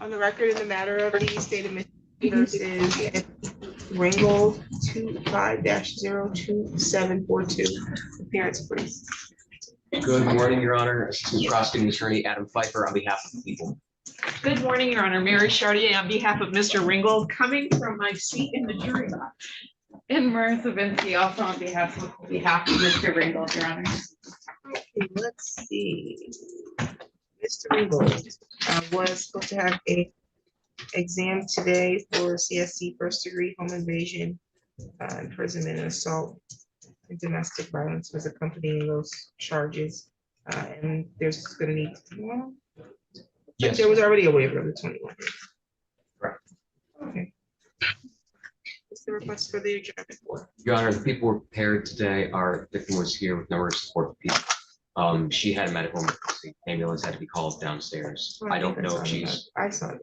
On the record in the matter of the state of Michigan versus Ringgold 25-02742. Appearance, please. Good morning, Your Honor. Assistant Prosecuting Attorney Adam Pfeiffer on behalf of the people. Good morning, Your Honor. Mary Chartier on behalf of Mr. Ringgold, coming from my seat in the jury box. And Martha Vinsky, also on behalf of Mr. Ringgold, Your Honor. Okay, let's see. Mr. Ringgold was supposed to have a exam today for CSC first degree home invasion, imprisonment and assault, and domestic violence was accompanying those charges. And there's going to need, well, Yes. there was already a waiver of the 21 days. Correct. Okay. What's the request for the adjournment for? Your Honor, the people were prepared today. Our victim was here with no support people. She had a medical emergency. Ambulance had to be called downstairs. Well, I don't think know I if saw she's, that. I saw it.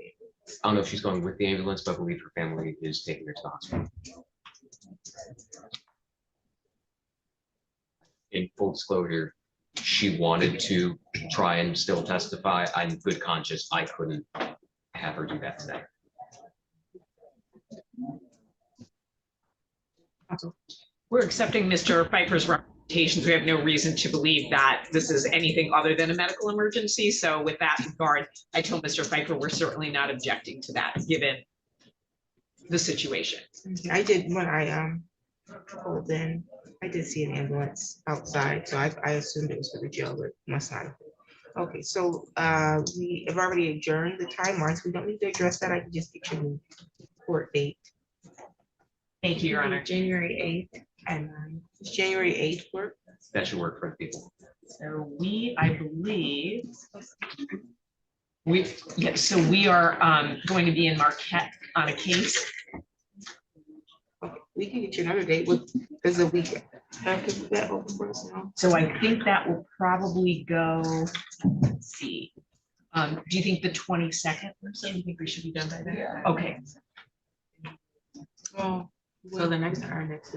I don't know if she's going with the ambulance, but I believe her family is taking her to the hospital. In full disclosure, she wanted to try and still testify. I'm in good conscience. I couldn't have her do that today. We're accepting Mr. Pfeiffer's representations. We have no reason to believe that this is anything other than a medical emergency. So with that regard, I told Mr. Pfeiffer we're certainly not objecting to that, given the situation. I did, when I called in, I did see an ambulance outside, so I assumed it was for the jail, but must not have been. Okay, so we have already adjourned the timelines. We don't need to address that. I can just get you the court date. Thank you, Your Honor. January 8th, and it's January 8th work. That should work for the people. So I believe, so we are going to be in Marquette on a case. Okay, we can get you another date with, because the week after that open for us now. So I think that will probably go, let's see. Do you think the 22nd or so? Do you think we should be done by then? Yeah. Okay. Well, So the next, our next.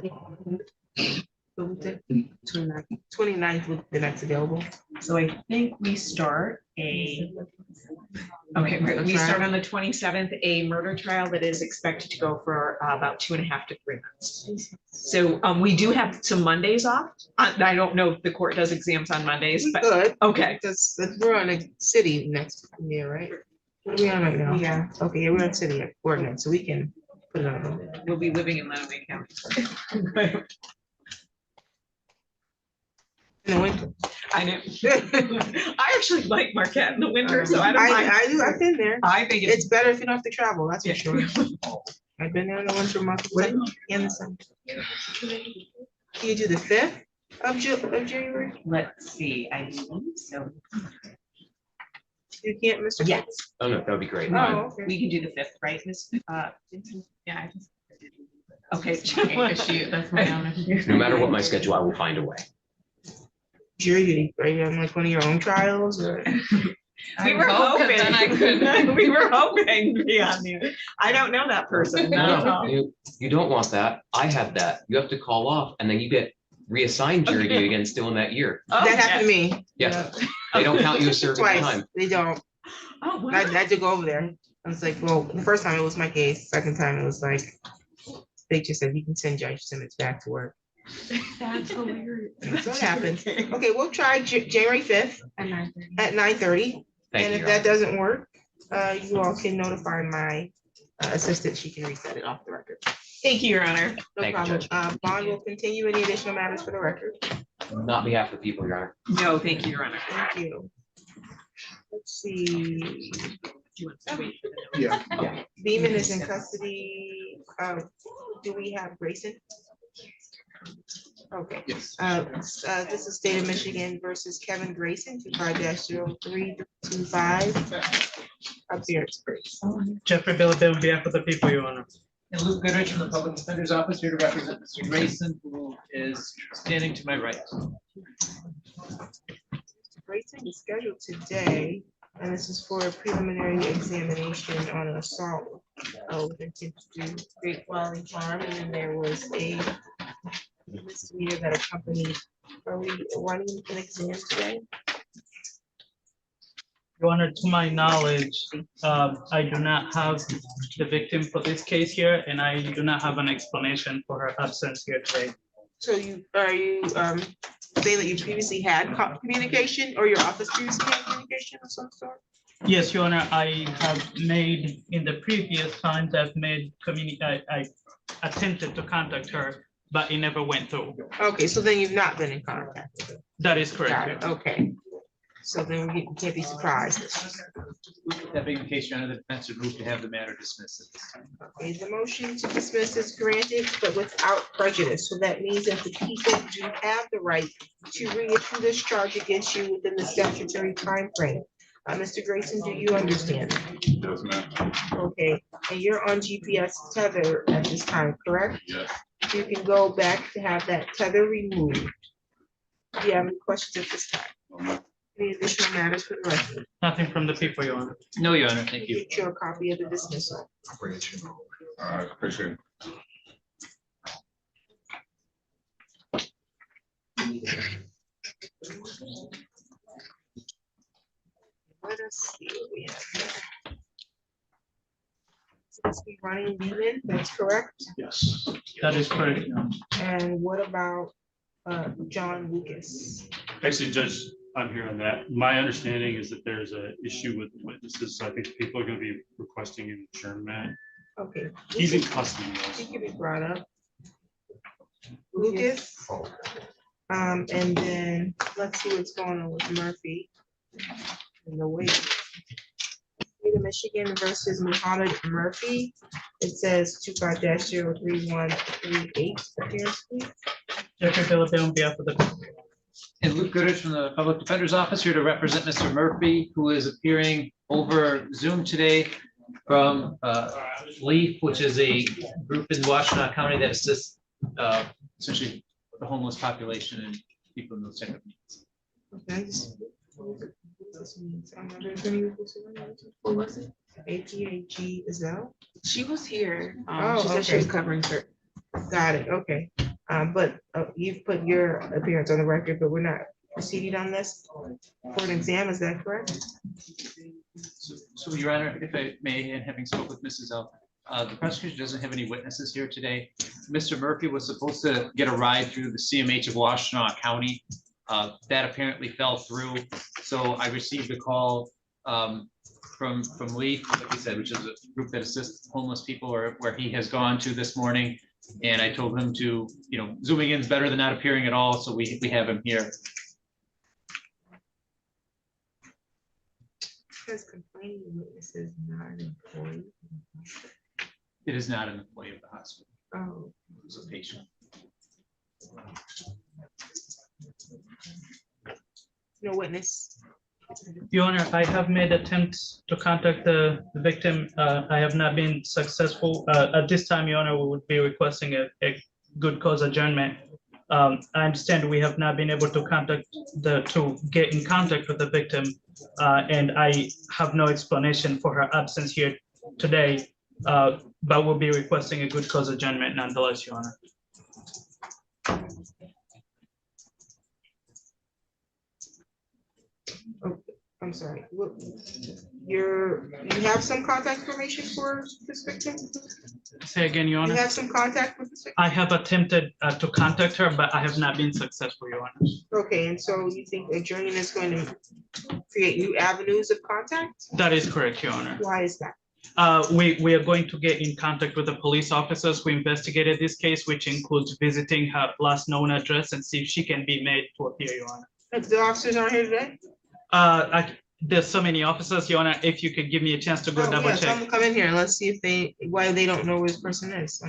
29th with the next available. So I think we start we start on the 27th, a murder trial that is expected to go for about 2.5 to 3 months. So we do have some Mondays off. I don't know if the court does exams on Mondays, We but could, okay. because we're on a city next year, right? What are we on right now? Yeah. Okay, yeah, we're on city ordinance, so we can put it on. We'll be living in Lenawee County. In the winter. I know. I actually like Marquette in the winter, so I don't mind. I do, I've been there. I think It's better if you don't have to travel, that's for Yeah. sure. I've been there in the winter months. In the summer. Can you do the 5th of January? Let's see, I believe so. You can't, Mr. Yes, Oh, no, that would be great. Oh, okay. we can do the 5th, right, Miss? yeah, I just. Okay. That's my own. No matter what my schedule, I will find a way. Jury duty, are you on like one of your own trials or? We were hoping. Then I could. We were hoping to be on there. I don't know that person. No, you don't want that. I have that. You have to call off and then you get reassigned jury duty again still in that year. Oh, That happened to me Yeah, they don't count you as serving twice. time. They don't. Oh, wow. I had to go over there. I was like, well, the first time it was my case. Second time it was like, they just said, you can send Judge Simmons back to work. That's hilarious. That's what happened. Okay, we'll try January 5th at 9:30. Thank And you. if that doesn't work, you all can notify my assistant. She can reset it off the record. Thank you, Your Honor. No Thank you, problem. Judge. Bond will continue any additional matters for the record. Not on behalf of the people, Your Honor. No, thank you, Your Honor. Thank you. Let's see. Do you want to wait for the note? Yeah. Beeman is in custody. Do we have Grayson? Okay. Yes. This is State of Michigan versus Kevin Grayson, 25-0325. Appearance, please. Jeffrey Billabell on behalf of the people, Your Honor. And Luke Goodrich from the Public Defender's Office here to represent Mr. Grayson, who is standing to my right. Grayson is scheduled today, and this is for a preliminary examination on an assault with intent to do great bodily harm, and then there was a misdemeanor that accompanied. Are we wanting an exam today? Your Honor, to my knowledge, I do not have the victim for this case here, and I do not have an explanation for her absence here today. So are you saying that you previously had communication, or your office previously had communication of some sort? Yes, Your Honor, I have made, in the previous times, I attempted to contact her, but it never went through. Okay, so then you've not been in contact with her. That is Got correct. it, okay. So then we can't be surprised. That being the case, Your Honor, the defense would move to have the matter dismissed at this time. Okay, the motion to dismiss is granted, but without prejudice. So that means that the people do have the right to reissue this charge against you within the statutory timeframe. Mr. Grayson, do you understand? Yes, ma'am. Okay, and you're on GPS tether at this time, correct? Yes. You can go back to have that tether removed. Do you have any questions at this time? Any additional matters for the record? Nothing from the people, Your Honor. No, Your Honor, thank you. Get you a copy of the dismissal. I appreciate it. Let us see what we have here. So it's running Beeman, that's correct. Yes. That is correct, Your Honor. And what about John Lucas? Actually, Judge, I'm here on that. My understanding is that there's an issue with witnesses. So I think people are going to be requesting an adjournment. Okay. He's in custody He also. can be brought up. Lucas. And then let's see what's going on with Murphy. In the wait. State of Michigan versus Muhammad Murphy. It says 25-03138. Appearance, please. Jeffrey Philippe on behalf of the. And Luke Goodrich from the Public Defender's Office here to represent Mr. Murphy, who is appearing over Zoom today from LEAF, which is a group in Washtenaw County that assists essentially the homeless population and people in those type of needs. Okay. What was it? APAG Azell? She was here. Oh, She said she was okay. covering her. Got it, okay. But you've put your appearance on the record, but we're not proceeding on this for an exam, is that correct? So, Your Honor, if I may, and having spoke with Mrs. Elk, the prosecution doesn't have any witnesses here today. Mr. Murphy was supposed to get a ride through the CMH of Washtenaw County. That apparently fell through. So I received a call from LEAF, like we said, which is a group that assists homeless people, or where he has gone to this morning. And I told him to, zooming in is better than not appearing at all. So we have him here. Because complaining witness is not an employee. It is not an employee of the hospital. Oh, It's a patient. no witness. Your Honor, I have made attempts to contact the victim. I have not been successful. At this time, Your Honor, we would be requesting a good cause adjournment. I understand we have not been able to get in contact with the victim, and I have no explanation for her absence here today, but we'll be requesting a good cause adjournment nonetheless, Your Honor. I'm sorry. You have some contact information for this victim? Say again, Your You Honor. have some contact with this victim? I have attempted to contact her, but I have not been successful, Your Honor. Okay, and so you think adjourning is going to create new avenues of contact? That is correct, Your Honor. Why is that? We are going to get in contact with the police officers who investigated this case, which includes visiting her last known address and see if she can be made to appear, Your Honor. If the officers aren't here today? There's so many officers, Your Honor, if you could give me a chance to go Oh, double yeah, tell them check. to come in here and let's see if why they don't know where this person is.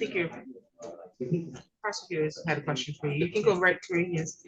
think your prosecutors had a question for you. You can go right to it, yes.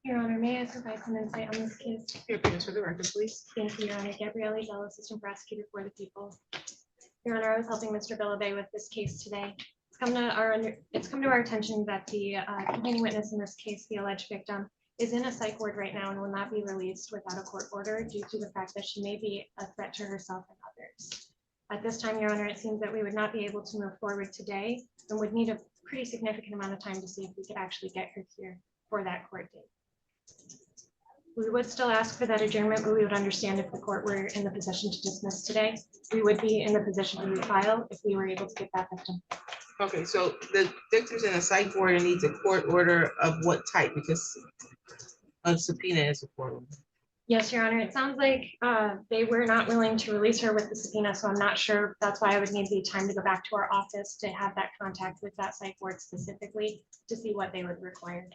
Your Honor, may I provide some insight on this case? Your appearance for the record, please. Thank you, Your Honor. Gabrielle Zell, Assistant Prosecutor for the People. Your Honor, I was helping Mr. Billabay with this case today. It's come to our attention that the complaining witness in this case, the alleged victim, is in a psych ward right now and will not be released without a court order due to the fact that she may be a threat to herself and others. At this time, Your Honor, it seems that we would not be able to move forward today and would need a pretty significant amount of time to see if we could actually get her here for that court date. We would still ask for that adjournment, but we would understand if the court were in the position to dismiss today. We would be in the position to refile if we were able to get that victim. Okay, so the victim's in a psych ward and needs a court order of what type? Because a subpoena is a court order. Yes, Your Honor. It sounds like they were not willing to release her with the subpoena, so I'm not sure. That's why I would need the time to go back to our office to have that contact with that psych ward specifically to see what they would require.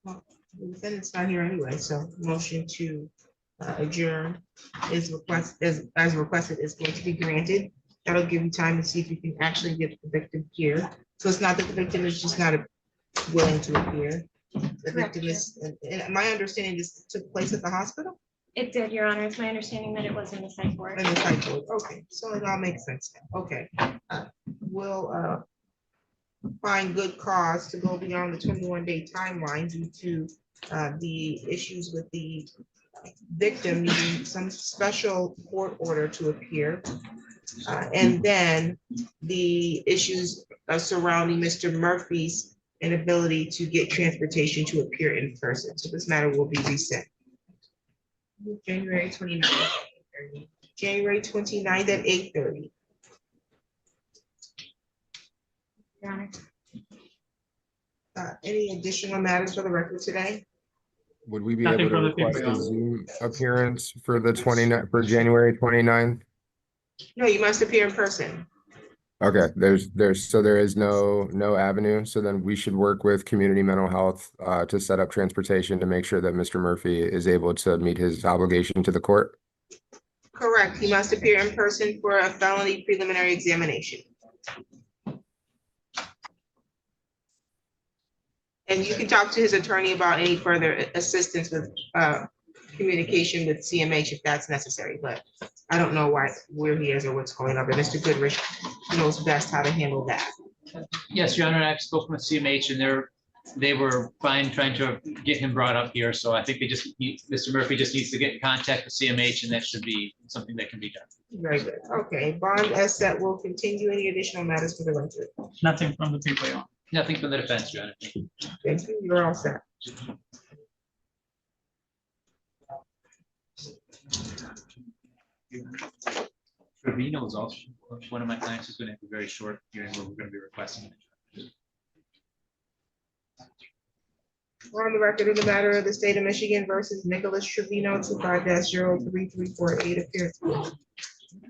Well, the defendant's not here anyway, so motion to adjourn as requested is going to be granted. That'll give you time to see if you can actually get the victim here. So it's not that the victim is just not willing to appear. The Correct, victim is, and my understanding this took place at the hospital? It did, Your Honor. It's my understanding that it was in the psych ward. In the psych ward, okay, so it all makes sense now. Okay. We'll find good cause to go beyond the 21-day timeline due to the issues with the victim needing some special court order to appear. And then the issues surrounding Mr. Murphy's inability to get transportation to appear in person. So this matter will be reset. January 29th. January 29th at 8:30. Your Honor. Any additional matters for the record today? Would we be Nothing able to from the request people, a Your Honor. Zoom appearance for the 29th, for January 29th? No, you must appear in person. Okay, so there is no avenue, so then we should work with community mental health to set up transportation to make sure that Mr. Murphy is able to meet his obligation to the court. Correct. He must appear in person for a felony preliminary examination. And you can talk to his attorney about any further assistance with communication with CMH if that's necessary, but I don't know where he is or what's going on, but Mr. Goodrich knows best how to handle that. Yes, Your Honor, I've spoken with CMH and they were fine trying to get him brought up here. So I think Mr. Murphy just needs to get in contact with CMH and that should be something that can be done. Very good. Okay, bond as set will continue. Any additional matters for the record? Nothing from the people, Your Honor. Nothing from the defense, Your Honor. Thank you. You're all set. Trevino is also one of my clients is going to have a very short hearing where we're going to be requesting. We're on the record of the matter of the state of Michigan versus Nicholas Trevino, 25-03348, appearance.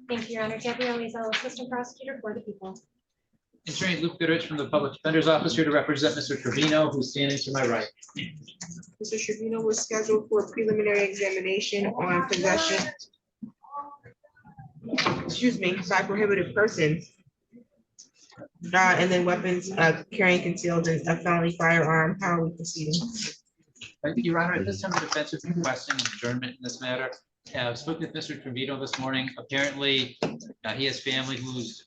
Thank you, Your Honor. Gabrielle Zell, Assistant Prosecutor for the People. Attorney Luke Goodrich from the Public Defender's Office here to represent Mr. Trevino, who's standing to my right. Mr. Trevino was scheduled for a preliminary examination on possession, by prohibited persons. And then weapons carrying concealed in a felony firearm. How are we proceeding? Your Honor, at this time, the defense is requesting adjournment in this matter. I've spoken with Mr. Trevino this morning. Apparently, he has family who's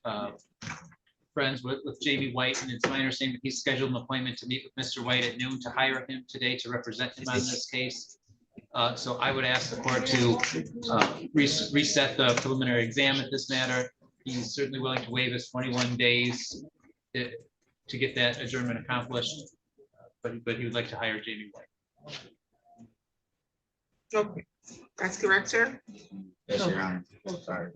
friends with Jamie White, and it's my understanding that he's scheduled an appointment to meet with Mr. White at noon to hire him today to represent him on this case. So I would ask the court to reset the preliminary exam at this matter. He's certainly willing to waive his 21 days to get that adjournment accomplished, but he would like to hire Jamie White. Okay, that's correct, sir? Yes, Your Honor. Oh, sorry.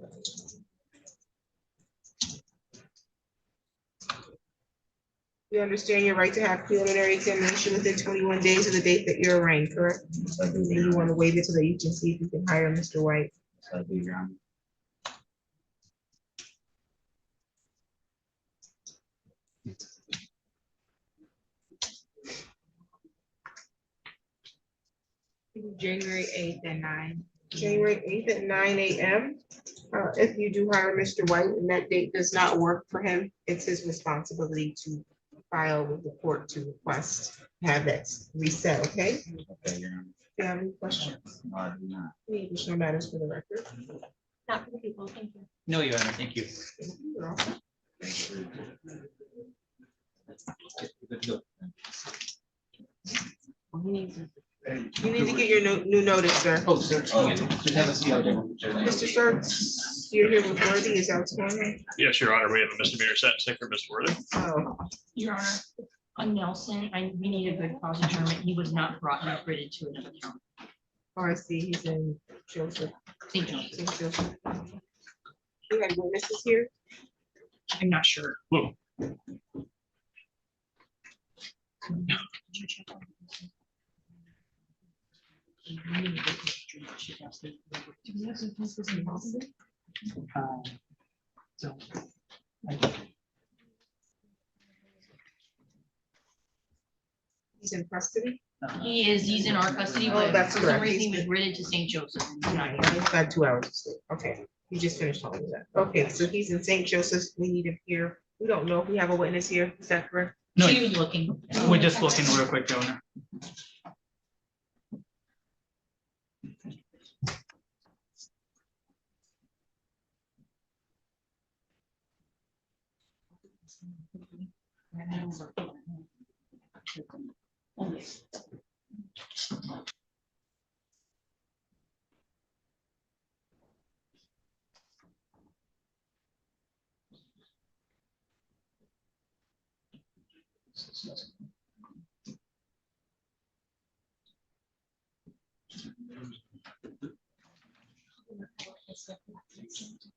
You understand your right to have preliminary examination within 21 days of the date that you're arraigned, correct? And you want to wait it so that you can see if you can hire Mr. White. I do, Your Honor. January 8th at 9. January 8th at 9 a.m. If you do hire Mr. White and that date does not work for him, it's his responsibility to file with the court to request, have that reset, okay? Okay, Your Honor. Do you have any questions? No, I do not. Any additional matters for the record? Not for the people, thank you. No, Your Honor, thank you. You're all set. You need to get your new notice, sir. Oh, sir. Mr. Sturts, you're here with Worthy, is that what's going on? Yes, Your Honor, we have a misdemeanor sentencing for Mr. Worthy. Oh, Your Honor, on Nelson, we need a good cause adjournment. He was not brought and acquitted to another county. oh, I see, he's in Joseph. St. Joseph. St. Joseph. You have witnesses here? I'm not sure. Look, He's in custody? He's in our custody, Oh, but that's for some correct. reason he was written to St. Joseph. and he's not here. He's got 2 hours of sleep, okay, you just finished all of that, okay, so he's in St. Joseph's, we need him here, we don't know if we have a witness here, is that correct? No, She was looking. we're just looking real quick, Your Honor.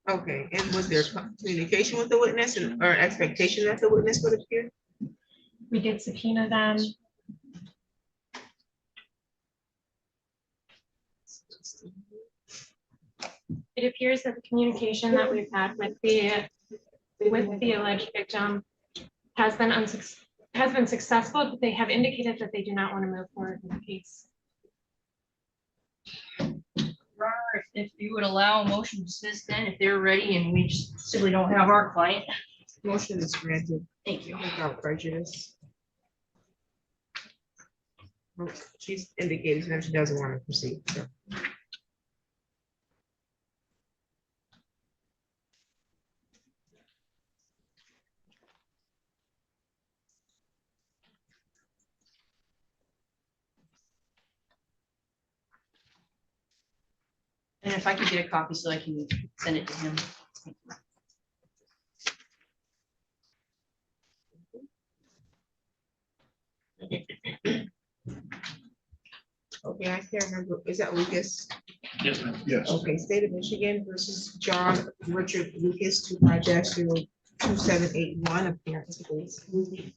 Okay, and was there communication with the witness and, or expectation that the witness would appear? We did subpoena them. It appears that the communication that we've had with the alleged victim has been successful, but they have indicated that they do not want to move forward with the case. Robert, if you would allow a motion to dismiss then, if they're ready and we just simply don't have our client. Motion is granted Thank you. without prejudice. She's indicated that she doesn't want to proceed, so. And if I could get a copy so I can send it to him. Okay, I can't remember, is that Lucas? yes, ma'am. Yes. Okay, State of Michigan versus John Richard Lucas, 2-2781, appearance, please.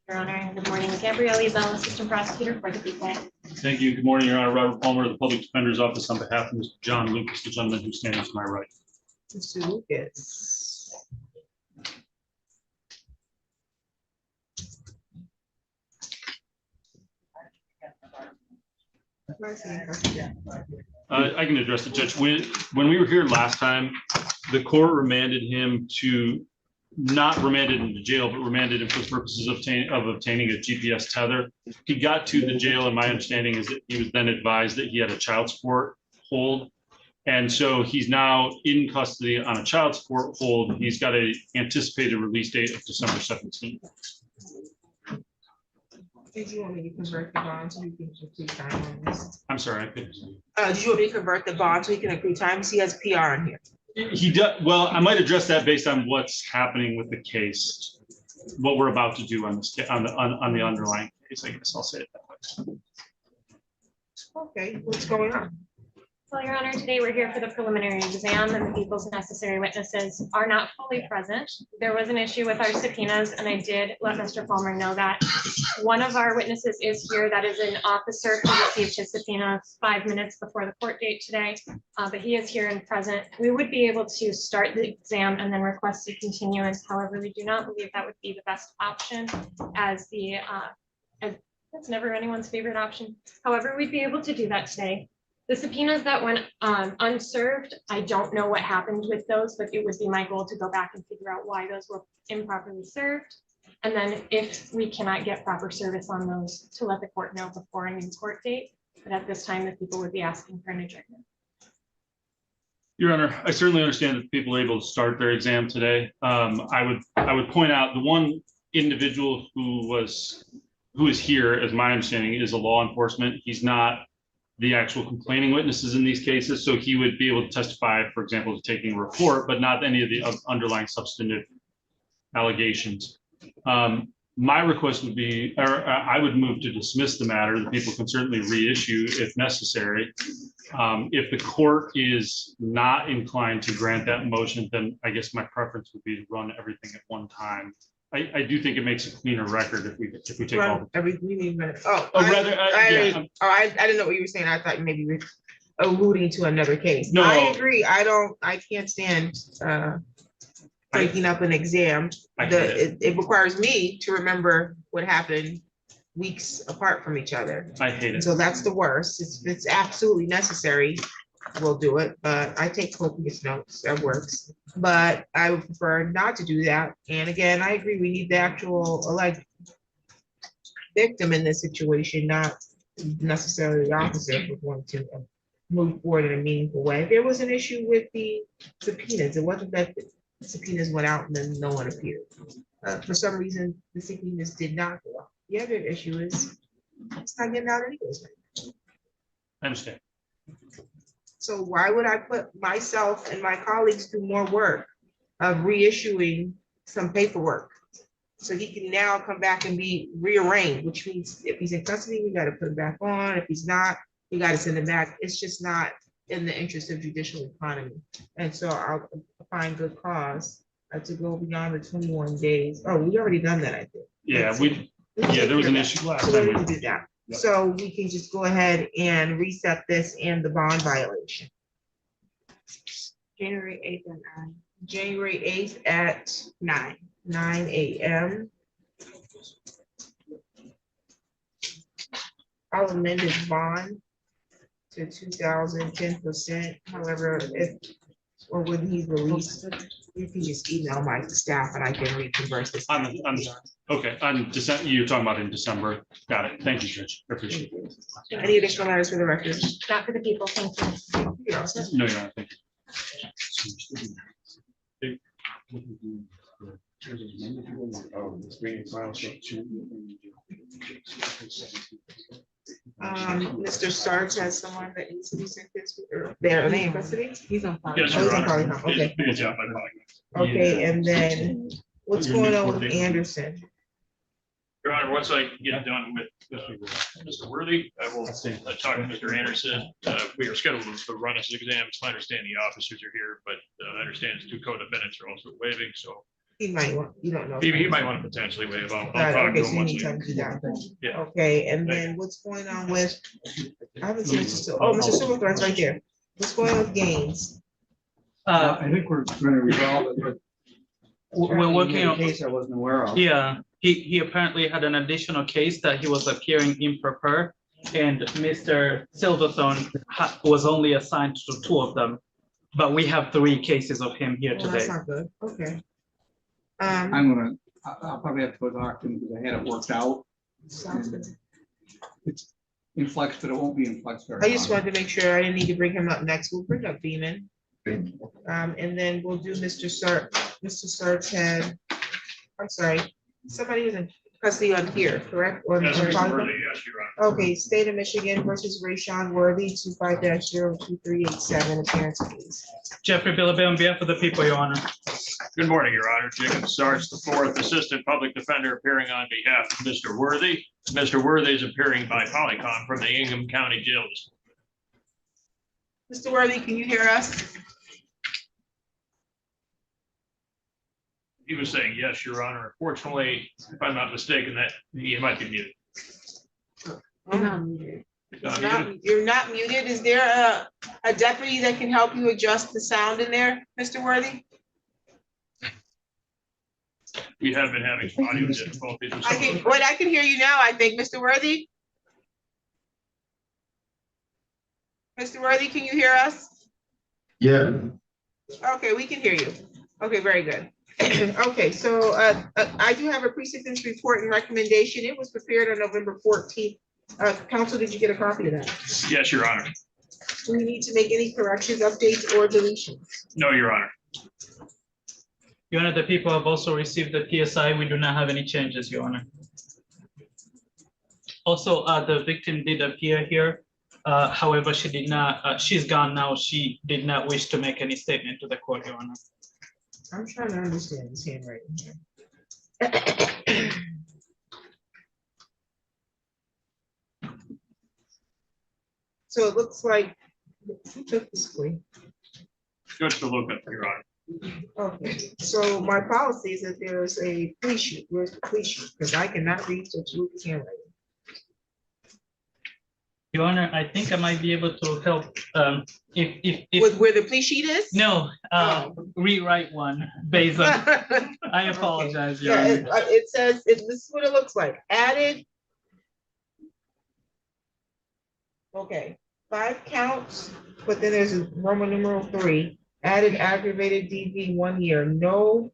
Your Honor, good morning. Gabrielle Bell, Assistant Prosecutor for the people. Thank you. Good morning, Your Honor. Robert Palmer, the Public Defender's Office, on behalf of Mr. John Lucas, the gentleman who's standing to my right. Mr. Lucas. I can address the judge. When we were here last time, the court remanded him to not remanded into jail, but remanded him for the purposes of obtaining a GPS tether. He got to the jail, and my understanding is that he was then advised that he had a child support hold. And so he's now in custody on a child support hold. He's got an anticipated release date of December 17th. Did you want me to convert the bond so we can accrue time on this? I'm sorry, I couldn't. Did you want me to convert the bond so he can accrue time? He has PR on here. He does, well, I might address that based on what's happening with the case, what we're about to do on this, on the underlying case, I guess I'll say it that way. Okay, what's going on? Well, Your Honor, today we're here for the preliminary exam and the people's necessary witnesses are not fully present. There was an issue with our subpoenas and I did let Mr. Palmer know that. One of our witnesses is here, that is an officer who received his subpoena 5 minutes before the court date today, but he is here and present. We would be able to start the exam and then request a continuance. However, we do not believe that would be the best option as that's never anyone's favorite option. However, we'd be able to do that today. The subpoenas that went unserved, I don't know what happened with those, but it would be my goal to go back and figure out why those were improperly served. And then if we cannot get proper service on those, to let the court know before a new court date. But at this time, the people would be asking for an adjournment. Your Honor, I certainly understand that people are able to start their exam today. I would point out the one individual who is here, as my understanding, is a law enforcement. He's not the actual complaining witnesses in these cases, so he would be able to testify, for example, to taking a report, but not any of the underlying substantive allegations. My request would be, or I would move to dismiss the matter. The people can certainly reissue if necessary. If the court is not inclined to grant that motion, then I guess my preference would be to run everything at one time. I do think it makes a cleaner record if we take all the. Every minute. Oh, Oh, I rather, didn't know what you were saying. I thought maybe you were alluding to another case. No. I agree. I can't stand breaking up an exam. It requires me to remember what happened weeks apart from each other. I hate it. So that's the worst. It's absolutely necessary. We'll do it, but I take copious notes. That works. But I would prefer not to do that. And again, I agree. We need the actual victim in this situation, not necessarily the officer, if we want to move forward in a meaningful way. There was an issue with the subpoenas. It wasn't that the subpoenas went out and then no one appeared. For some reason, the subpoenas did not go out. The other issue is it's not getting out anyways. I understand. So why would I put myself and my colleagues through more work of reissuing some paperwork? So he can now come back and be rearranged, which means if he's in custody, we gotta put him back on. If he's not, we gotta send him back. It's just not in the interest of judicial economy. And so I'll find good cause to go beyond the 21 days. Oh, we already done that, I think. Yeah, there was an issue last So we time. don't need to do that. So we can just go ahead and reset this and the bond violation. January 8th and 9. January 8th at 9 a.m. I'll amend his bond to 2,010%. However, or when he's released, you can just email my staff and I can reconverse this. Okay, on December, you're talking about in December. Got it. Thank you, Judge. I appreciate it. Any additional matters for the record? Not for the people, thank you. You're all set. No, you're not. Thank Mr. Starks has someone that needs to be sent this, or they're in custody? He's on file. Yes, Oh, he's Your on Honor. polygraph. Okay. Good job, my colleague. Okay, and then what's Your going new on court with date. Anderson? Your Honor, once I get done with Mr. Worthy, I will talk to Mr. Anderson. We are scheduled to run his exam. It's my understanding the officers are here, but I understand his 2 co-defendants are also waiving, so He might want, you don't know. he might want to potentially waive. I'll Got it. talk Okay, to so him you once. need time to do that. Yeah. Okay, and then what's going on with, I haven't seen Mr. Mr. Silverthorne's right there. What's going on with Gaines? I think we're gonna resolve it, but. We're working on, Case I wasn't aware of. yeah, he apparently had an additional case that he was appearing improper. And Mr. Silverthorne was only assigned to 2 of them. But we have 3 cases of him here Well, that's today. not good. Okay. I'll probably have to go talk to him because I had it worked out. sounds good. It's in flex, but it won't be in flex very I just long. wanted to make sure I didn't need to bring him up next. We'll bring up Beaman. And then we'll do Mr. Sart. Mr. Sart's had, I'm sorry, somebody was in custody on here, correct? Or- Yes, or Mr. Tonga? Worthy, yes, Your Honor. Okay, State of Michigan versus Rayshawn Worthy, 25-02387, appearance please. Jeffrey Billabay on behalf of the people, Your Honor. Good morning, Your Honor. Jacob Sarge, the fourth Assistant Public Defender, appearing on behalf of Mr. Worthy. Mr. Worthy is appearing by Polycom from the Ingham County Jail. Mr. Worthy, can you hear us? He was saying, yes, Your Honor. Unfortunately, if I'm not mistaken, that he might be muted. You're not muted. He's not muted. You're not muted. Is there a deputy that can help you adjust the sound in there, Mr. Worthy? We have been having some audio difficulties. with some of the- I can hear you now, I think, Mr. Worthy. Mr. Worthy, can you hear us? Yeah, Okay, we can hear you. Okay, very good. Okay, so I do have a pre-sentence report and recommendation. It was prepared on November 14th. Counsel, did you get a copy of that? Yes, Your Honor. Do we need to make any corrections, updates, or deletions? No, Your Honor. Your Honor, the people have also received the PSI. We do not have any changes, Your Honor. Also, the victim did appear here. However, she did not, she's gone now. She did not wish to make any statement to the court, Your Honor. I'm trying to understand this handwriting here. So it looks like, who took this plea? Judge DeLuca, Your Honor. Okay, so my policy is that there is a plea sheet. Where's the plea sheet? Because I cannot read Judge Luca's handwriting. Your Honor, I think I might be able to help, if, With where the plea sheet is? no, rewrite one based on, I apologize, Your Yeah, Honor. it says, this is what it looks like, added. Okay, 5 counts, but then there's a Roman numeral 3, added aggravated DV 1 year, no.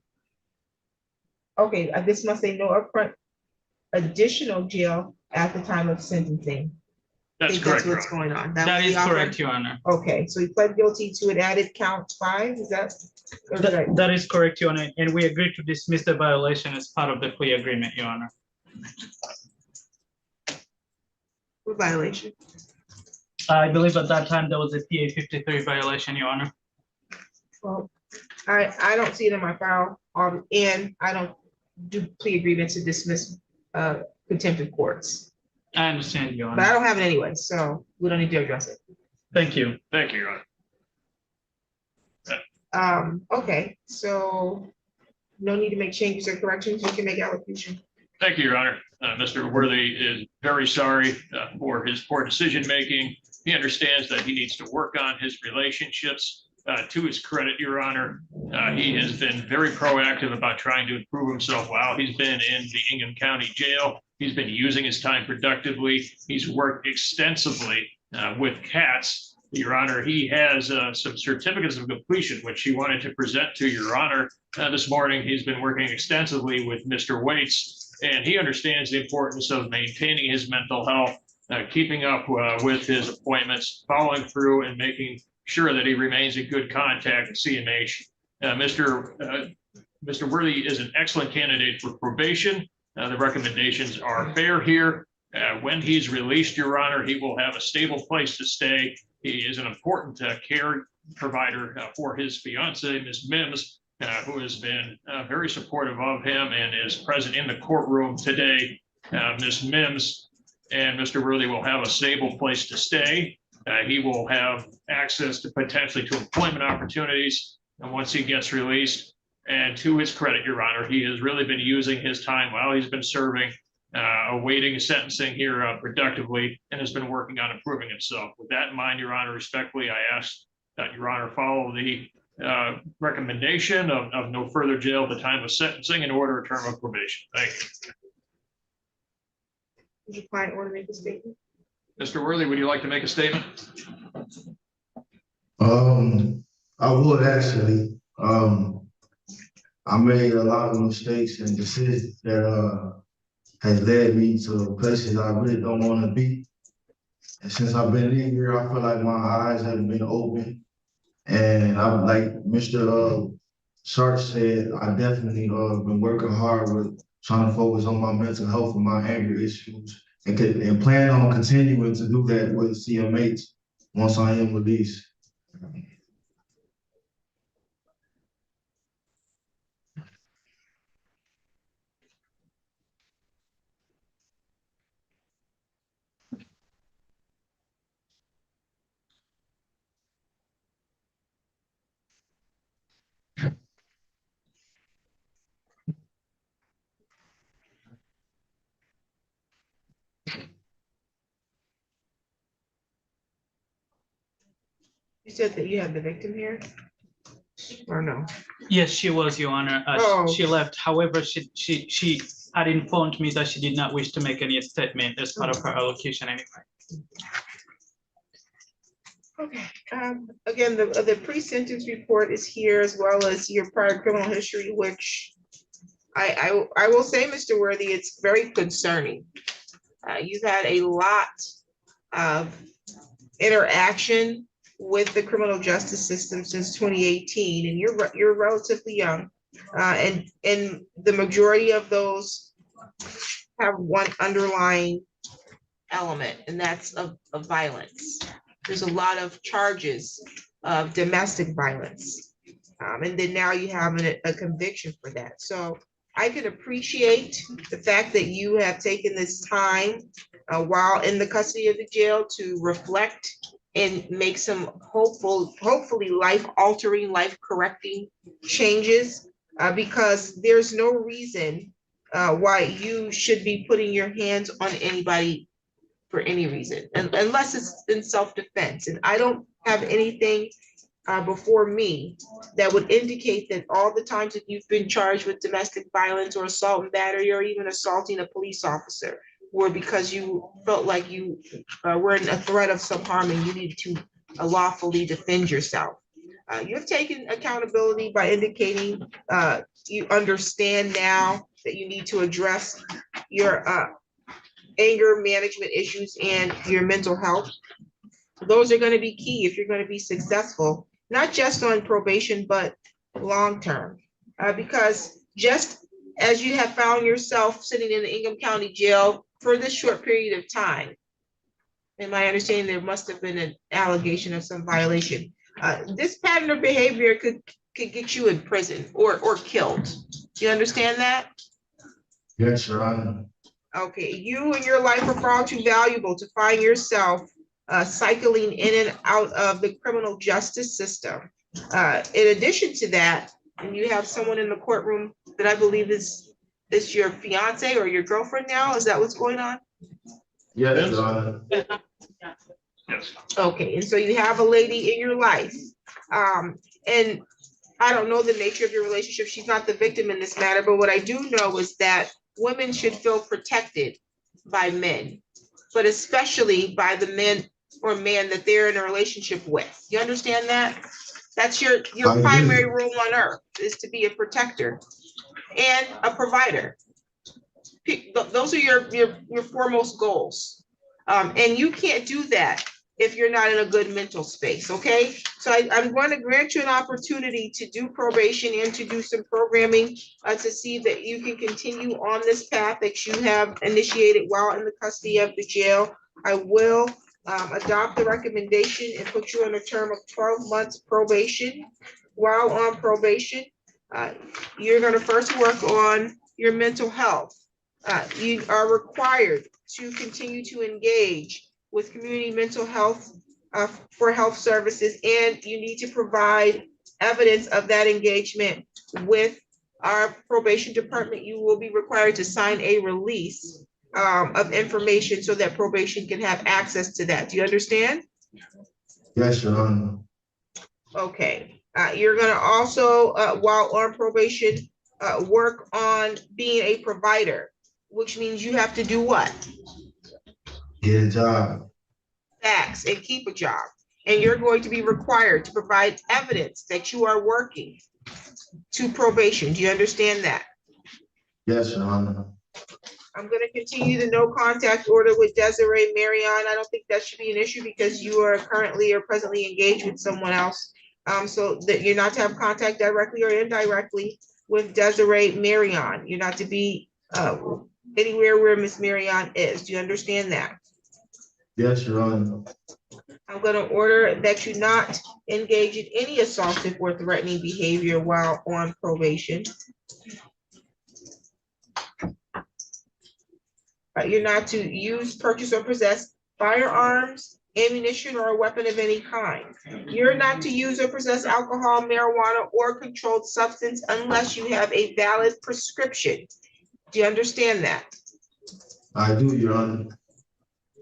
Okay, this must say no upfront additional jail at the time of sentencing. I That's think correct, that's Your what's Honor. going on. That was is the offer? correct, Your Honor. Okay, so he pled guilty to an added count 5, is that? or did I- That is correct, Your Honor, and we agreed to dismiss the violation as part of the plea agreement, Your Honor. What violation? I believe at that time there was a PA 53 violation, Your Honor. Well, I don't see it in my file, and I don't do plea agreements to dismiss contempt of courts. I understand, Your But I Honor. don't have it anyway, so we don't need to address it. Thank you. Thank you, Your Honor. Okay, so no need to make changes or corrections, we can make allocution. Thank you, Your Honor. Mr. Worthy is very sorry for his poor decision-making. He understands that he needs to work on his relationships. To his credit, Your Honor, he has been very proactive about trying to improve himself while he's been in the Ingham County Jail. He's been using his time productively. He's worked extensively with cats. Your Honor, he has some certificates of completion, which he wanted to present to Your Honor. This morning, he's been working extensively with Mr. Waits, and he understands the importance of maintaining his mental health, keeping up with his appointments, following through and making sure that he remains in good contact with CMH. Mr. Worthy is an excellent candidate for probation. The recommendations are fair here. When he's released, Your Honor, he will have a stable place to stay. He is an important care provider for his fiancee, Ms. Mims, who has been very supportive of him and is present in the courtroom today. Ms. Mims and Mr. Worthy will have a stable place to stay. He will have access to potentially to employment opportunities once he gets released. And to his credit, Your Honor, he has really been using his time while he's been serving, awaiting sentencing here productively, and has been working on improving himself. With that in mind, Your Honor, respectfully, I ask that Your Honor follow the recommendation of no further jail at the time of sentencing and order a term of probation. Thank you. Does your client want to make a statement? Mr. Worthy, would you like to make a statement? I would actually. I made a lot of mistakes and decisions that has led me to places I really don't want to be. And since I've been in here, I feel like my eyes have been open. And I'm like Mr. Sharp said, I definitely been working hard with trying to focus on my mental health and my anger issues and plan on continuing to do that with CMH once I am released. You said that you had the victim here? Or no? Yes, she was, Your Honor. Oh. She left. However, she had informed me that she did not wish to make any statement as part of her allocation anyway. Okay, again, the pre-sentence report is here as well as your prior criminal history, which I will say, Mr. Worthy, it's very concerning. You've had a lot of interaction with the criminal justice system since 2018, and you're relatively young. And the majority of those have one underlying element, and that's of violence. There's a lot of charges of domestic violence. And then now you have a conviction for that. So I can appreciate the fact that you have taken this time while in the custody of the jail to reflect and make some hopefully life-altering, life-correcting changes, because there's no reason why you should be putting your hands on anybody for any reason, unless it's in self-defense. And I don't have anything before me that would indicate that all the times that you've been charged with domestic violence or assault and battery or even assaulting a police officer were because you felt like you were in a threat of some harm and you needed to lawfully defend yourself. You have taken accountability by indicating you understand now that you need to address your anger management issues and your mental health. Those are going to be key if you're going to be successful, not just on probation, but long-term. Because just as you have found yourself sitting in the Ingham County Jail for this short period of time, in my understanding, there must have been an allegation of some violation. This pattern of behavior could get you in prison or killed. Do you understand that? Yes, Your Honor. Okay, you and your life are far too valuable to find yourself cycling in and out of the criminal justice system. In addition to that, and you have someone in the courtroom that I believe is your fiance or your girlfriend now. Is that what's going on? Yes, Your Honor. Yes. Okay, and so you have a lady in your life. And I don't know the nature of your relationship. She's not the victim in this matter, but what I do know is that women should feel protected by men, but especially by the men or man that they're in a relationship with. You understand that? That's your primary role on earth, is to be a protector and a provider. Those are your foremost goals. And you can't do that if you're not in a good mental space, okay? So I'm going to grant you an opportunity to do probation and to do some programming to see that you can continue on this path that you have initiated while in the custody of the jail. I will adopt the recommendation and put you on a term of 12 months probation. While on probation, you're going to first work on your mental health. You are required to continue to engage with community mental health for health services, and you need to provide evidence of that engagement with our probation department. You will be required to sign a release of information so that probation can have access to that. Do you understand? Yes, Your Honor. Okay. You're going to also, while on probation, work on being a provider, which means you have to do what? Get a job. Facts, and keep a job. and you're going to be required to provide evidence that you are working to probation. Do you understand that? Yes, Your Honor. I'm gonna continue the no contact order with Desiree Marion. I don't think that should be an issue because you are currently or presently engaged with someone else. So that you're not to have contact directly or indirectly with Desiree Marion. You're not to be anywhere where Miss Marion is. Do you understand that? Yes, Your Honor. I'm gonna order that you not engage in any assaultive or threatening behavior while on probation. You're not to use, purchase, or possess firearms, ammunition, or a weapon of any kind. You're not to use or possess alcohol, marijuana, or controlled substance unless you have a valid prescription. Do you understand that? I do, Your Honor.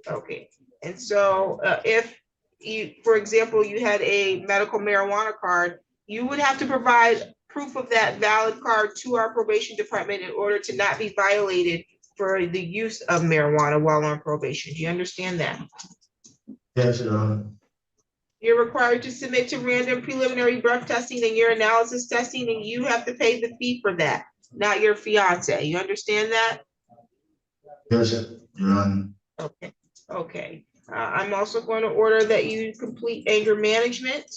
Okay, and so if you, for example, you had a medical marijuana card, you would have to provide proof of that valid card to our probation department in order to not be violated for the use of marijuana while on probation. Do you understand that? Yes, Your Honor. You're required to submit to random preliminary breath testing and your analysis testing, and you have to pay the fee for that, not your fiance. You understand that? Yes, Your Honor. Okay, okay. I'm also going to order that you complete anger management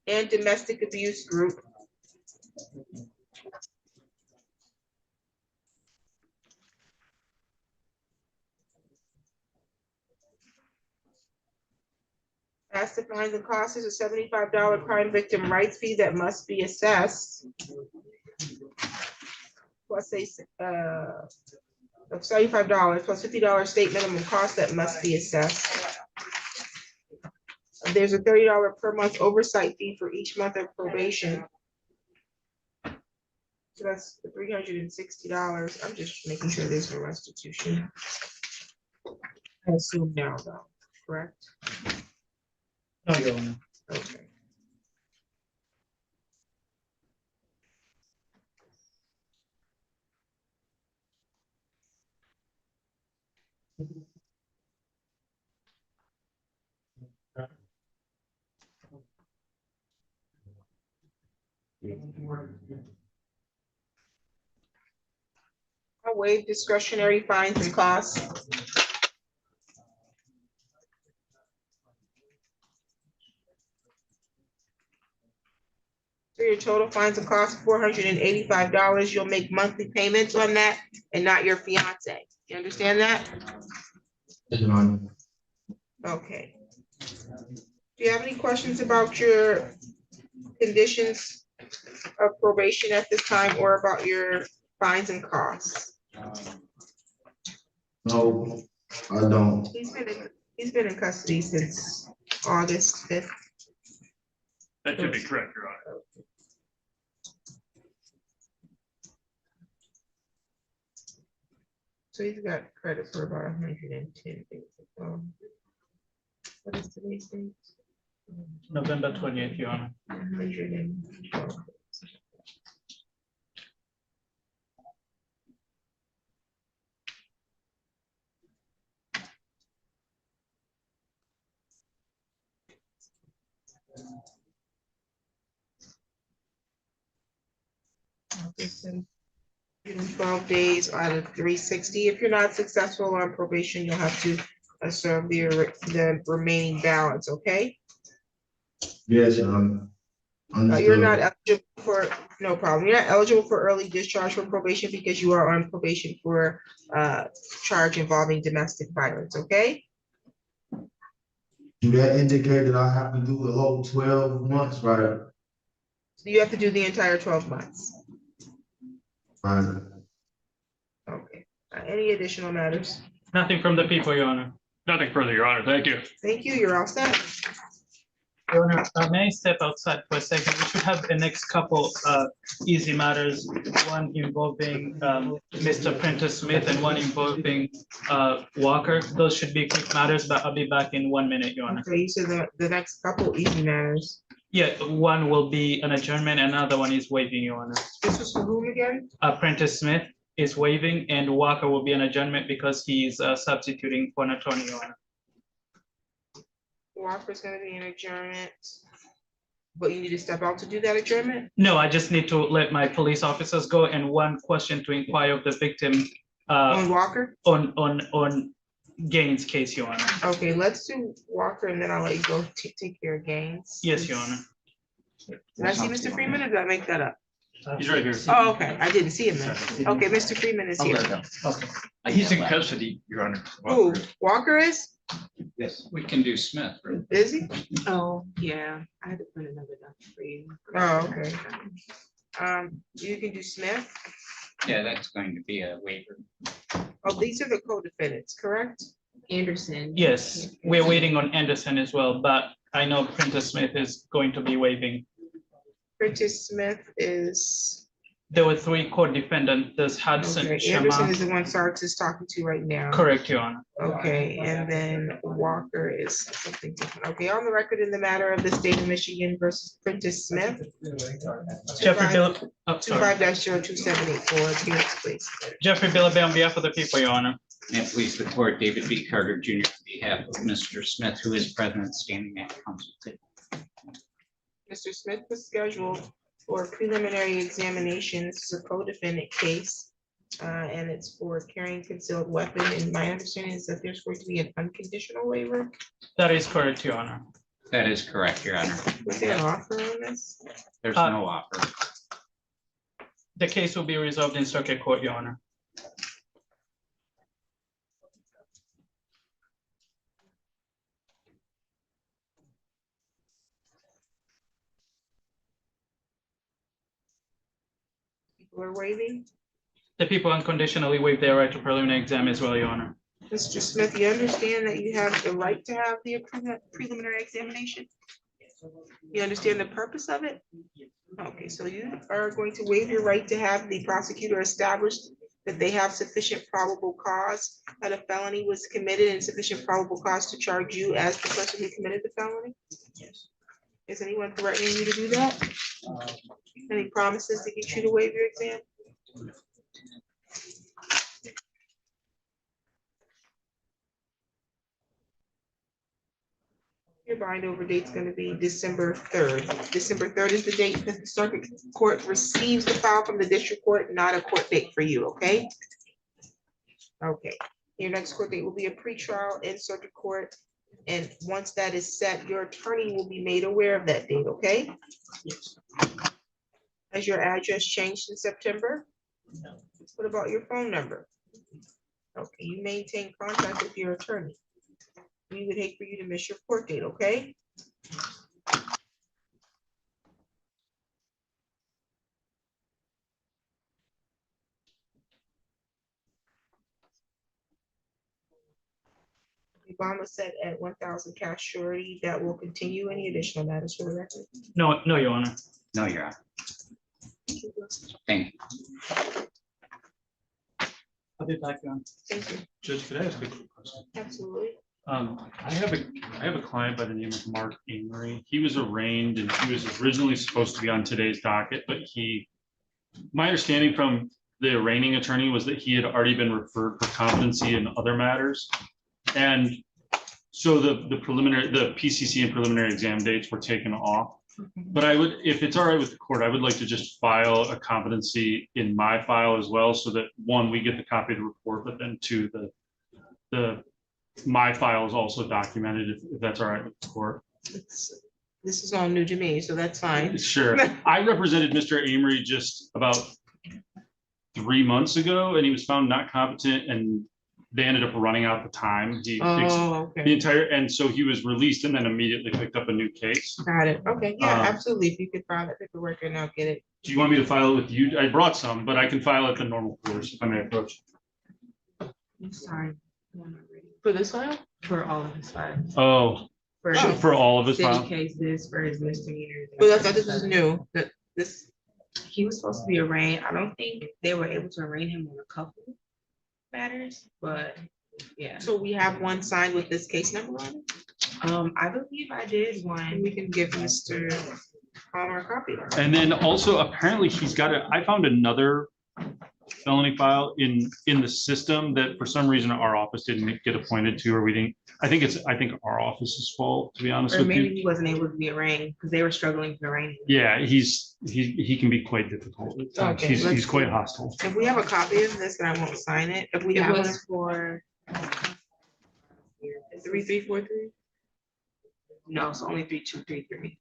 and domestic abuse group. As the fines and costs is a $75 crime victim rights fee that must be assessed. Plus of $75 plus $50 state minimum cost that must be assessed. There's a $30 per month oversight fee for each month of probation. So that's $360. I'm just making sure there's no restitution. I assume now though, correct? No, Your Honor. Okay. I'll waive discretionary fines and costs. So your total fines and costs, $485. You'll make monthly payments on that and not your fiance. You understand that? Yes, Your Honor. Okay. Do you have any questions about your conditions of probation at this time or about your fines and costs? No, I don't. He's been in custody since August 5th. That should be correct, Your Honor. So he's got credit for about 110 days. What is today's date? November 20th, Your Honor. 112. In 12 days out of 360. If you're not successful on probation, you'll have to serve the remaining balance, okay? Yes, Your Honor. You're not Understood. eligible for, no problem. You're not eligible for early discharge from probation because you are on probation for charge involving domestic violence, okay? Do that indicate that I have to do the whole 12 months, right? So you have to do the entire 12 months. Right. Okay. Any additional matters? Nothing from the people, Your Honor. Nothing further, Your Honor. Thank you. Thank you. You're all set. Your Honor, may I step outside for a second? We should have the next couple easy matters, one involving Mr. Prentice Smith and one involving Walker. Those should be quick matters, but I'll be back in 1 minute, Your Honor. Okay, you said the next couple easy matters. Yeah, one will be an adjournment, another one is waiving, Your Honor. This was for whom again? Prentice Smith is waiving and Walker will be an adjournment because he's substituting for an attorney, Your Honor. Walker's gonna be an adjournment. But you need to step out to do that adjournment? No, I just need to let my police officers go, and one question to inquire of the victim On Walker? on Gaines' case, Your Honor. Okay, let's do Walker and then I'll let you go take care of Gaines. Yes, Your Honor. Did I see Mr. Freeman or did I make that up? He's right here. Oh, okay, I didn't see him then. Okay, Mr. Freeman is here. Okay. He's in custody, Your Honor. Who, Walker is? Yes, we can do Smith. Right? Is he? Oh, yeah, I had to put another down for you. Oh, okay. You can do Smith. Yeah, that's going to be a waiver. Oh, these are the co-defendants, correct? Anderson. Yes, we're waiting on Anderson as well, but I know Prentice Smith is going to be waiving. Prentice Smith is, There were 3 court defendants. There's Hudson, okay, Anderson Shama. is the one Sarge is talking to right now. Correct, Your Honor. Okay, and then Walker is something different. Okay, on the record in the matter of the state of Michigan versus Prentice Smith. Jeffrey Bill, oh, sorry. 25-0278 appearance, please. Jeffrey Billaby on behalf of the people, Your Honor. And please the court, David B. Carter Jr. on behalf of Mr. Smith, who is present standing at council table. Mr. Smith was scheduled for preliminary examination. This is a co-defendant case. And it's for carrying concealed weapon. And my understanding is that there's going to be an unconditional waiver. That is correct, Your Honor. That is correct, Your Honor. Was there an offer on this? There's no offer. The case will be resolved in circuit court, Your Honor. People are waiving. The people unconditionally waive their right to preliminary exam as well, Your Honor. Mr. Smith, you understand that you have the right to have the preliminary examination? You understand the purpose of it? Okay, so you are going to waive your right to have the prosecutor establish that they have sufficient probable cause that a felony was committed and sufficient probable cause to charge you as the person who committed the felony? Yes. Is anyone threatening you to do that? Any promises to get you to waive your exam? Your bind over date is going to be December 3rd. December 3rd is the date that the circuit court receives the file from the district court, not a court date for you, okay? Okay, your next court date will be a pretrial in circuit court. And once that is set, your attorney will be made aware of that date, okay? Yes. Has your address changed in September? No. What about your phone number? Okay, you maintain contact with your attorney. We would hate for you to miss your court date, okay? The bond was set at 1,000 cash surety. That will continue. Any additional matters for the record? No, no, Your Honor. No, Your Honor. Thank you. I'll be back, Your Honor. Thank you. Judge, could I ask a quick question? Absolutely. I have a client by the name of Mark Amory. He was arraigned and he was originally supposed to be on today's docket, but my understanding from the arraigning attorney was that he had already been referred for competency in other matters. And so the PCC and preliminary exam dates were taken off. But I would, if it's all right with the court, I would like to just file a competency in my file as well, so that one, we get the copy of the report, but then two, my file is also documented, if that's all right with the court. This is all new to me, so that's fine. Sure. I represented Mr. Amory just about 3 months ago, and he was found not competent, and they ended up running out the time. He fixed the entire, and so he was released and then immediately picked up a new case. Got it. Okay, yeah, absolutely. If you could file that paperwork and I'll get it. Do you want me to file it with you? I brought some, but I can file it the normal course if I may approach. I'm sorry. For this file? For all of his files. Oh, for all of his City files? cases, for his misdemeanors. But I thought this was new, that this. He was supposed to be arraigned. I don't think they were able to arraign him on a couple matters, but yeah. So we have one signed with this case number on it? I believe I did one. We can give Mr. Palmer a copy. And then also apparently he's got I found another felony file in the system that for some reason our office didn't get appointed to, or we didn't. I think our office's fault, to be honest Or with maybe you. he wasn't able to be arraigned because they were struggling to arraign him. Yeah, he can be quite difficult at times. Okay, He's let's quite see. hostile. If we have a copy of this, then I won't sign it. If we It have was one for 3343? No, it's only 3233.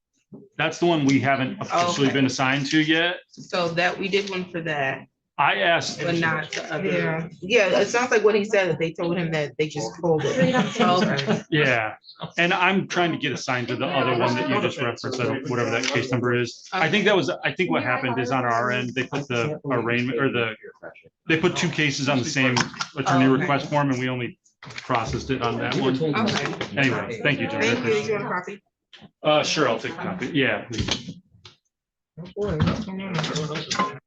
That's the one we haven't officially Okay. been assigned to yet. So that, we did one for that, I asked. but not the other. Yeah, it sounds like what he said, that they told him that they just pulled it. Okay. Yeah, and I'm trying to get assigned to the other one that you just referenced, whatever that case number is. I think what happened is on our end, they put the arraignment or they put two cases on the same attorney Oh, okay. request form and we only processed it on that one. Okay. Anyway, thank you, Judge. I Thank you. appreciate You want a copy? it. Sure, I'll take a copy. Yeah, please. Oh, boy, what's going on?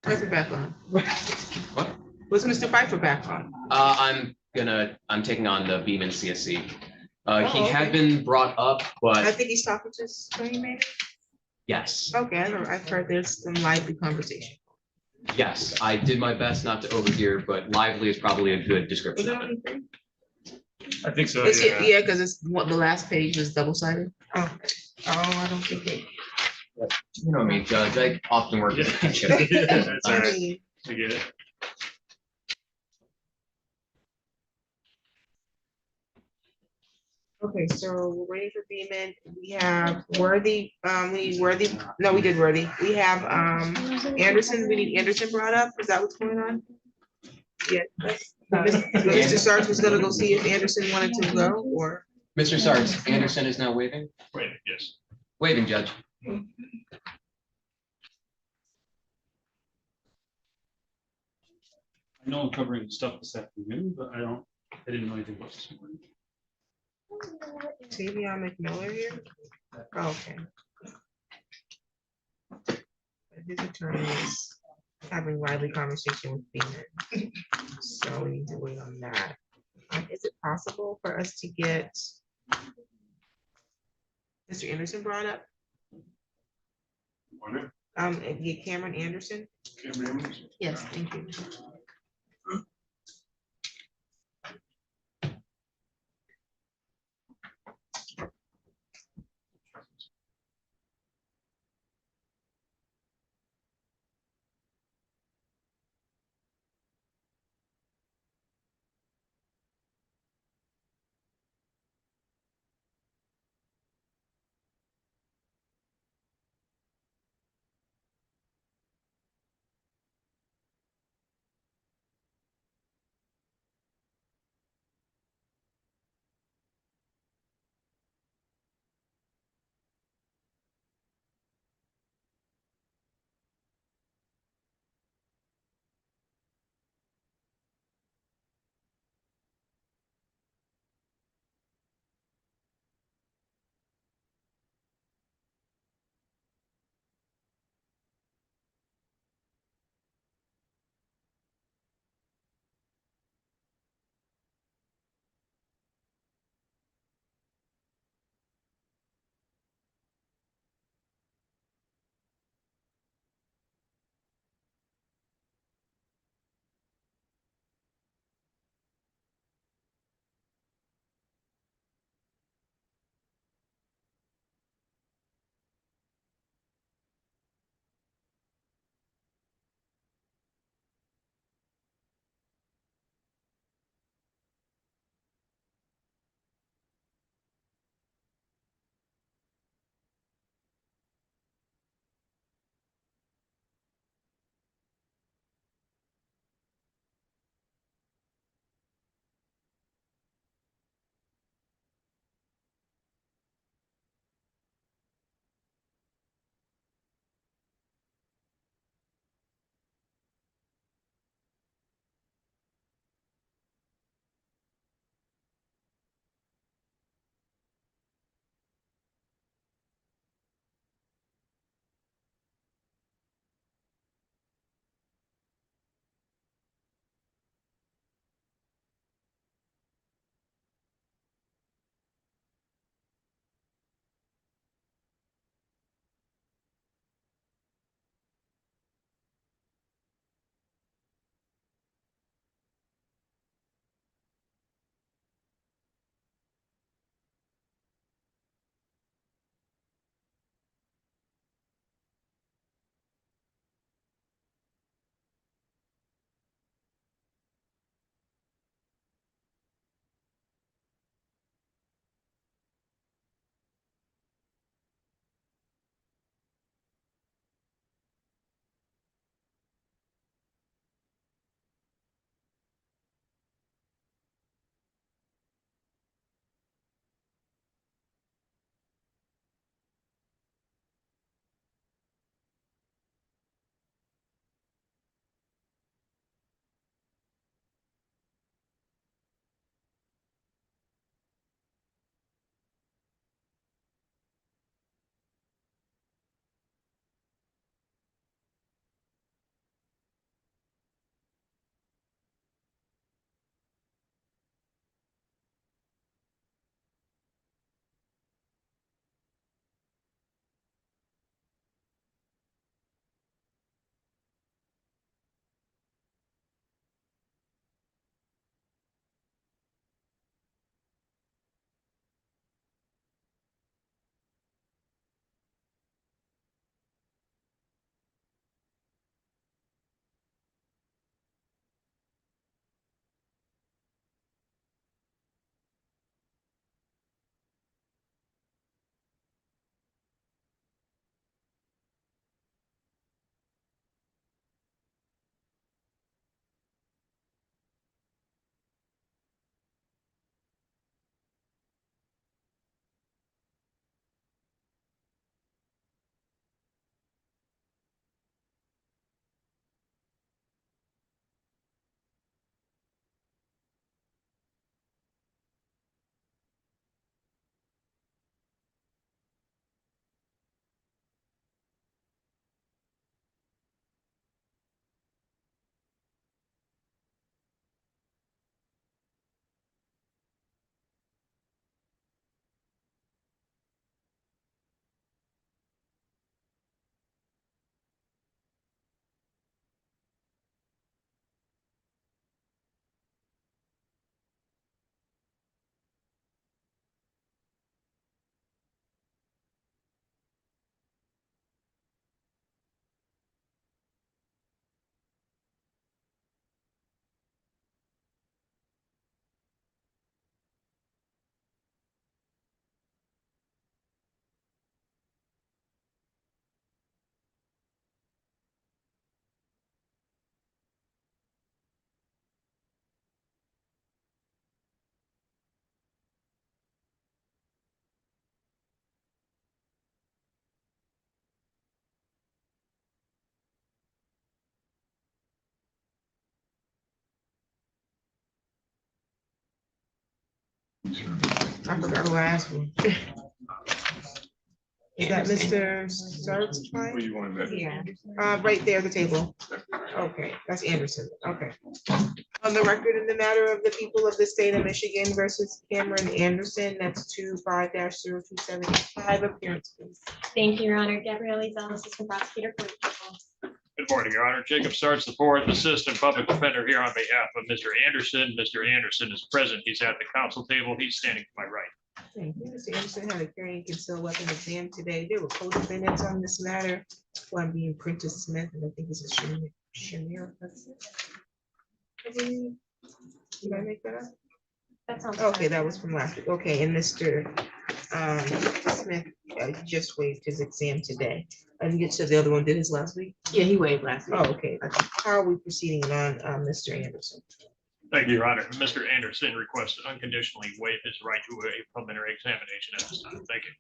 Pfeiffer back on. What? Was Mr. Pfeiffer back on? I'm taking on the Beaman CSC. He Oh, had okay. been brought up, I but think he's talking to Tony, maybe? yes, Okay, I've heard there's some lively conversation. yes, I did my best not to overhear, but lively is probably a good Was description it of it. only three? I think so. Yeah, because it's what the last page was double sided. Oh, I don't think it. You know me, Judge, I often work. Yeah. That's all right. Sorry. I get it. Okay, so we're waiting for Beaman. We have Worthy, we need Worthy. No, we did Worthy. We have Anderson. We need Anderson brought up. Is that what's going on? Yeah. Mr. Sarge was gonna go see if Anderson wanted to go, or Mr. Sarts, Anderson is now waving. Wait, yes. Waving, Judge. I know I'm covering stuff this afternoon, but I didn't know anything about this morning. Tavion McMiller here? Oh, okay. His attorney is having lively conversation with Beaman. So we need to wait on that. Is it possible for us to get Mr. Anderson brought up? Get Cameron Anderson? Yes, thank you. I forgot who I asked for. Is that Mr. Starks? Yeah, right there, the table. Okay, that's Anderson. Okay. On the record in the matter of the people of the state of Michigan versus Cameron Anderson, that's 25-02785, appearance, please. Thank you, Your Honor. Gabrielle Zell, Assistant Prosecutor for the people. Good morning, Your Honor. Jacob Starts, the fourth Assistant Public Defender here on behalf of Mr. Anderson. Mr. Anderson is present. He's at the council table. He's standing to my right. Thank you. Mr. Anderson had a carry and concealed weapon exam today. There were co-defendants on this matter. One being Prentice Smith, and I think this is Shamir. I believe. Did I make that up? That sounds. Okay, that was from last week. Okay, and Mr. Smith just waived his exam today. I didn't get to the other one, did his last week? Yeah, he waived last week. Oh, okay. How are we proceeding on Mr. Anderson? Thank you, Your Honor. Mr. Anderson requests to unconditionally waive his right to a preliminary examination at this time. Thank you.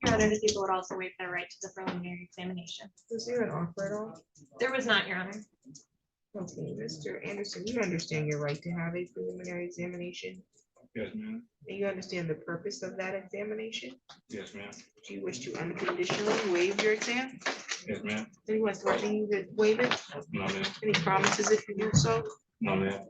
Your Honor, the people would also waive their right to the preliminary examination. Was there an offer at all? There was not, Your Honor. Okay, Mr. Anderson, you understand your right to have a preliminary examination? Yes, ma'am. And you understand the purpose of that examination? Yes, ma'am. Do you wish to unconditionally waive your exam? Yes, ma'am. Anyone threatening you to waive it? No, ma'am. Any promises if you do so? No, ma'am.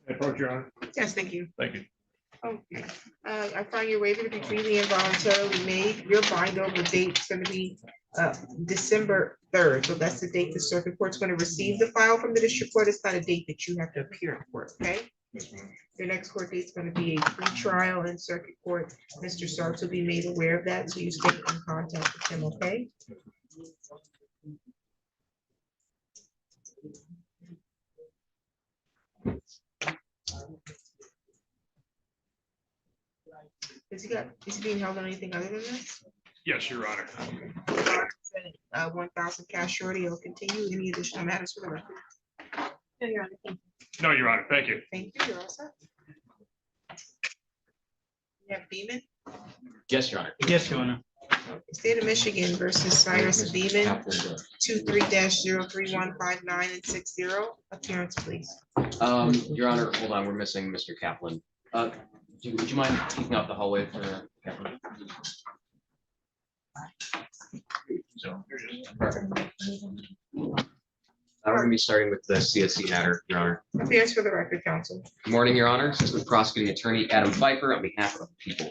Approach, Your Honor. Yes, thank you. Thank you. Okay, I find your waiver to be freely and voluntarily made. Your bind over date is gonna be December 3rd. So that's the date the circuit court's gonna receive the file from the district court. It's not a date that you have to appear in court, okay? Your next court date is gonna be a pre-trial in circuit court. Mr. Starks will be made aware of that, so you stay in contact with him, okay? Is he being held on anything other than this? Yes, Your Honor. 1,000 cash shorty, will continue. Any additional matters for the record? No, Your Honor, thank you. No, Your Honor. Thank you. Thank you, you're all set. You have Beeman, Yes, Your Honor. Yes, Your Honor. State of Michigan versus Cyrus Beeman, 23-03159 and 60. Appearance, please. Your Honor, hold on, we're missing Mr. Kaplan. Would you mind keeping out the hallway for Kaplan? Perfect. We're gonna be starting with the CSC matter, Your Honor. Appearance for the record, counsel. Good morning, Your Honor. Assistant Prosecuting Attorney Adam Pfeiffer on behalf of the people.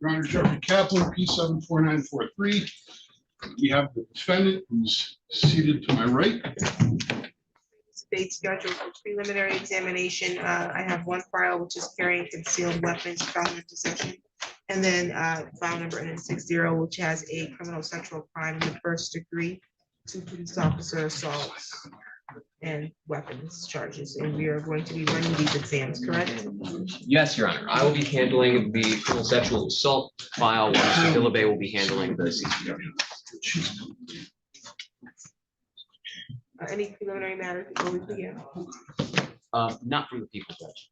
Your Honor, Jeffrey Kaplan, P 74943. We have the defendant who's seated to my right. Date scheduled for preliminary examination. I have one file, which is carrying concealed weapons found in possession. And then file number N60, which has a criminal sexual crime in the first degree, 2 police officer assaults and weapons charges. And we are going to be running these exams, correct? Yes, Your Honor. I will be handling the criminal sexual assault file, while Mr. Dillabay will be handling the CCW. Any preliminary matters before we begin? Not from the people, Judge.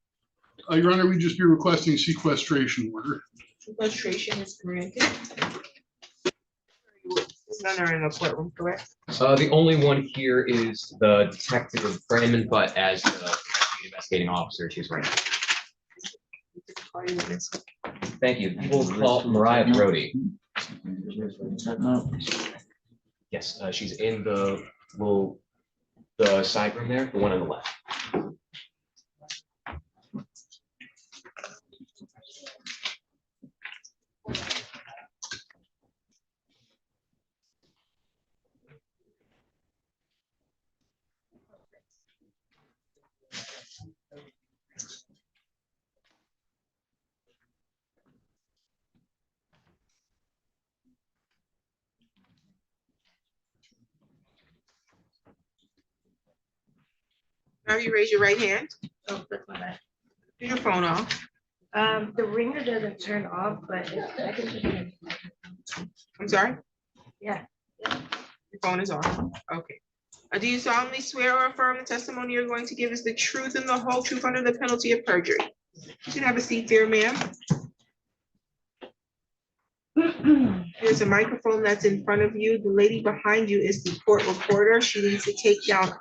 Your Honor, we just be requesting sequestration order. Sequestration is granted. None are in the courtroom, correct? The only one here is the detective Brandon, but as the investigating officer, she's right. Thank you. People call Mariah Brody. Yes, she's in the side room there, the one on the left. Have you raised your right hand? Oh, that's my bad. Turn your phone off. The ringer doesn't turn off, but I can. I'm sorry? Yeah. Your phone is off. Okay. Do you solemnly swear or affirm the testimony you're going to give is the truth and the whole truth under the penalty of perjury? You can have a seat there, ma'am. There's a microphone that's in front of you. The lady behind you is the court reporter. She needs to take down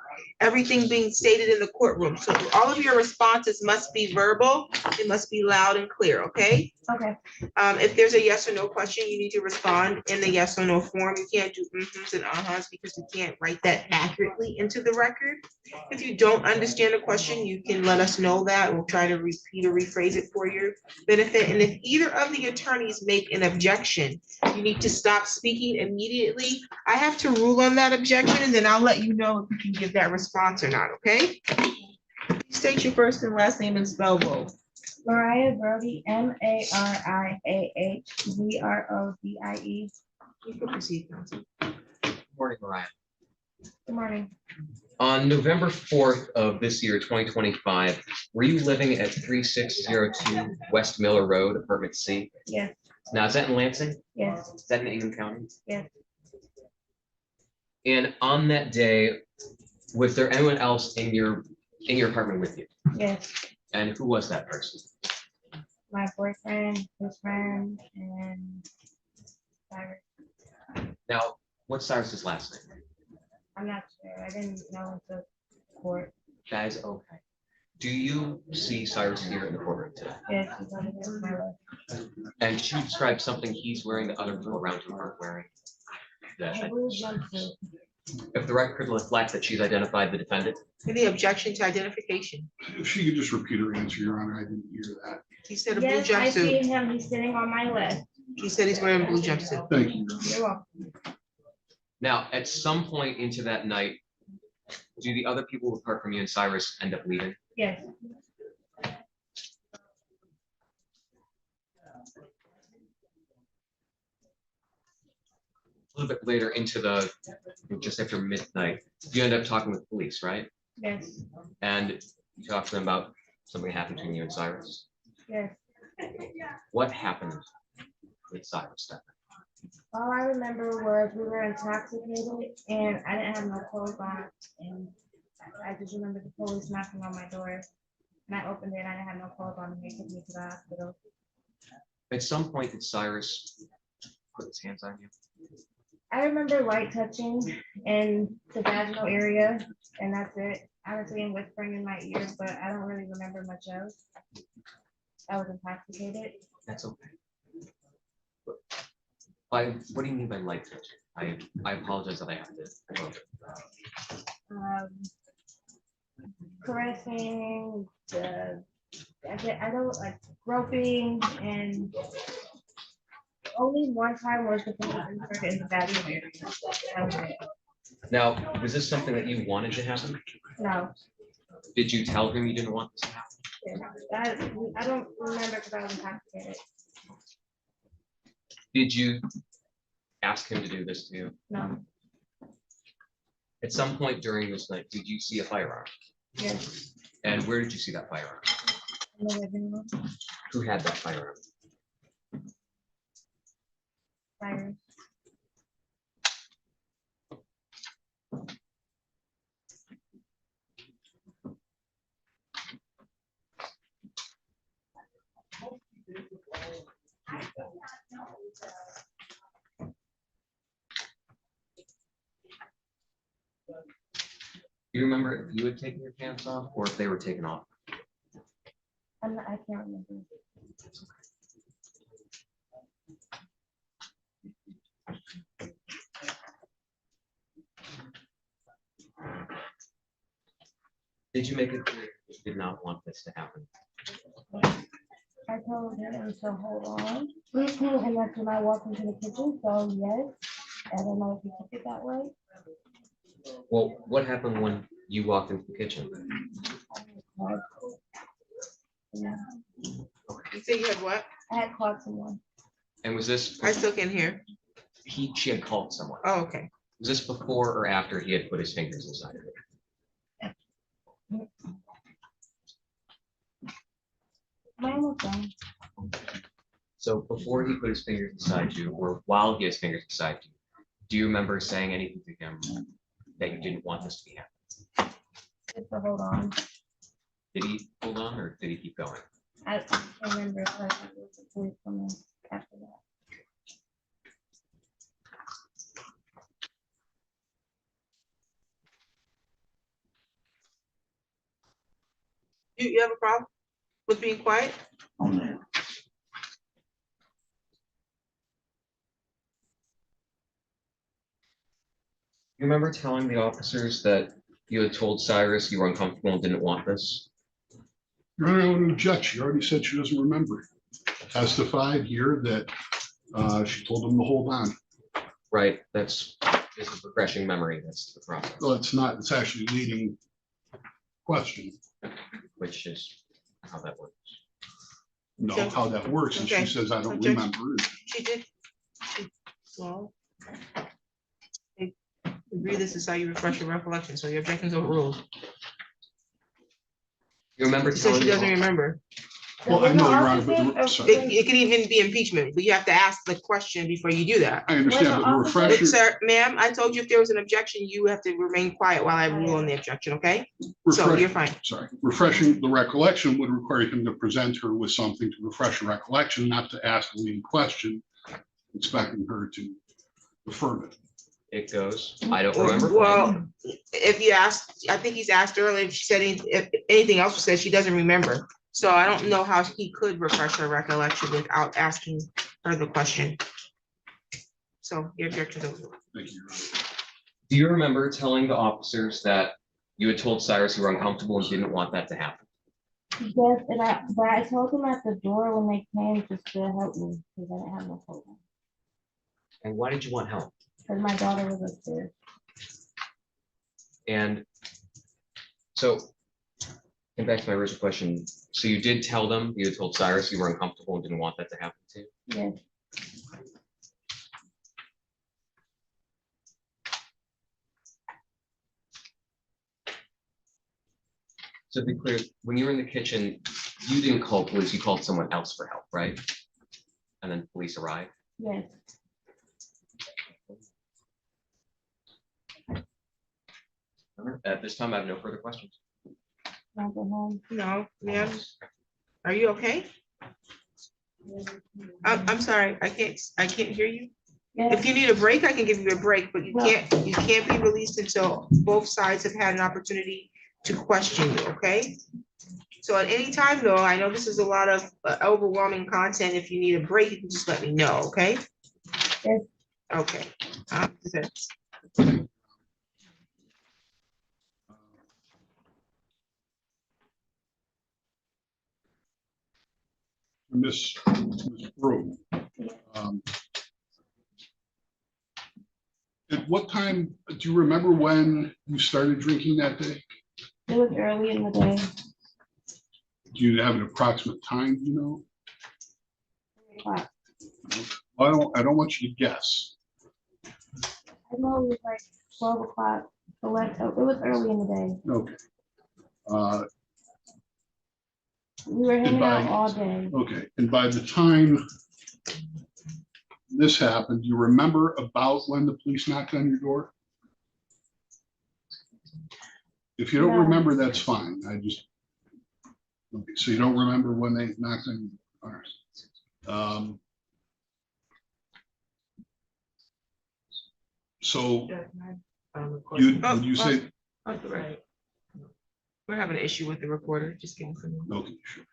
everything being stated in the courtroom. So all of your responses must be verbal. It must be loud and clear, okay? Okay. If there's a yes or no question, you need to respond in the yes or no form. You can't do mhm and uh-huhs because we can't write that accurately into the record. If you don't understand a question, you can let us know that. We'll try to repeat or rephrase it for your benefit. And if either of the attorneys make an objection, you need to stop speaking immediately. I have to rule on that objection and then I'll let you know if you can give that response or not, okay? State your first and last name and spell both. Mariah Brody, MariahBrodie. You can proceed, counsel. Morning, Mariah. Good morning. On November 4th of this year, 2025, were you living at 3602 West Miller Road, apartment C? Yes. Now, is that in Lansing? Yes. Is that in Ingham County? Yes. And on that day, was there anyone else in your apartment with you? Yes. And who was that person? My boyfriend, his friend, and Cyrus. Now, what's Cyrus's last name? I'm not sure. I didn't know until court. That is okay. Do you see Cyrus here in the courtroom today? Yes, he's on my left. And could you describe something he's wearing that other people around him aren't wearing? A blue jumpsuit. If the record could reflect that she's identified the defendant. Any objection to identification? If she could just repeat her answer, Your Honor, I didn't hear that. He said a blue Yes, I see jumpsuit. him. He's sitting on my left. He said he's wearing a blue jumpsuit. Thank you. You're welcome. Now, at some point into that night, do the other people apart from you and Cyrus end up leaving? Yes. A little bit later into just after midnight, you end up talking with police, right? Yes. And you talk to them about something happened between you and Cyrus. Yes. What happened with Cyrus then? All I remember was we were intoxicated and I didn't have no clothes on. And I just remember the police knocking on my door. And I opened it and I didn't have no clothes on and they took me to the hospital. At some point, did Cyrus put his hands on you? I remember light touching in the vaginal area and that's it. Honestly, and whispering in my ear, but I don't really remember much else. I was intoxicated. That's okay. What do you mean by light touching? I apologize that I have to. Caressing, I don't like groping, and only one time was the police in the vaginal area. That was it. Now, was this something that you wanted to happen? No. Did you tell him you didn't want this to happen? I don't remember because I was intoxicated. Did you ask him to do this to you? No. At some point during this night, did you see a firearm? Yes. And where did you see that firearm? In the living room. Who had that firearm? Cyrus. Do you remember if you had taken your pants off or if they were taken off? I can't remember. Did you make it clear that you did not want this to happen? I told him to hold on, and that's when I walked into the kitchen, so yes, I don't know if he took it that way. Well, what happened when you walked into the kitchen? Yeah. You said you had what? I had called someone. And was this? I still can't hear. She had called someone. Oh, okay. Was this before or after he had put his fingers inside of it? Mine was done. So before he put his fingers beside you, or while he has fingers beside you, do you remember saying anything to him that you didn't want this to be happening? Just to hold on. Did he hold on or did he keep going? I can't remember if I was the police coming after that. You have a problem with being quiet? You remember telling the officers that you had told Cyrus you were uncomfortable and didn't want this? Your Honor, I would object. She already said she doesn't remember. Testified here that she told him to hold on. Right, this is refreshing memory, that's the process, Well, it's not, it's actually leading question. which is how that works. No, Okay. how that works. And she Okay. says, I don't Okay. remember. She did. Well, I agree this is how you refresh your recollection, so your objections overruled. You remember She said telling she the doesn't remember. Well, I know, Your Honor, but the- It, sorry. it could even be impeachment, but you have to ask the question before you do that. I understand, but the But refresher, sir, ma'am, I told you if there was an objection, you have to remain quiet while I rule on the objection, okay? So refresh- you're fine. sorry, refreshing the recollection would require him to present her with something to refresh her recollection, not to ask a leading question, expecting her to affirm it. It goes, I don't remember. Well, if you asked, I think he's asked earlier, if she said if anything else was said, she doesn't remember. So I don't know how he could refresh her recollection without asking her the question. So your objection's over. Thank you, Your Honor. Do you remember telling the officers that you had told Cyrus you were uncomfortable and didn't want that to happen? Yes, but I told them at the door when they came just to help me, because I didn't have no phone. And why did you want help? Because my daughter was upstairs. And so, getting back to my original question, so you did tell them, you had told Cyrus you were uncomfortable and didn't want that to happen to you? Yes. So to be clear, when you were in the kitchen, you didn't call police, you called someone else for help, right? And then police arrived? Yes. All right, at this time, I have no further questions. Can I go home? No, ma'am. Are you okay? I'm sorry, I can't hear you. If you need a break, I can give you a break, but you can't be released until both sides have had an opportunity to question you, okay? So at any time though, I know this is a lot of overwhelming content. If you need a break, you can just let me know, okay? Yes. Okay. Miss Brew. At what time, do you remember when you started drinking that day? It was early in the day. Do you have an approximate time, you know? 3 o'clock. I don't want you to guess. I know it was like 12 o'clock. It was early in the day. Okay. We were hanging by- out all day. Okay, and by the time this happened, do you remember about when the police knocked on your door? If you don't No. remember, that's fine. Okay, so you don't remember when they knocked on your door. So would you say, Right. We're having an issue with the recorder, just kidding. okay, sure.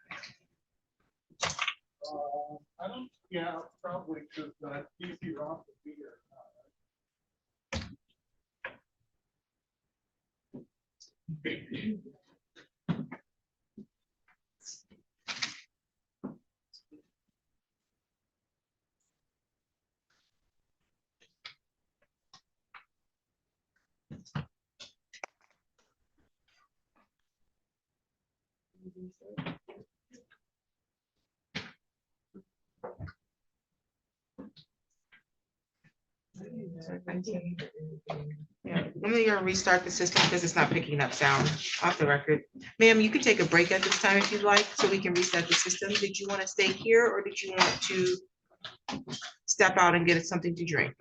I don't, yeah, probably, because if you're off the beer. Yeah, I'm gonna restart the system because it's not picking up sound off the record. Ma'am, you can take a break at this time if you'd like, so we can reset the system. Did you want to stay here or did you want to step out and get something to drink?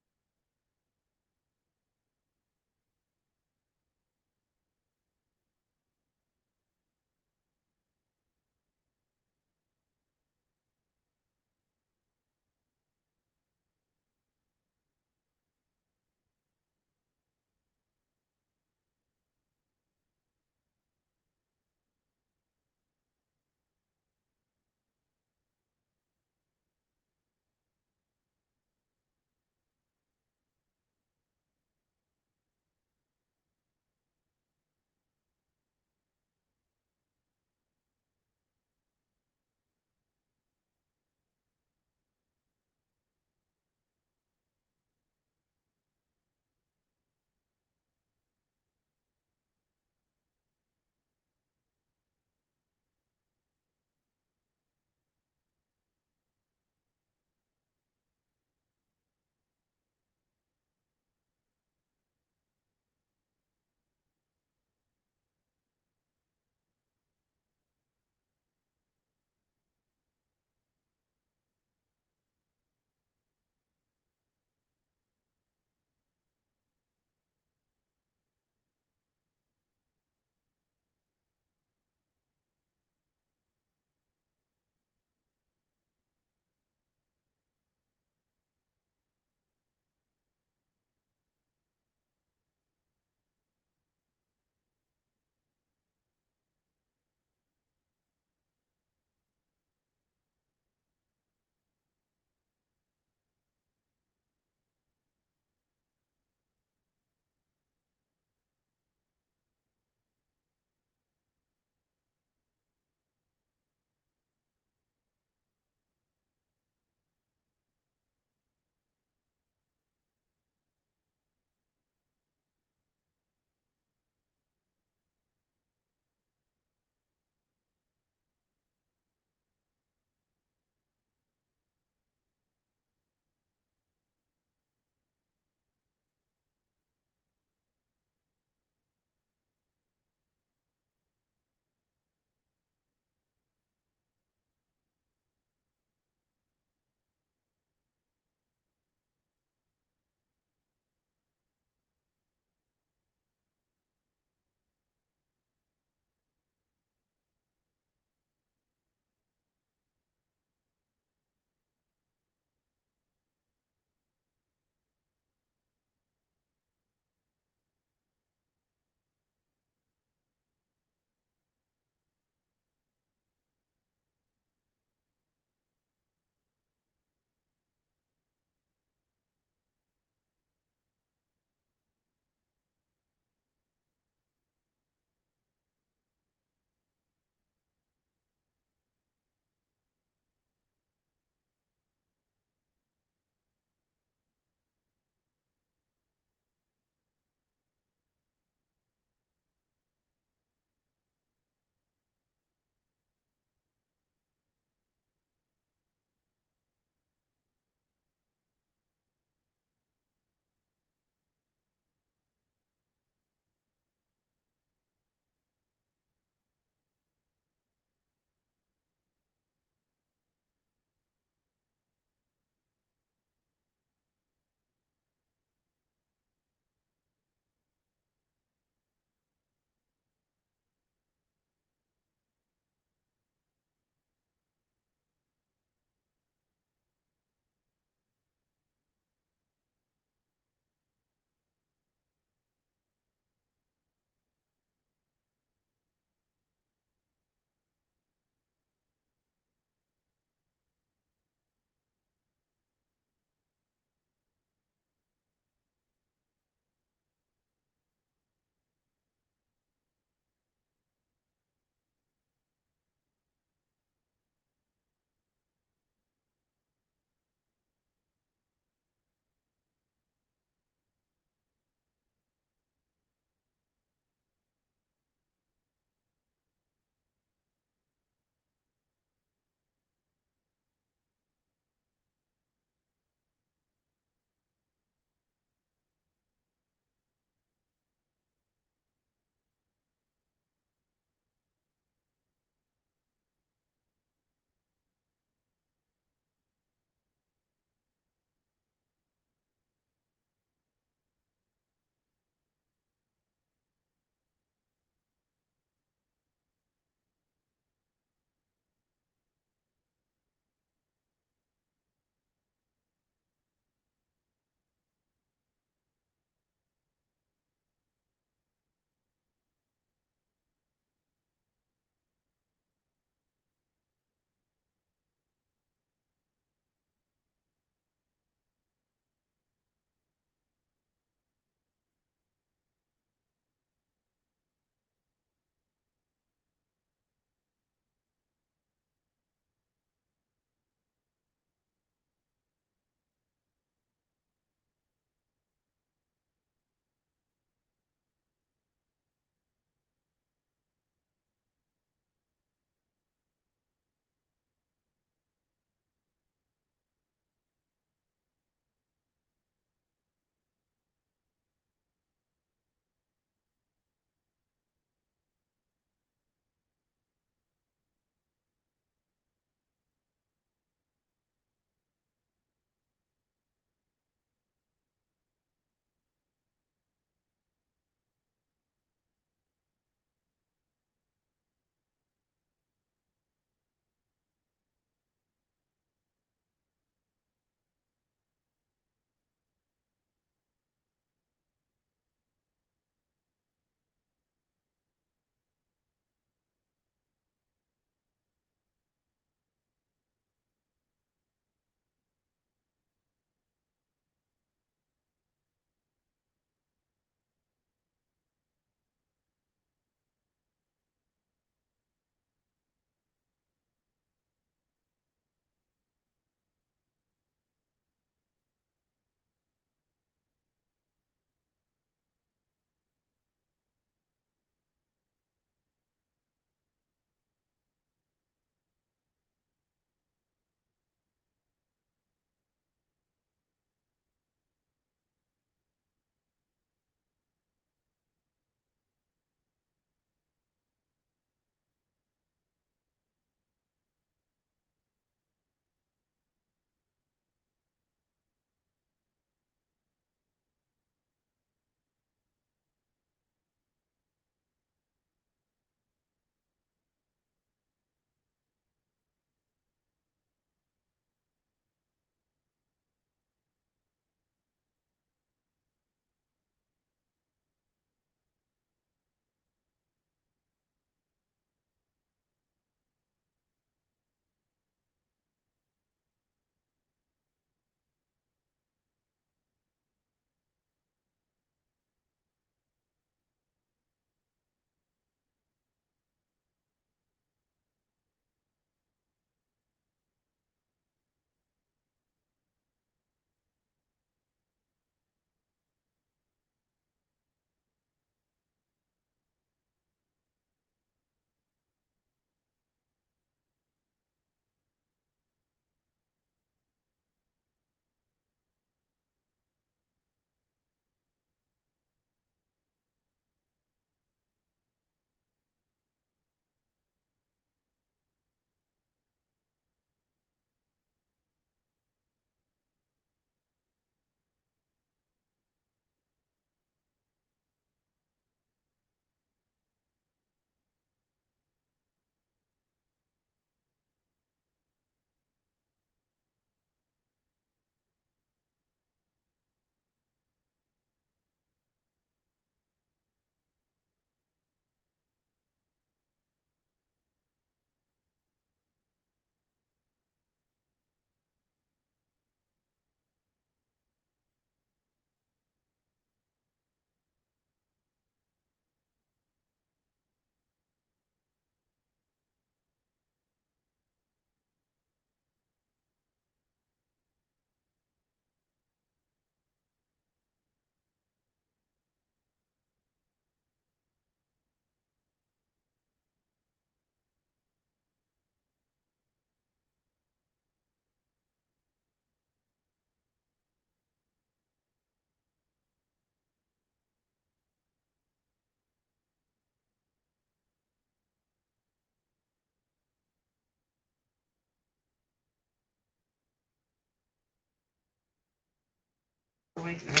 like that.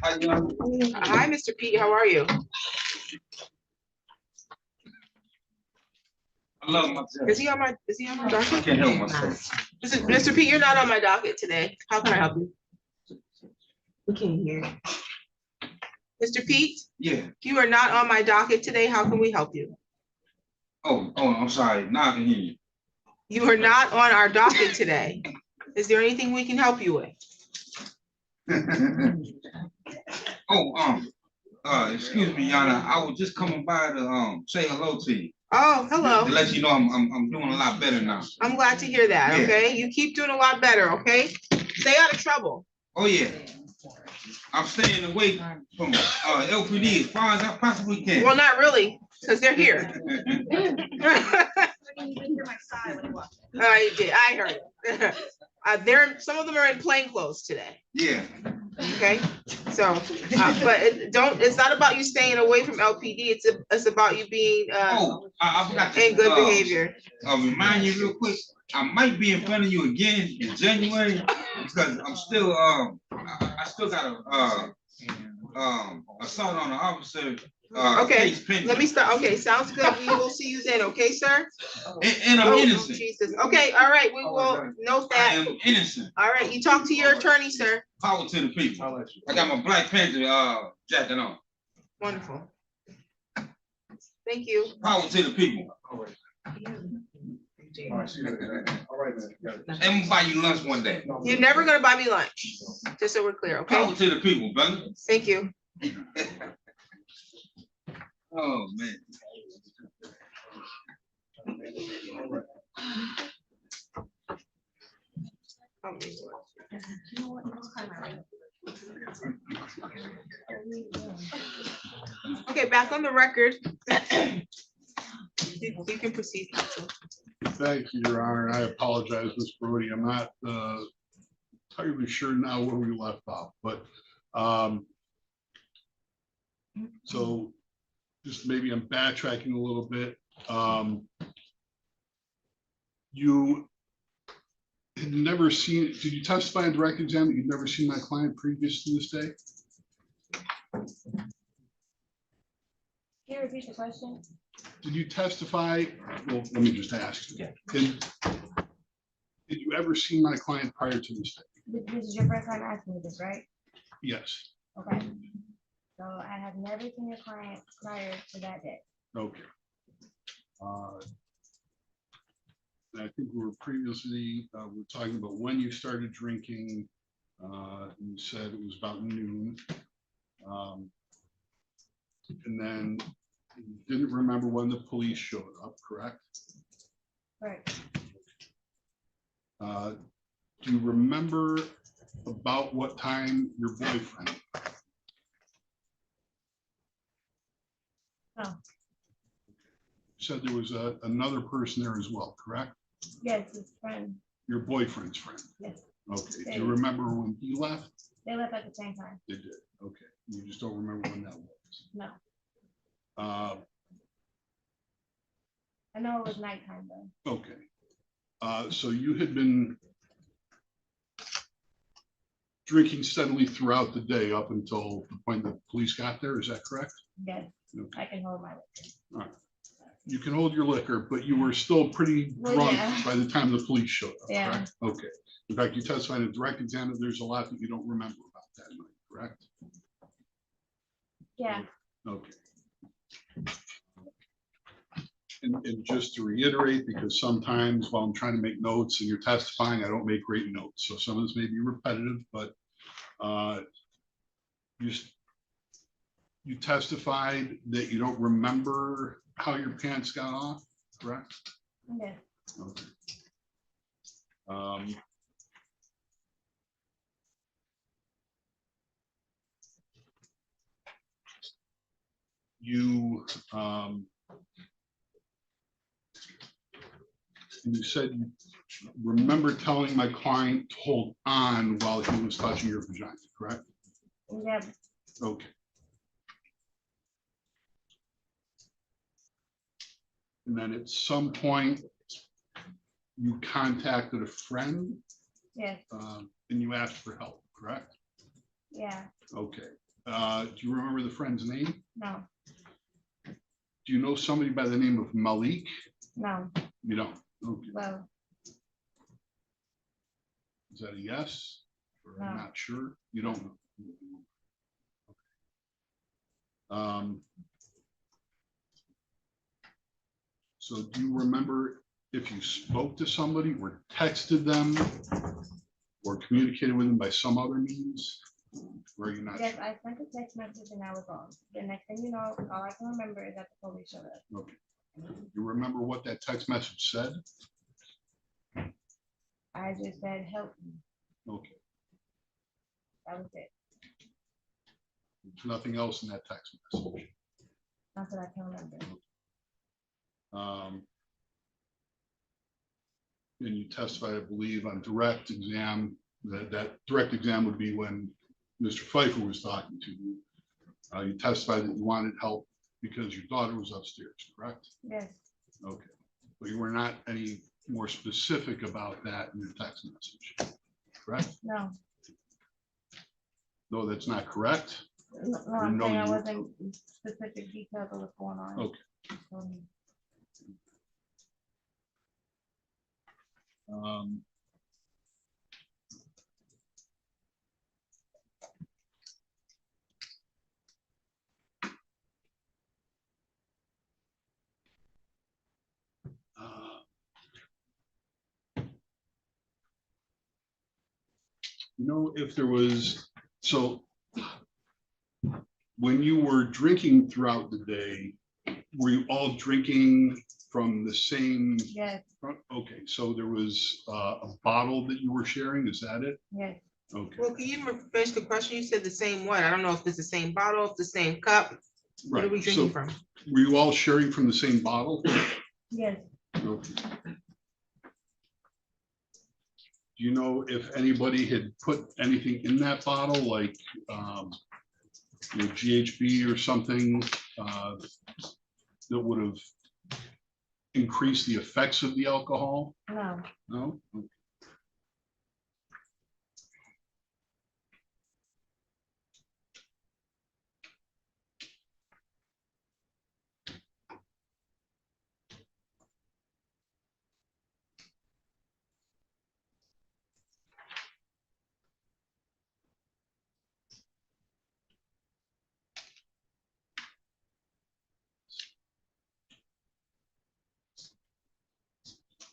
Hi, Mr. Pete, how are you? Is he on my docket? I can't help myself. Mr. Pete, you're not on my docket today. How can I help you? We can't hear. Mr. Pete, Yeah. you are not on my docket today. How can we help you? Oh, I'm sorry. Now I can hear you. You are not on our docket today. Is there anything we can help you with? Excuse me, Yana. I was just coming by to say hello to you. Oh, hello. To let you know I'm doing a lot better now. I'm glad to hear that, Yeah. okay? You keep doing a lot better, okay? Stay out of trouble. Oh yeah. I'm staying away from LPD as far as I possibly can. Well, not really, because they're here. I did, I heard it. Some of them are in plain clothes today. Yeah. Okay, so, but it's not about you staying away from LPD. It's about you being I forgot to in good behavior. Remind you real quick. I might be in front of you again in January because I'm still I still got a assault on an officer. Okay, let me start. Okay, sounds good. We will see you then. Okay, sir. And I'm innocent. Jesus. Okay, all right. We will note that. I am innocent. All right, you talk to your attorney, sir. Power to the people. I got my Black Panther jacket on. Wonderful. Thank you. Power to the people. I'm gonna buy you lunch one day. You're never gonna buy me lunch, just so we're clear, okay? Power to the people, brother. Thank you. Oh man. Okay, back on the record. You can proceed, counsel. Thank you, Your Honor. I apologize, Ms. Brody. I'm not entirely sure now where we left off, but so just maybe I'm backtracking a little bit. You had never seen, did you testify in direct exam that you'd never seen my client previous to this day? Can you repeat the question? Did you testify? Well, let me just ask you. Did you ever see my client prior to this day? This is your first time asking me this, right? Yes. Okay. So I have never seen your client prior to that day. Okay. I think we were previously, we were talking about when you started drinking. You said it was about noon. And then you didn't remember when the police showed up, correct? Right. Do you remember about what time your boyfriend? No. You said there was another person there as well, correct? Yes, his friend. Your boyfriend's friend? Yes. Okay. Do you remember when he left? They left at the same time. They did. Okay. You just don't remember when that was? No. I know it was nighttime though. Okay. So you had been drinking steadily throughout the day up until the point that the police got there, is that correct? Yes. Okay. I can hold my liquor. All right. You can hold your liquor, but you were still pretty drunk by the time the police showed up, correct? Okay. In fact, you testified in direct exam that there's a lot that you don't remember about that night, correct? Yeah. Okay. And just to reiterate, because sometimes while I'm trying to make notes and you're testifying, I don't make great notes. So some of this may be repetitive, but you testified that you don't remember how your pants got off, correct? Yeah. Okay. You said you remember telling my client to hold on while he was touching your vagina, correct? Yeah. Okay. And then at some point, you contacted a friend. Yes. And you asked for help, correct? Yeah, Okay. Do you remember the friend's name? no, Do you know somebody by the name of Malik? no, You don't? Okay. well, Is that a yes? Or No. I'm not sure. You don't know. So do you remember if you spoke to somebody or texted them or communicated with them by some other means? Or are you not yes, sure? I sent a text message and I was on. The next thing you know, all I can remember is that the police showed up. Okay. You remember what that text message said? I just said, help me. Okay. That was it. There's nothing else in that text message. Not that I can remember. And you testified, I believe, on direct exam, that direct exam would be when Mr. Pfeiffer was talking to you. You testified that you wanted help because your daughter was upstairs, correct? Yes, Okay, but you were not any more specific about that in your text message, correct? no, No, that's not correct? no, Or I'm no, saying I you- wasn't specific details of what's going on. Okay. Um, You know, if there was, so when you were drinking throughout the day, were you all drinking from the same? Yes, Okay, so there was a bottle that you were sharing, is that it? yes, Okay, Well, can you finish the question? You said the same what? I don't know if it's the same bottle, if the same cup. What are we right, drinking so from? were you all sharing from the same bottle? yes. Okay. Do you know if anybody had put anything in that bottle, like GHB or something that would have increased the effects of the alcohol? No, No? Okay.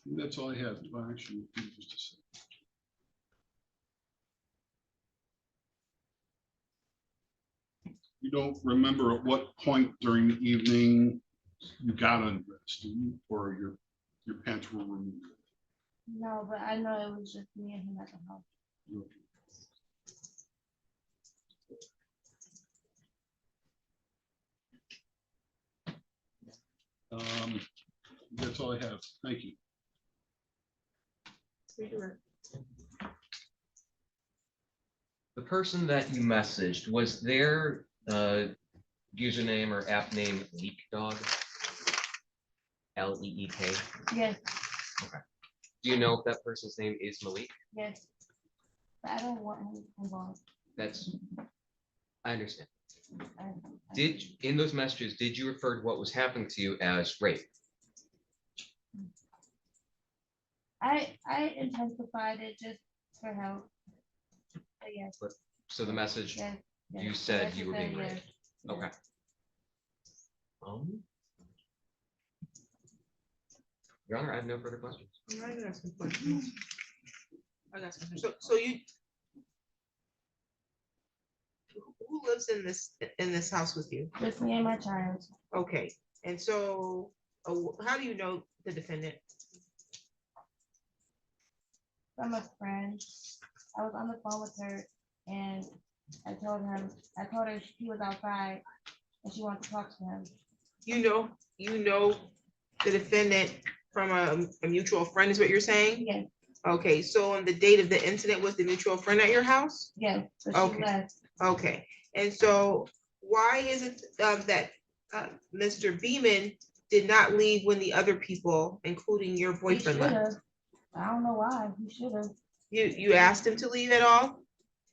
That's all I have. Well, actually, just a second. You don't remember at what point during the evening you got undressed, do you? Or your pants were removed? no, but I know it was just me and him at the house. That's all I have. Thank you. The person that you messaged, was their username or app name Leak Dog? Leek? Yes, Okay. Do you know if that person's name is Malik? yes. But I don't want him involved. That's, I understand. I- In those messages, did you refer to what was happening to you as rape? I intensified it just for help. But yes, So the message, yes. yes. you said Yes, you were said being yes. raped. Okay. Your Honor, I have no further questions. I got some questions. So you. Who lives in this house with you? Just me and my child. Okay, and so how do you know the defendant? From a friend. I was on the phone with her and I told her he was outside and she wanted to talk to him. You know the defendant from a mutual friend is what you're saying? Yes, Okay, so on the date of the incident, was the mutual friend at your house? yes, but she Okay. left. Okay, and so why is it that Mr. Beeman did not leave when the other people, including your He boyfriend, left? should've. I don't know why. He should have. You asked him to leave at all?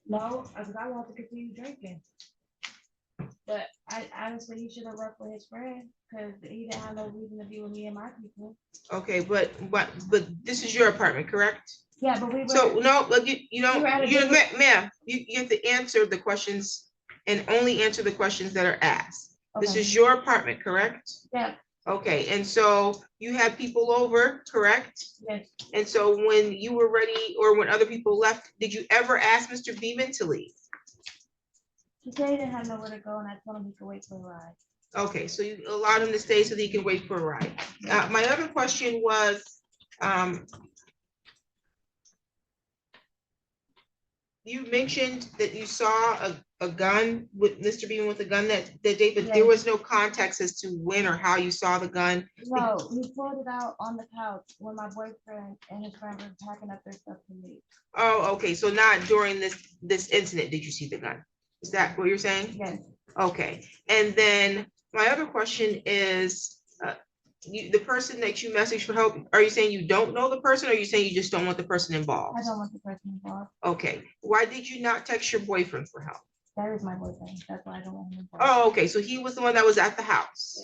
No, because I want to continue drinking. But I honestly, he should have left with his friend, because he didn't have no reason to be with me and my people. Okay, but this is your apartment, correct? Yeah, but we were. So, no, but you don't, We were at a you, different- ma'am, you have to answer the questions and only answer the questions that are asked. This Okay. is your apartment, correct? Yeah. Okay, and so you had people over, correct? Yes. And so when you were ready, or when other people left, did you ever ask Mr. Beeman to leave? He said he didn't have nowhere to go, and I told him he could wait for a ride. Okay, so you allowed him to stay so that he can wait for a ride. My other question was, you mentioned that you saw a gun with Mr. Beeman with a gun that day, but there Yes. was no context as to when or how you saw the gun. No, he pulled it out on the couch when my boyfriend and his friend were packing up their stuff to leave. Oh, okay, so not during this incident did you see the gun? Is that what you're saying? Yes. Okay, and then my other question is, the person that you messaged for help, are you saying you don't know the person, or are you saying you just don't want the person involved? I don't want the person involved. Okay, why did you not text your boyfriend for help? That is my boyfriend. That's why I don't want him involved. Oh, okay, so he was the one that was at the house.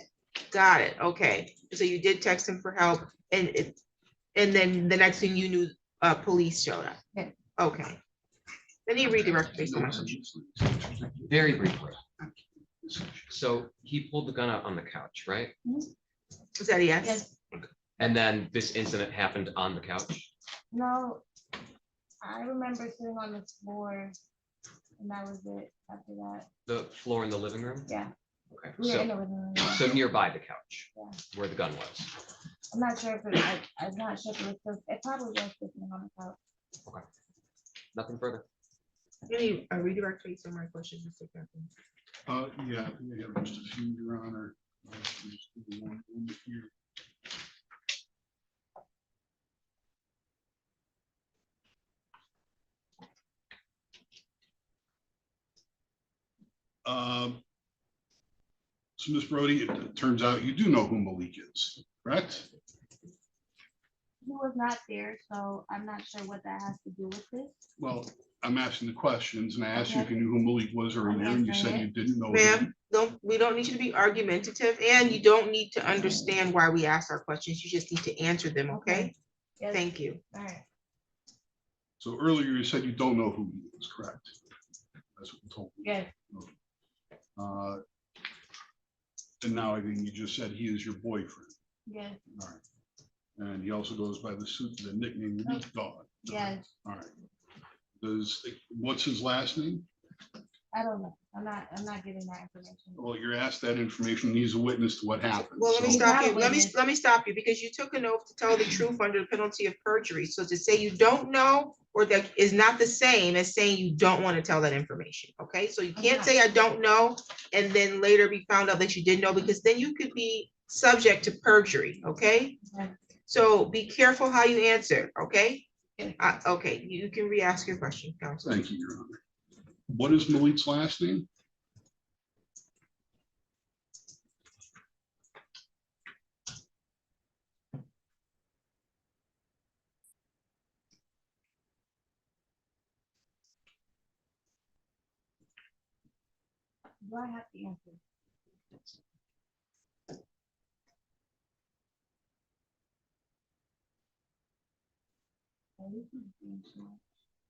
Got it, okay. So you did text him for help, and then the next thing you knew, police showed up. Yeah. Okay. Then you read the record based on my question. Very briefly. So he pulled the gun out on the couch, right? Is that a yes? Yes. And then this incident happened on the couch? No, I remember sitting on the floor, and that was it after that. The floor in the living room? Yeah. Okay, We were in the living room. Yeah. so nearby the couch Yeah. where the gun was. I'm not sure if it, I'm not sure if it was, it probably was sitting on the couch. Okay. Nothing further. Any redirect based on my questions, Mr. Captain? Yeah, I think I have just a few, Your Honor. Just give me one moment here. So Ms. Brody, it turns out you do know who Malik is, correct? He was not there, so I'm not sure what that has to do with this. Well, I'm asking the questions, and I asked you if you knew who Malik was earlier, and you said you didn't know. him. Ma'am, we don't need you to be argumentative, and you don't need to understand why we ask our questions. You just need to answer them, okay? Yes. Thank you. All right. So earlier you said you don't know who he is, correct? That's what you told me. Yes. And now I think you just said he is your boyfriend. Yes. All right. And he also goes by the nickname Leaf Dog. Yes. All right. What's his last name? I don't know. I'm not getting that information. Well, you're asked that information. and He's a witness to what happened. Well, let me so- stop you. Let me stop you, because you took an oath to tell the truth under the penalty of perjury. So to say you don't know, or that is not the same as saying you don't want to tell that information, okay? So you can't say I don't know, and then later be found out that you did know, because then you could be subject to perjury, okay? Okay. So be careful how you answer, okay? Okay, you can re-ask your question, Council. Thank you, Your Honor. What is Malik's last name? Do I have to answer?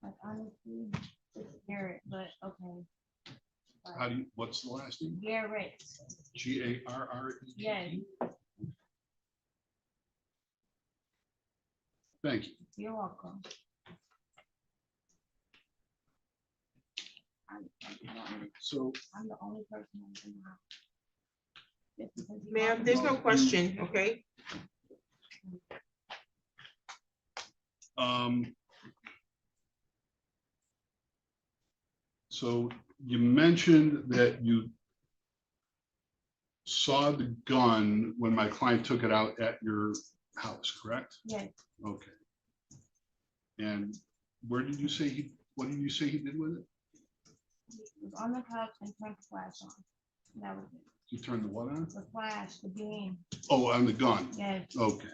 Like honestly, it's Garrett, but okay. What's the last name? Garrett. Garrett? Yes. Thank you. You're welcome. So, I'm the only person in the house. Just because you Ma'am, want- there's no question, okay? So you mentioned that you saw the gun when my client took it out at your house, correct? Yes. Okay. And what did you say he did with it? It was on the couch and turned the flash on. That was it. He turned the what on? The flash, the beam. Oh, on the gun? Yes. Okay.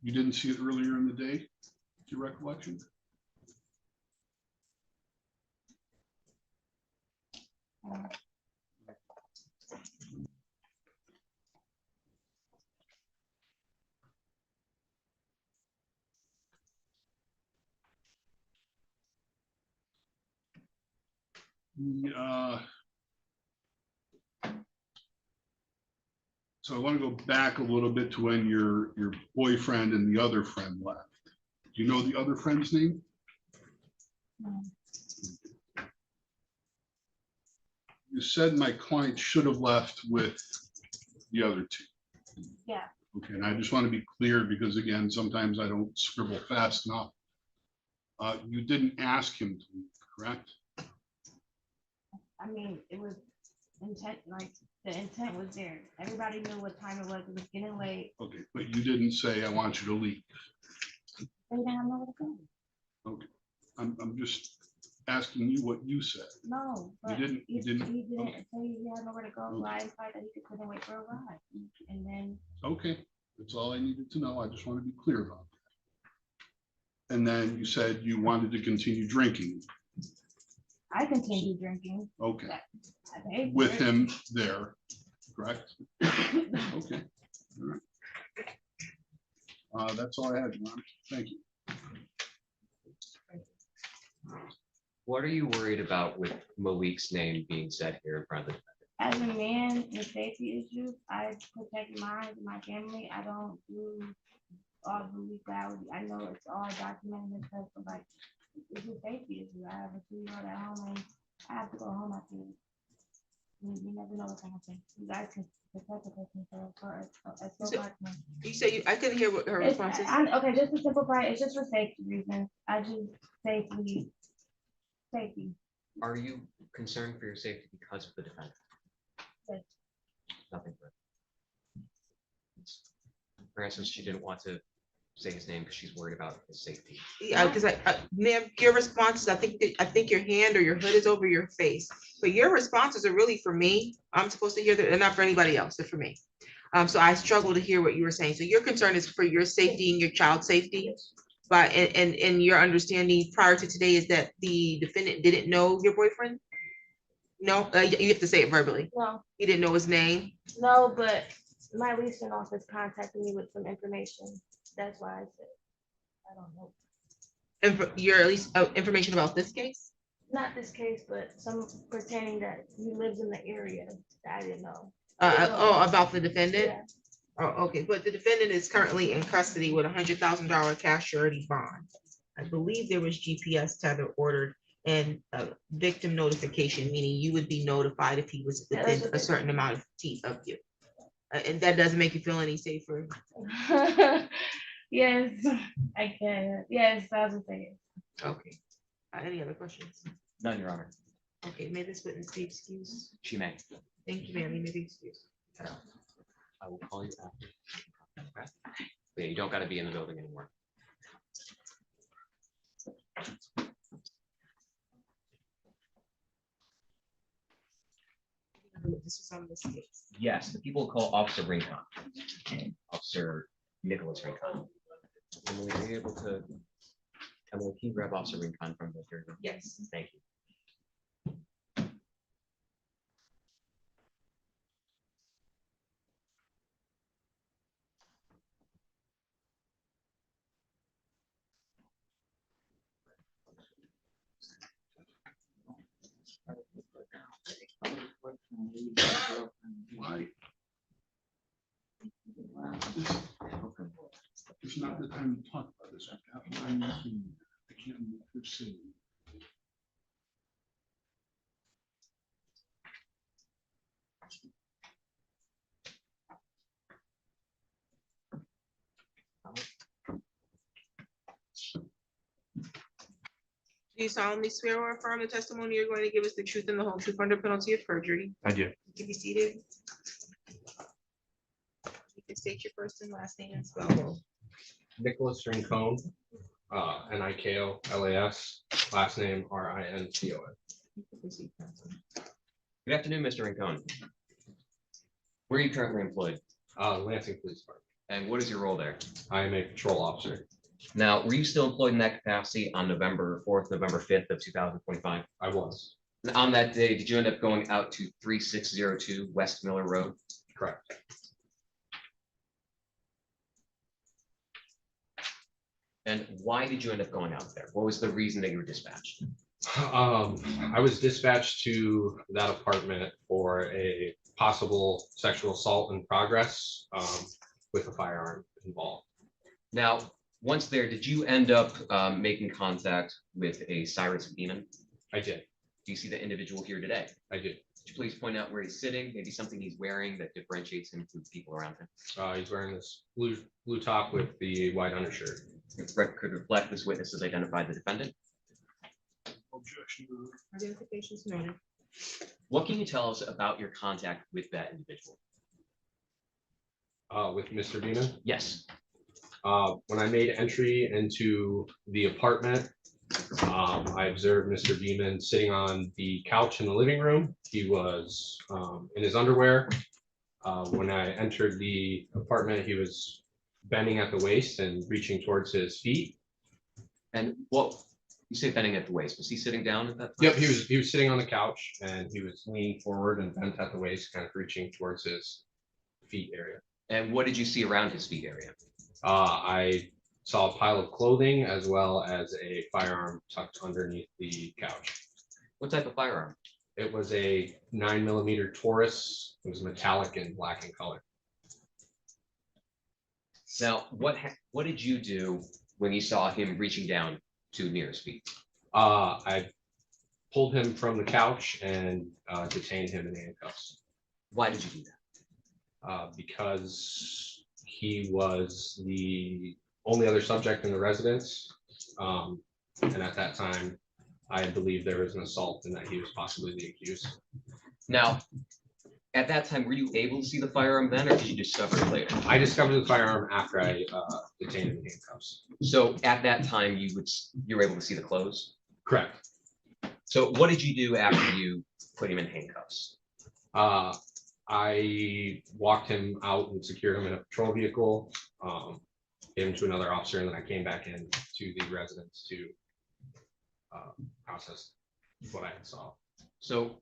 You didn't see it earlier in the day? your recollection? So I want to go back a little bit to when your boyfriend and the other friend left. Do you know the other friend's name? You said my client should have left with the other two. Yeah. Okay, and I just want to be clear because again, sometimes I don't scribble fast enough. You didn't ask him to leave, correct? I mean, it was intent, like the intent was there. Everybody knew what time it was. It was getting late. Okay, but you didn't say, I want you to leave. They didn't have nowhere to go. Okay, I'm just asking you what you said. No, but didn't- you didn't- He didn't okay. say he had nowhere to go. So I implied that he couldn't wait for a ride. And then Okay, that's all I needed to know. I just want to be clear about that. And then you said you wanted to continue drinking. I continued drinking. Okay, I paid for with it. him there, correct? Okay. All right. That's all I had, Your Honor. Thank you. What are you worried about with Malik's name being said here in front of the As a man with safety issues, I protect mine and my family. I don't do all the legality. I know it's all documented and stuff, but like, it's a safety issue. I have a 2-year-old at home and I have to go home after. You never know what's gonna happen. You guys can protect the person for a so much. You say I couldn't hear what her response is. Okay, just to simplify, it's just for safety reasons. I just safety. Are you concerned for your safety because of the defendant? Yes. Nothing further. For instance, she didn't want to say his name because she's worried about his safety. Yeah, because ma'am, your responses, I think your hand or your hood is over your face, but your responses are really for me. I'm supposed to hear that, and not for anybody else, they're for me. So I struggle to hear what you were saying. So your concern is for your safety and your child's safety. But, and your understanding prior to today is that the defendant didn't know your boyfriend? No, you have to say it verbally. No, He didn't know his name? no, but my leasing office contacted me with some information. That's why I said, I don't know. And your at least information about this case? Not this case, but some pertaining that he lives in the area that I didn't know. Oh, about the defendant? Yeah. Oh, okay, but the defendant is currently in custody with $100,000 cash surety bond. I believe there was GPS tether ordered and victim notification, meaning you would be notified if he was within a certain amount of feet of you. And that doesn't make you feel any safer? Yes, I can. Yes, I was saying. Okay. Any other questions? None, Your Honor. Okay, may this witness be excused? She may. Thank you, ma'am. You may be excused. I will call you after. Okay? Yeah, you don't gotta be in the building anymore. This is on this case. Yes, the people call Officer Rincon, Officer Nicholas Rincon. Emily, are you able to, Emily, can you grab Officer Rincon from the hearing room? Yes. Thank you. Why? It's not the time to talk about this. I can't proceed. Do you solemnly swear or affirm the testimony you're going to give us the truth and the whole truth under penalty of perjury? I do. You can be seated. You can state your first and last name and spell. Nicholas Rincon, Niklas, last name Rinton. Good afternoon, Mr. Rincon. Where are you currently employed? Lansing Police Department. And what is your role there? I am a patrol officer. Now, were you still employed in that capacity on November 4th, November 5th of 2025? I was. And on that day, did you end up going out to 3602 West Miller Road? Correct. And why did you end up going out there? What was the reason that you were dispatched? I was dispatched to that apartment for a possible sexual assault in progress, with a firearm involved. Now, once there, did you end up making contact with a Cyrus Beeman? I did. Do you see the individual here today? I did. Could you please point out where he's sitting, maybe something he's wearing that differentiates him from people around him? He's wearing this blue top with the white undershirt. The record could reflect this witness has identified the defendant. Objection. Identifications noted. What can you tell us about your contact with that individual? With Mr. Beeman? Yes. When I made entry into the apartment, I observed Mr. Beeman sitting on the couch in the living room. He was in his underwear. When I entered the apartment, he was bending at the waist and reaching towards his feet. And what you say bending at the waist, was he sitting down at that time? Yep, he was sitting on the couch and he was leaning forward and bent at the waist, kind of reaching towards his feet area. And what did you see around his feet area? I saw a pile of clothing as well as a firearm tucked underneath the couch. What type of firearm? It was a 9mm Taurus. It was metallic and black in color. Now, what did you do when you saw him reaching down to near his feet? I pulled him from the couch and detained him in handcuffs. Why did you do that? Because he was the only other subject in the residence. And at that time, I believe there was an assault and that he was possibly the accused. Now, at that time, were you able to see the firearm then, or did you discover it later? I discovered the firearm after I detained him in handcuffs. So at that time, you were able to see the clothes? Correct. So what did you do after you put him in handcuffs? I walked him out and secured him in a patrol vehicle, gave him to another officer, and then I came back in to the residence to process what I saw. So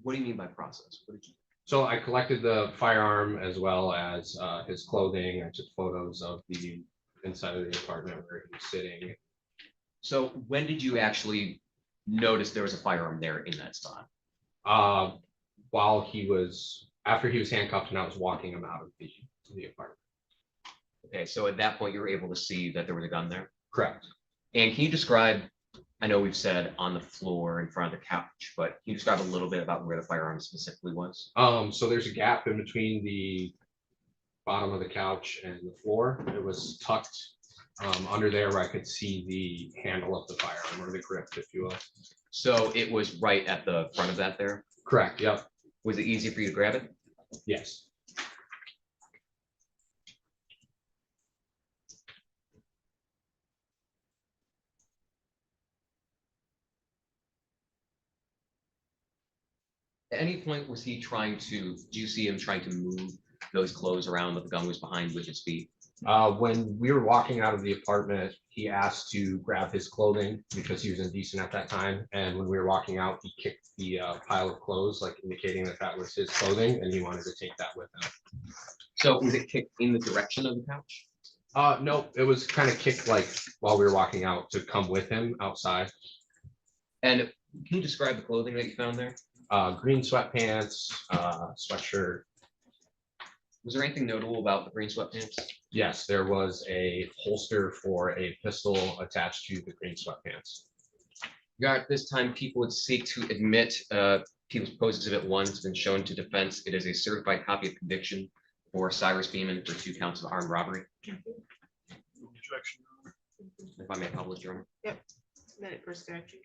what do you mean by process? What did you? So I collected the firearm as well as his clothing. I took photos of the inside of the apartment where he was sitting. So when did you actually notice there was a firearm there in that spot? After he was handcuffed and I was walking him out of the apartment. Okay, so at that point you were able to see that there was a gun there? Correct. And can you describe, I know we've said on the floor in front of the couch, but can you describe a little bit about where the firearm specifically was? So there's a gap in between the bottom of the couch and the floor. It was tucked under there where I could see the handle of the firearm, or the grip, if you will. So it was right at the front of that there? Correct, yep. Was it easy for you to grab it? Yes. At any point was he trying to, do you see him trying to move those clothes around that the gun was behind with his feet? When we were walking out of the apartment, he asked to grab his clothing because he was indecent at that time. And when we were walking out, he kicked the pile of clothes, like indicating that that was his clothing, and he wanted to take that with him. So was it kicked in the direction of the couch? No, it was kind of kicked like while we were walking out to come with him outside. And can you describe the clothing that you found there? Green sweatpants, sweatshirt. Was there anything notable about the green sweatpants? Yes, there was a holster for a pistol attached to the green sweatpants. At this time, people would seek to admit People's Proposed Exhibit 1 has been shown to defense. It is a certified copy of conviction for Cyrus Beeman for 2 counts of armed robbery. Objection. If I may publish, Your Honor. Yep. Minute for statute.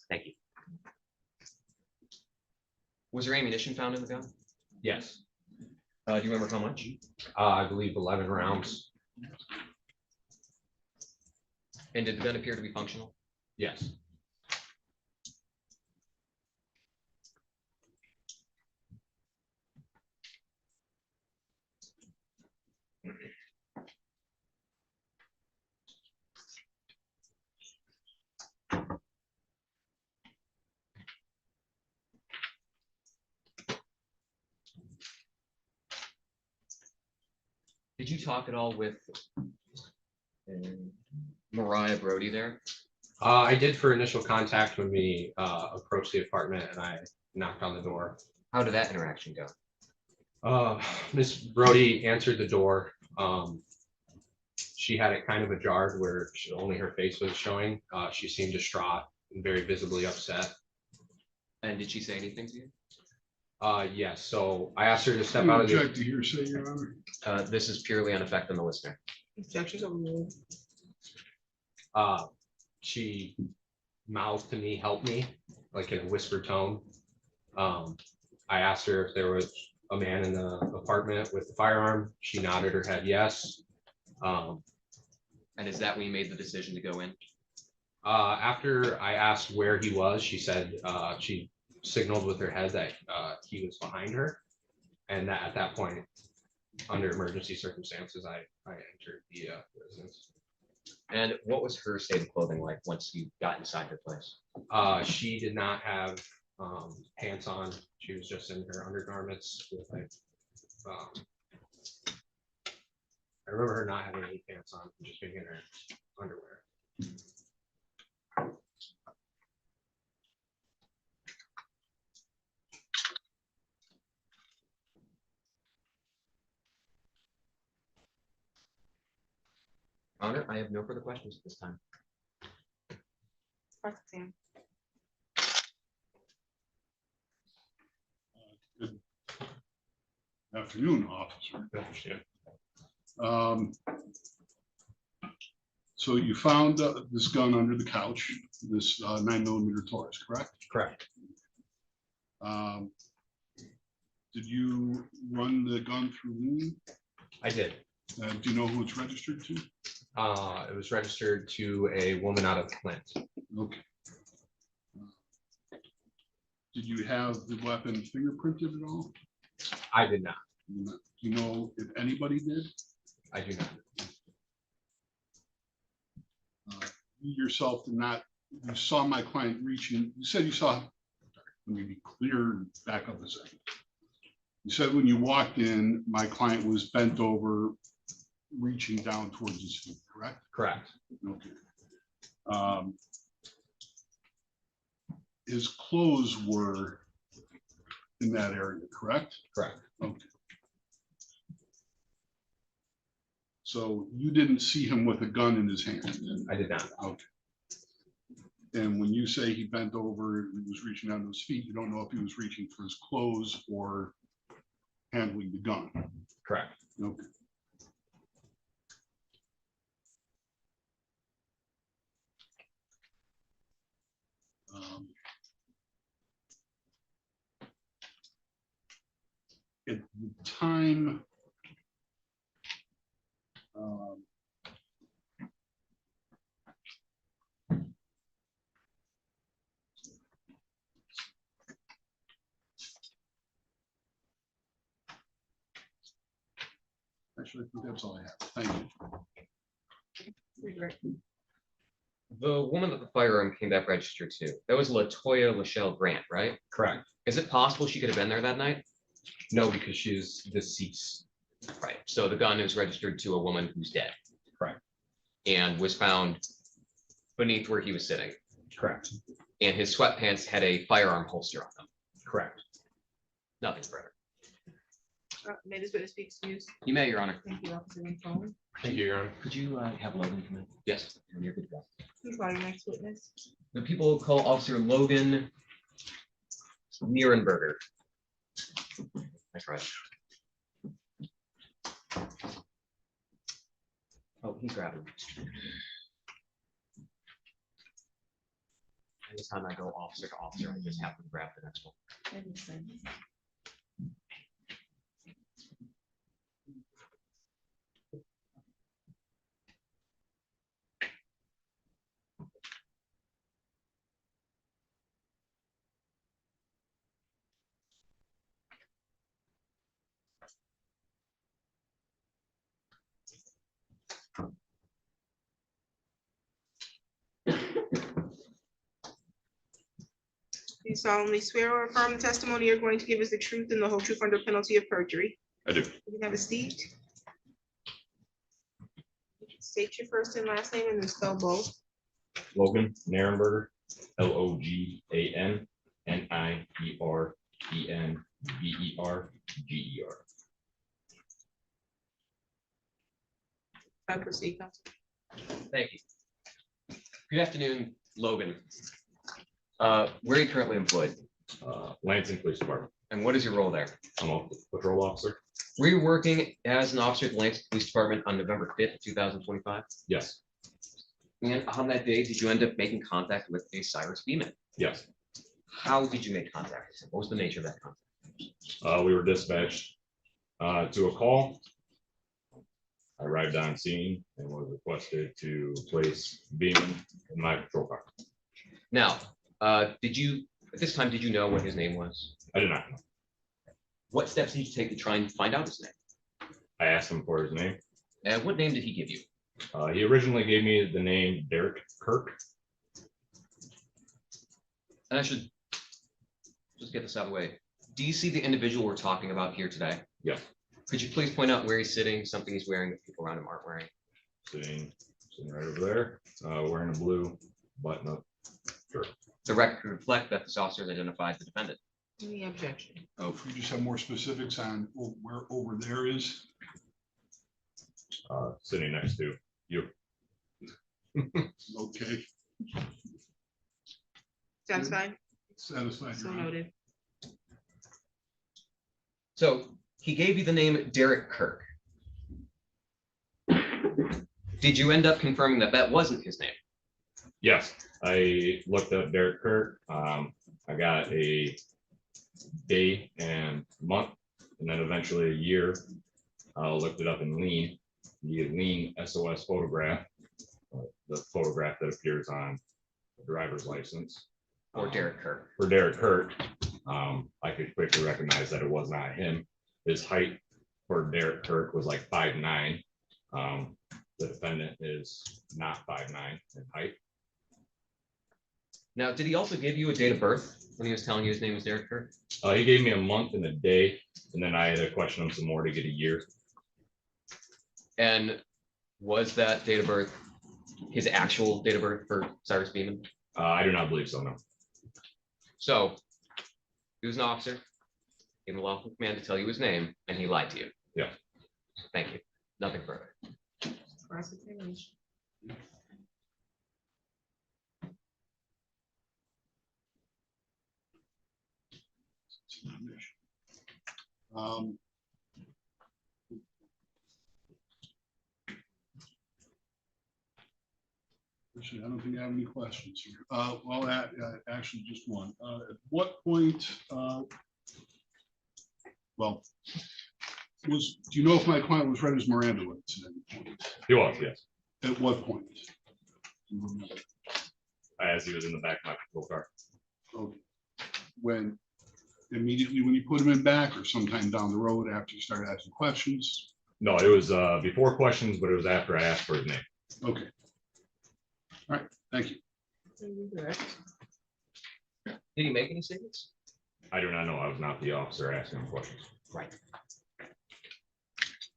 Thank you. Was there ammunition found in the gun? Yes. Do you remember how much? I believe 11 rounds. And did the gun appear to be functional? Yes. Did you talk at all with Mariah Brody there? I did for initial contact when we approached the apartment and I knocked on the door. How did that interaction go? Miss Brody answered the door. She had it kind of ajar where only her face was showing. She seemed distraught and very visibly upset. And did she say anything to you? Yes, so I asked her to step I'm out of the. object to hearsay, Your Honor. This is purely on effect on the listener. Objections overruled. She mouthed to me, help me, like in a whispered tone. I asked her if there was a man in the apartment with a firearm. She nodded her head yes. And is that when you made the decision to go in? After I asked where he was, she said she signaled with her head that he was behind her. And that at that point, under emergency circumstances, I entered the residence. And what was her state of clothing like once you got inside her place? She did not have pants on. She was just in her undergarments with like, I remember her not having any pants on, just being in her underwear. Honor, I have no further questions at this time. Good afternoon, officer. So you found this gun under the couch, this 9mm Taurus, correct? Correct. Did you run the gun through Loon? I did. Do you know who it's registered to? It was registered to a woman out of Clint. Okay. Did you have the weapon fingerprinted at all? I did not. Do you know if anybody did? I do not. You yourself did not, you saw my client reaching, you said you saw, let me be clear and back up a second. You said when you walked in, my client was bent over, reaching down towards his feet, correct? Correct. Okay. His clothes were in that area, correct? Correct. Okay. So you didn't see him with a gun in his hand? I did not. Okay. And when you say he bent over, he was reaching down to his feet, you don't know if he was reaching for his clothes or handling the gun? Correct. Okay. At the time actually, I think that's all I have. Thank you. The woman that the firearm came back registered to, that was LaToya Lachelle Grant, right? Correct. Is it possible she could have been there that night? No, because she is deceased. Right, so the gun is registered to a woman who's dead. Correct. And was found beneath where he was sitting. Correct. And his sweatpants had a firearm holster on them. Correct. Nothing further. May this witness be excused? You may, Your Honor. Thank you, Officer Lincoln. Thank you, Your Honor. Could you have Logan come in? Yes. You're good to go. Please call your next witness. The people call Officer Logan Nierenberger. That's right. Oh, he's grabbing. Anytime I go officer to officer, I just have to grab the next one. Do you solemnly swear or affirm the testimony you're going to give is the truth and the whole truth under penalty of perjury? I do. You can have a seat. state your first and last name and then spell both. Logan Narenberger, LoganNarenberger. Proceed, Council. Thank you. Good afternoon, Logan. Where are you currently employed? Lansing Police Department. And what is your role there? I'm a patrol officer. Were you working as an officer at the Lansing Police Department on November 5th, 2025? Yes. And on that day, did you end up making contact with a Cyrus Beeman? Yes. How did you make contact? What was the nature of that contact? We were dispatched to a call. I arrived on scene and was requested to place Beeman in my patrol car. Now, at this time, did you know what his name was? I did not know. What steps did you take to try and find out his name? I asked him for his name. And what name did he give you? He originally gave me the name Derek Kirk. And I should just get this out of the way. Do you see the individual we're talking about here today? Yes. Could you please point out where he's sitting, something he's wearing that people around him aren't wearing? Sitting right over there, wearing a blue button-up shirt. The record reflect that this officer has identified the defendant. Any objection? Oh, if we just have more specifics on where over there is. Sitting next to you. Okay, Satisfied? satisfied. So Your Honor. noted. So he gave you the name Derek Kirk. Did you end up confirming that that wasn't his name? Yes, I looked up Derek Kirk. I got a day and month, and then eventually a year. Looked it up in Lean, the Lean SOS photograph, the photograph that appears on the driver's license. Or Derek Kirk? For Derek Kirk, I could quickly recognize that it was not him. His height for Derek Kirk was like 5'9". The defendant is not 5'9" in height. Now, did he also give you a date of birth when he was telling you his name was Derek Kirk? He gave me a month and a day, and then I had to question him some more to get a year. And was that date of birth his actual date of birth for Cyrus Beeman? I do not believe so, no. So he was an officer, gave him a lawful command to tell you his name, and he lied to you. Yeah. Thank you. Nothing further. Cross-examination. Actually, I don't think I have any questions here. Well, actually just one. At what point, well, do you know if my client was read his Miranda rights at any point? He was, yes. At what point? As he was in the back of my patrol car. Okay. When, immediately when you put him in back or sometime down the road after you started asking questions? No, it was before questions, but it was after I asked for his name. Okay. All right, thank you. Did he make any statements? I do not know. I was not the officer asking him questions. Right.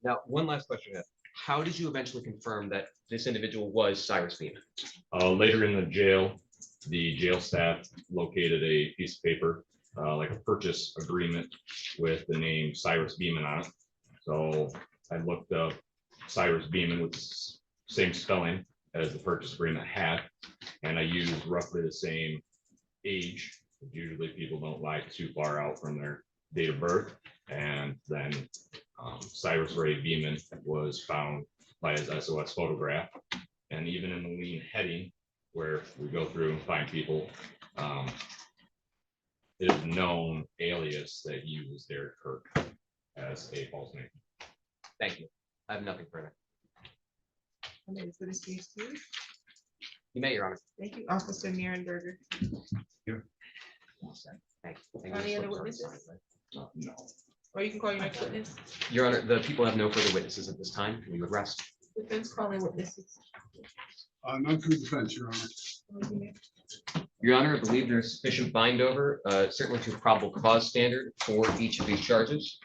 Now, one last question. How did you eventually confirm that this individual was Cyrus Beeman? Later in the jail staff located a piece of paper, like a purchase agreement with the name Cyrus Beeman on it. So I looked up Cyrus Beeman with the same spelling as the purchase agreement had, and I used roughly the same age. Usually people don't lie too far out from their date of birth. And then Cyrus Ray Beeman was found by his SOS photograph. And even in the Lean heading, where we go through and find people, it is known alias that uses Derek Kirk as a false name. Thank you. I have nothing further. For this case too. You may, Your Honor. Thank you, Officer Nierenberger. Here. Thank you. Any other witnesses? No. Or you can call your next witness. Your Honor, the people have no further witnesses at this time. We would rest. Defense calling witnesses. None for the defense, Your Honor. Your Honor, I believe there's sufficient bind over, certainly to a probable cause standard for each of these charges.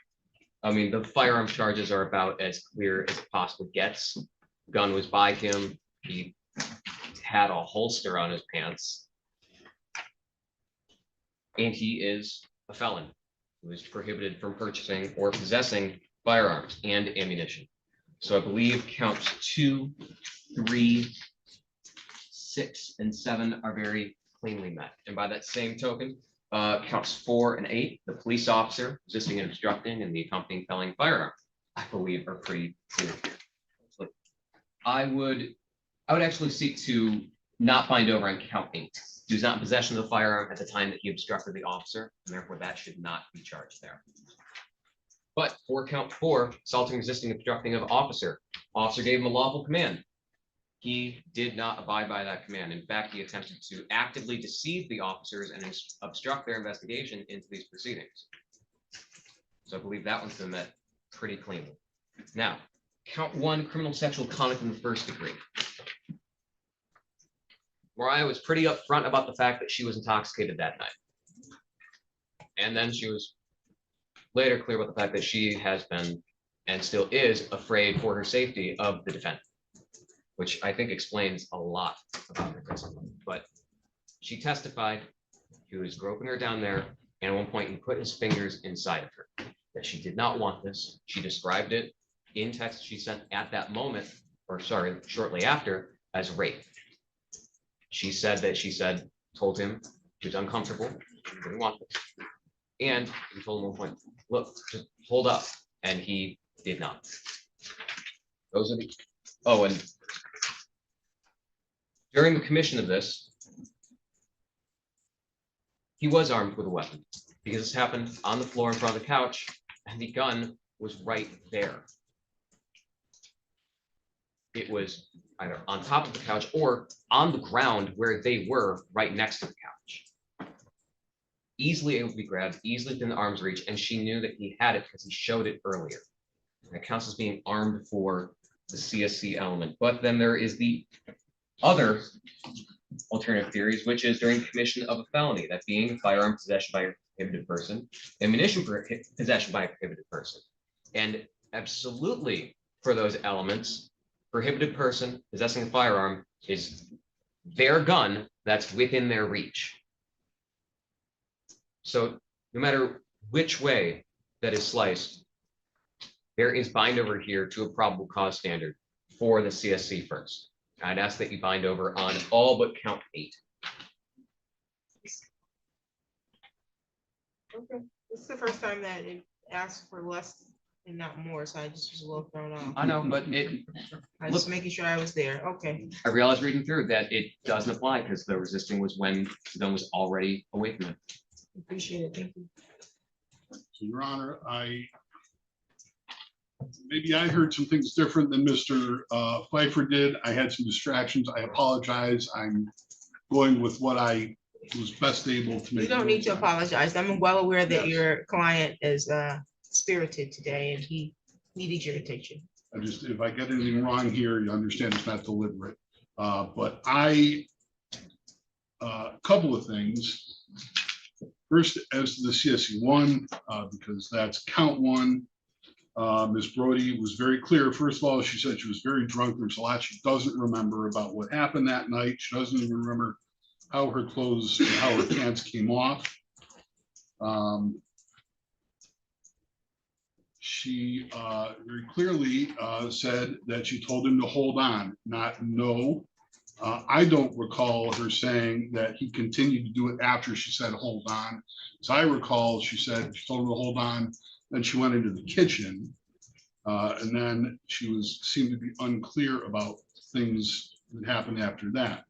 I mean, the firearm charges are about as clear as it possibly gets. gun was by him. He had a holster on his pants. And he is a felon who is prohibited from purchasing or possessing firearms and ammunition. So I believe counts 2, 3, 6, and 7 are very cleanly met. And by that same token, counts 4 and 8, the police officer resisting and obstructing and the accompanying felony firearm, I believe are pretty clear here. So I would actually seek to not bind over on count 8. He was not in possession of the firearm at the time that he obstructed the officer, and therefore that should not be charged there. But for count 4, assaulting, resisting, obstructing of officer, officer gave him a lawful command. He did not abide by that command. In fact, he attempted to actively deceive the officers and obstruct their investigation into these proceedings. So I believe that one's been met pretty cleanly. Now, count 1, criminal sexual conduct in the first degree. Mariah was pretty upfront about the fact that she was intoxicated that night. And then she was later clear about the fact that she has been and still is afraid for her safety of the defendant, which I think explains a lot about her testimony. But she testified he was groping her down there, and at one point he put his fingers inside of her, that she did not want this. She described it in text she sent at that moment, or sorry, shortly after, as rape. She said that told him he was uncomfortable, he didn't want this. And he told him at one point, look, just hold up. And he did not. Those are the, oh, and during the commission of this, he was armed with a weapon because this happened on the floor in front of the couch and the gun was right there. It was either on top of the couch or on the ground where they were right next to the couch. Easily able to be grabbed, easily within the arm's reach, and she knew that he had it because he showed it earlier. That counts as being armed for the CSC element. But then there is the other alternative theories, which is during commission of a felony, that being firearm possession by a prohibited person, ammunition possession by a prohibited person. And absolutely for those elements, prohibited person possessing a firearm is their gun that's within their reach. So no matter which way that is sliced, there is bind over here to a probable cause standard for the CSC first. I'd ask that you bind over on all but count 8. Okay, this is the first time that it asked for less and not more, so I just was a little thrown off. I know, but I was just making sure I was there. Okay. I realized reading through that it doesn't apply because the resisting was when the gun was already away from it. Appreciate it. Thank you. So, Your Honor, maybe I heard some things different than Mr. Pfeiffer did. I had some distractions. I apologize. I'm going with what I was best able to make. You don't need to apologize. I'm well aware that your client is spirited today and he needed your attention. If I get anything wrong here, you understand it's not deliberate. But couple of things. First, as to the CSC 1, because that's count 1. Ms. Brody was very clear. First of all, she said she was very drunk. There's a lot she doesn't remember about what happened that night. She doesn't even remember how her clothes and how her pants came off. She very clearly said that she told him to hold on, not no. I don't recall her saying that he continued to do it after she said hold on. As I recall, she said she told him to hold on. Then she went into the kitchen, and then she seemed to be unclear about things that happened after that.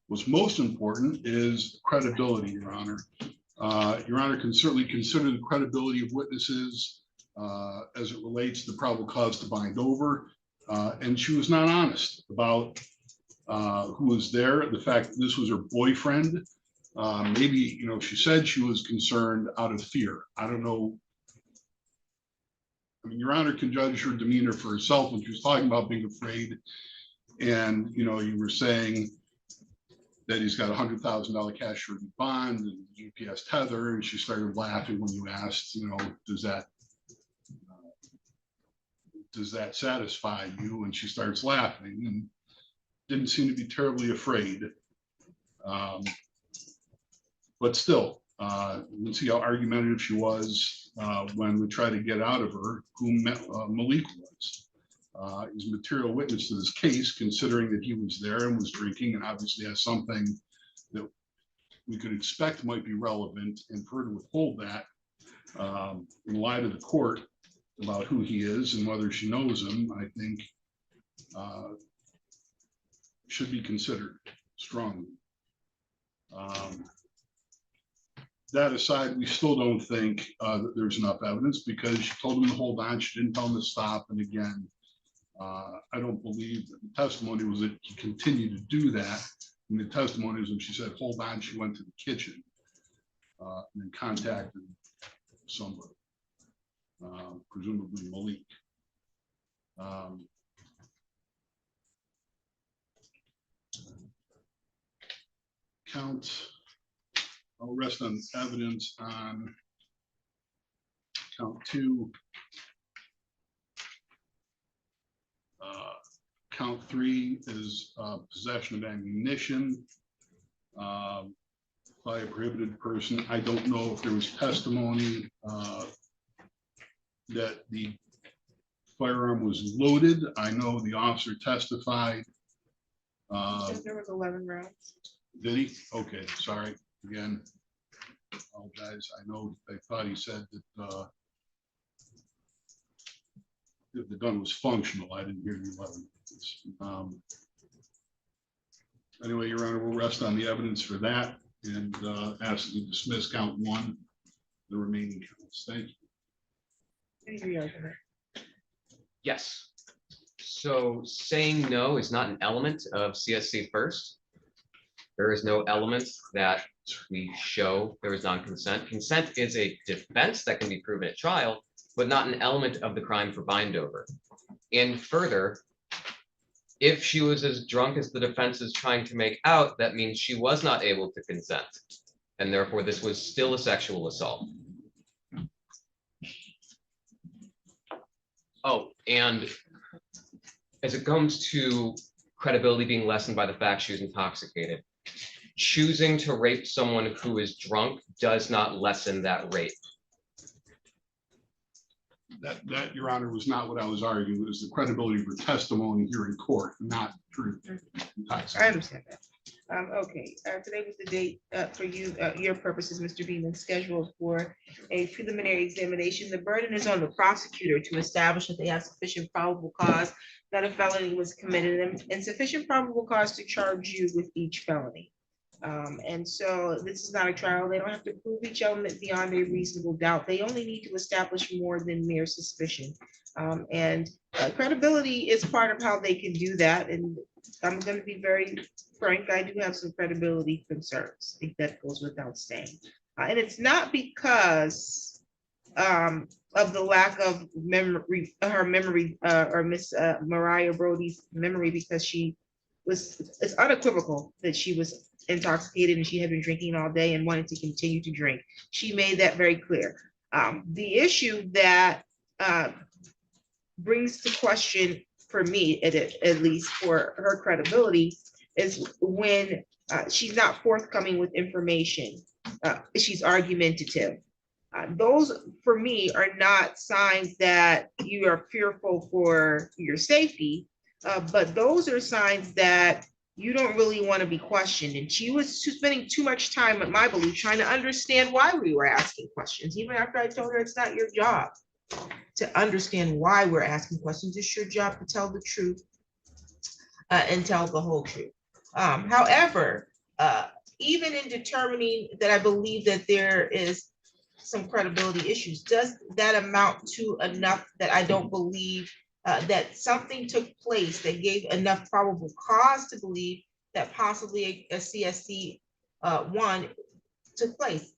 What's most important is credibility, Your Honor. Your Honor can certainly consider the credibility of witnesses as it relates to the probable cause to bind over, and she was not honest about who was there. The fact that this was her boyfriend, maybe she said she was concerned out of fear. I don't know. I mean, Your Honor can judge her demeanor for herself when she was talking about being afraid. And, you were saying that he's got a $100,000 cash surety bond and GPS tether. And she started laughing when you asked, does that does that satisfy you? And she starts laughing and didn't seem to be terribly afraid. But still, you can see how argumentative she was when we tried to get out of her who Malik was. He's a material witness to this case, considering that he was there and was drinking, and obviously has something that we could expect might be relevant, and for her to withhold that in light of the court about who he is and whether she knows him, I think should be considered strongly. That aside, we still don't think that there's enough evidence because she told him to hold on. She didn't tell him to stop. And again, I don't believe that the testimony was that he continued to do that. And the testimony was when she said, hold on, she went to the kitchen and then contacted somebody, presumably Malik. I'll rest on evidence on count 2. Count 3 is possession of ammunition by a prohibited person. I don't know if there was testimony that the firearm was loaded. I know the officer testified. There was 11 rounds. Did he? Okay, sorry. Again, apologize. I thought he said that if the gun was functional. I didn't hear the 11. Anyway, Your Honor, we'll rest on the evidence for that and ask that you dismiss count 1, the remaining counts. Thank you. Yes. So saying no is not an element of CSC first. There is no element that we show there is non-consent. Consent is a defense that can be proven at trial, but not an element of the crime for bindover. And further, if she was as drunk as the defense is trying to make out, that means she was not able to consent. And therefore, this was still a sexual assault. Oh, and as it comes to credibility being lessened by the fact she was intoxicated, choosing to rape someone who is drunk does not lessen that rape. That, Your Honor, was not what I was arguing. It was the credibility of her testimony here in court, not through intoxication. I understand that. Okay, today was the date for you, your purposes, Mr. Beeman, scheduled for a preliminary examination. The burden is on the prosecutor to establish that they have sufficient probable cause that a felony was committed and sufficient probable cause to charge you with each felony. And so this is not a trial. They don't have to prove each element beyond a reasonable doubt. They only need to establish more than mere suspicion. And credibility is part of how they can do that. And I'm going to be very frank, I do have some credibility concerns. I think that goes without saying. And it's not because of the lack of memory, her memory, or Miss Mariah Brody's memory, because it's unequivocal that she was intoxicated and she had been drinking all day and wanted to continue to drink. She made that very clear. The issue that brings to question, for me at least, for her credibility is when she's not forthcoming with information. She's argumentative. Those, for me, are not signs that you are fearful for your safety, but those are signs that you don't really want to be questioned. And she was spending too much time, at my belief, trying to understand why we were asking questions, even after I told her it's not your job to understand why we're asking questions. It's your job to tell the truth and tell the whole truth. However, even in determining that I believe that there is some credibility issues, does that amount to enough that I don't believe that something took place that gave enough probable cause to believe that possibly a CSC 1 took place?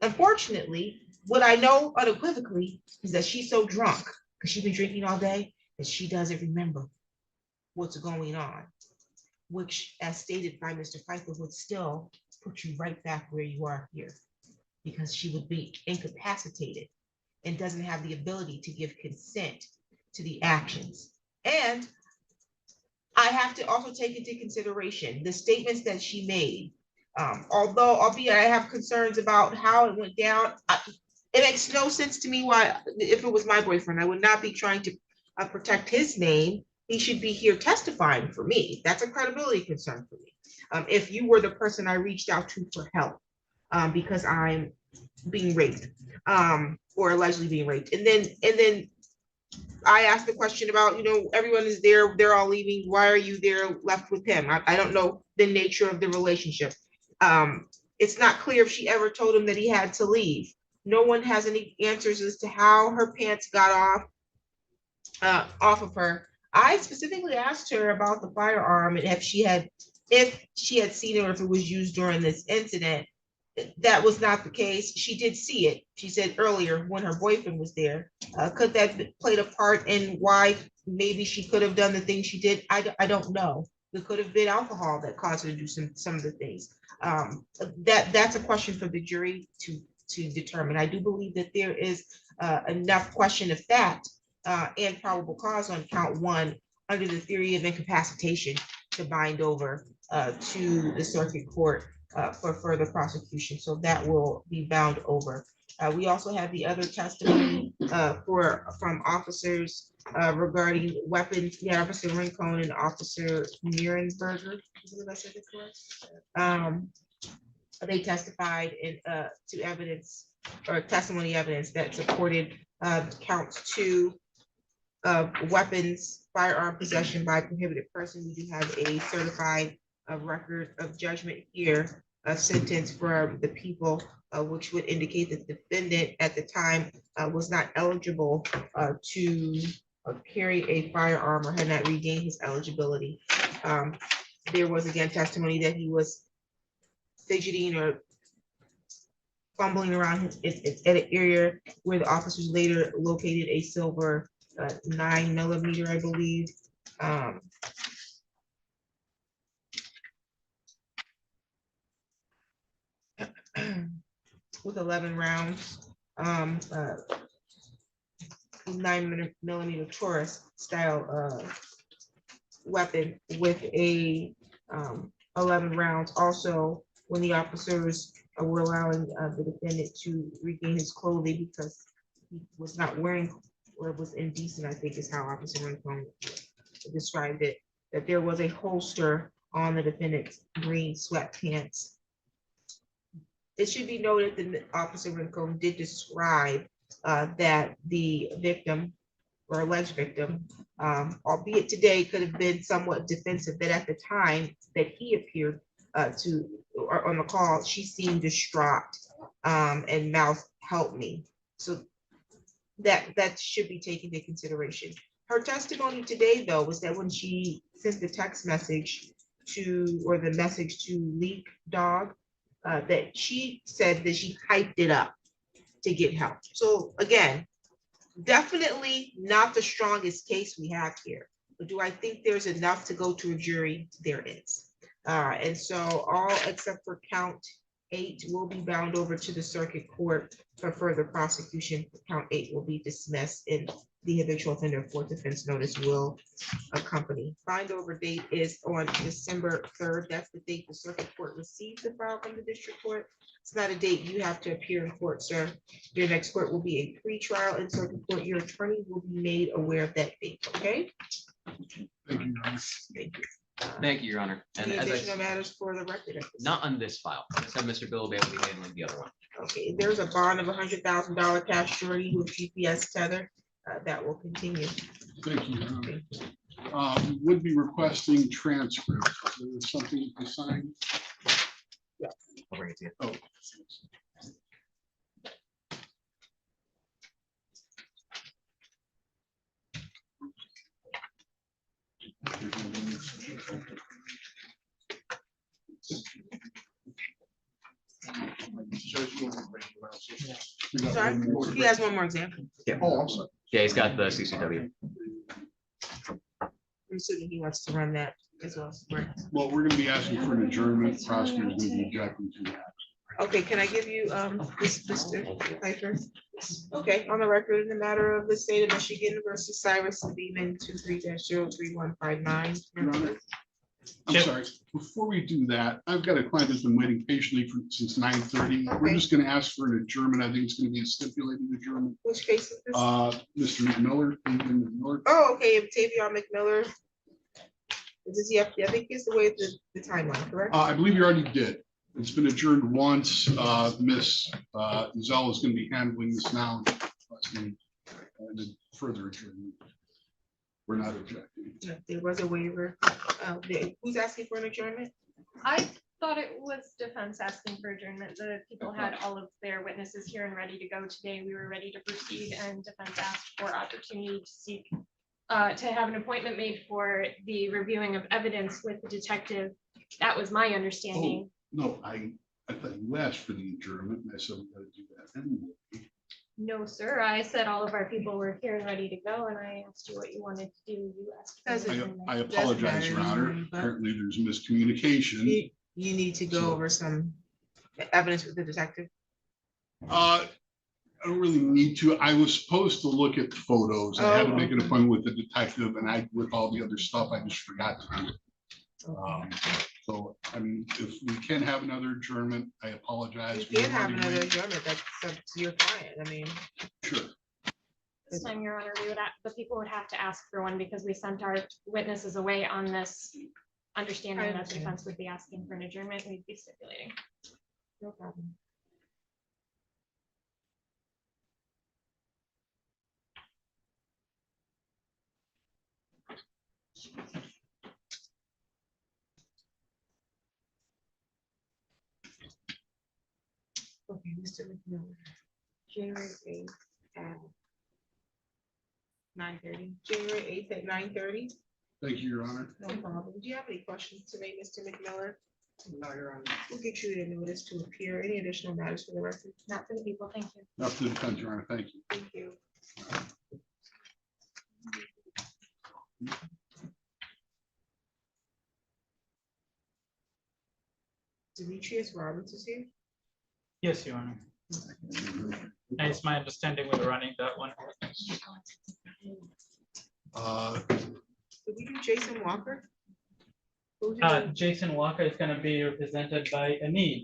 Unfortunately, what I know unequivocally is that she's so drunk because she's been drinking all day that she doesn't remember what's going on, which, as stated by Mr. Pfeiffer, would still put you right back where you are here, because she would be incapacitated and doesn't have the ability to give consent to the actions. And I have to also take into consideration the statements that she made. Although, albeit I have concerns about how it went down, it makes no sense to me why, if it was my boyfriend, I would not be trying to protect his name. He should be here testifying for me. That's a credibility concern for me. If you were the person I reached out to for help, because I'm being raped, or allegedly being raped, and then I asked the question about, everyone is there, they're all leaving. Why are you there left with him? I don't know the nature of the relationship. It's not clear if she ever told him that he had to leave. No one has any answers as to how her pants got off of her. I specifically asked her about the firearm and if she had seen it or if it was used during this incident. That was not the case. She did see it. She said earlier when her boyfriend was there. Could that played a part in why maybe she could have done the things she did? I don't know. It could have been alcohol that caused her to do some of the things. That's a question for the jury to determine. I do believe that there is enough question of fact and probable cause on count one under the theory of incapacitation to bind over to the circuit court for further prosecution. So that will be bound over. We also have the other testimony from officers regarding weapons. We have Officer Rincon and Officer Nierenberger. Is I said it correct? They testified to evidence or testimony evidence that supported counts 2 of weapons, firearm possession by prohibited person. We do have a certified record of judgment here, a sentence for the people, which would indicate that the defendant at the time was not eligible to carry a firearm or had not regained his eligibility. There was again testimony that he was fidgeting or fumbling around at an area where the officers later located a silver 9mm, I believe. With 11 rounds, 9mm Taurus style weapon with a 11 rounds. Also, when the officers were allowing the defendant to regain his clothing because he was not wearing or was indecent, I think is how Officer Rincon described it, that there was a holster on the defendant's green sweatpants. It should be noted that Officer Rincon did describe that the victim or alleged victim, albeit today could have been somewhat defensive, that at the time that he appeared on the call, she seemed distraught and mouthed, "Help me." So that should be taken into consideration. Her testimony today, though, was that when she sent the text message or the message to Leak Dog, that she said that she hyped it up to get help. So again, definitely not the strongest case we have here, but do I think there's enough to go to a jury? There is. And so all except for count 8 will be bound over to the circuit court for further prosecution. Count 8 will be dismissed and the habitual offender for defense notice will accompany. Bind over date is on December 3rd. That's the date the circuit court receives the file from the district court. It's not a date you have to appear in court, sir. Your next court will be a pre-trial in circuit court. Your attorney will be made aware of that date, okay? Thank you. Thank you. Thank you, Your Honor. And Any as additional matters for the record? not on this file, I just have Mr. Billabay will be handling the other one. Okay, there's a bond of $100,000 cash surety with GPS tether that will continue. Thank you. We would be requesting transcripts. There's something to sign. Yeah. I'll bring it to you. Oh. Sorry, he has one more example. Yeah. Oh, I'm sorry. Yeah, he's got the CCW. I'm assuming he wants to run that as well. Right. Well, we're gonna be asking for an adjournment. Prosecutor's gonna be objecting to that. Okay, can I give you, this, Mr. Piper? Okay, on the record, in the matter of the state of Michigan versus Cyrus Beeman, 23-03159. I'm sorry, before we do that, I've got a client that's been waiting patiently since 9:30. We're just gonna ask for an adjournment. I think it's gonna be a stipulated adjournment. Which case is this? Mr. McMiller. Oh, okay, Tavion McMiller. Does he have, I think it's the way the timeline, correct? I believe you already did. It's been adjourned once. Miss Zell is gonna be handling this now. And then further adjournment. We're not objecting. Yeah, there was a waiver. Who's asking for an adjournment? I thought it was defense asking for adjournment. The people had all of their witnesses here and ready to go today. We were ready to proceed, and defense asked for opportunity to seek to have an appointment made for the reviewing of evidence with the detective. That was my understanding. No, I thought you asked for the adjournment, and I said we gotta do that anyway. No, sir. I said all of our people were here and ready to go, and I asked you what you wanted to do. You asked. For adjournment. I apologize, Your Honor. Apparently there's miscommunication. You need to go over some evidence with the detective. I don't really need to. I was supposed to look at the photos. I had to make an appointment with the detective, and with all the other stuff, I just forgot to do it. So, I mean, if we can have another adjournment, I apologize. You can have another adjournment. That's up to your client. I mean. Sure. This time, Your Honor, the people would have to ask for one because we sent our witnesses away on this understanding that the defense would be asking for an adjournment. We'd be stipulating. No problem. Okay, Mr. McMillan. January 8th at 9:30. January 8th at 9:30. Thank you, Your Honor. No problem. Do you have any questions today, Mr. McMillan? No, Your Honor. We'll get you a notice to appear. Any additional matters for the record? Not for the people. Thank you. Not for the defense, Your Honor. Thank you. Thank you. Demetrius Roberts is here. Yes, Your Honor. And it's my understanding we're running that one. Did we do Jason Walker? Jason Walker is gonna be represented by a need.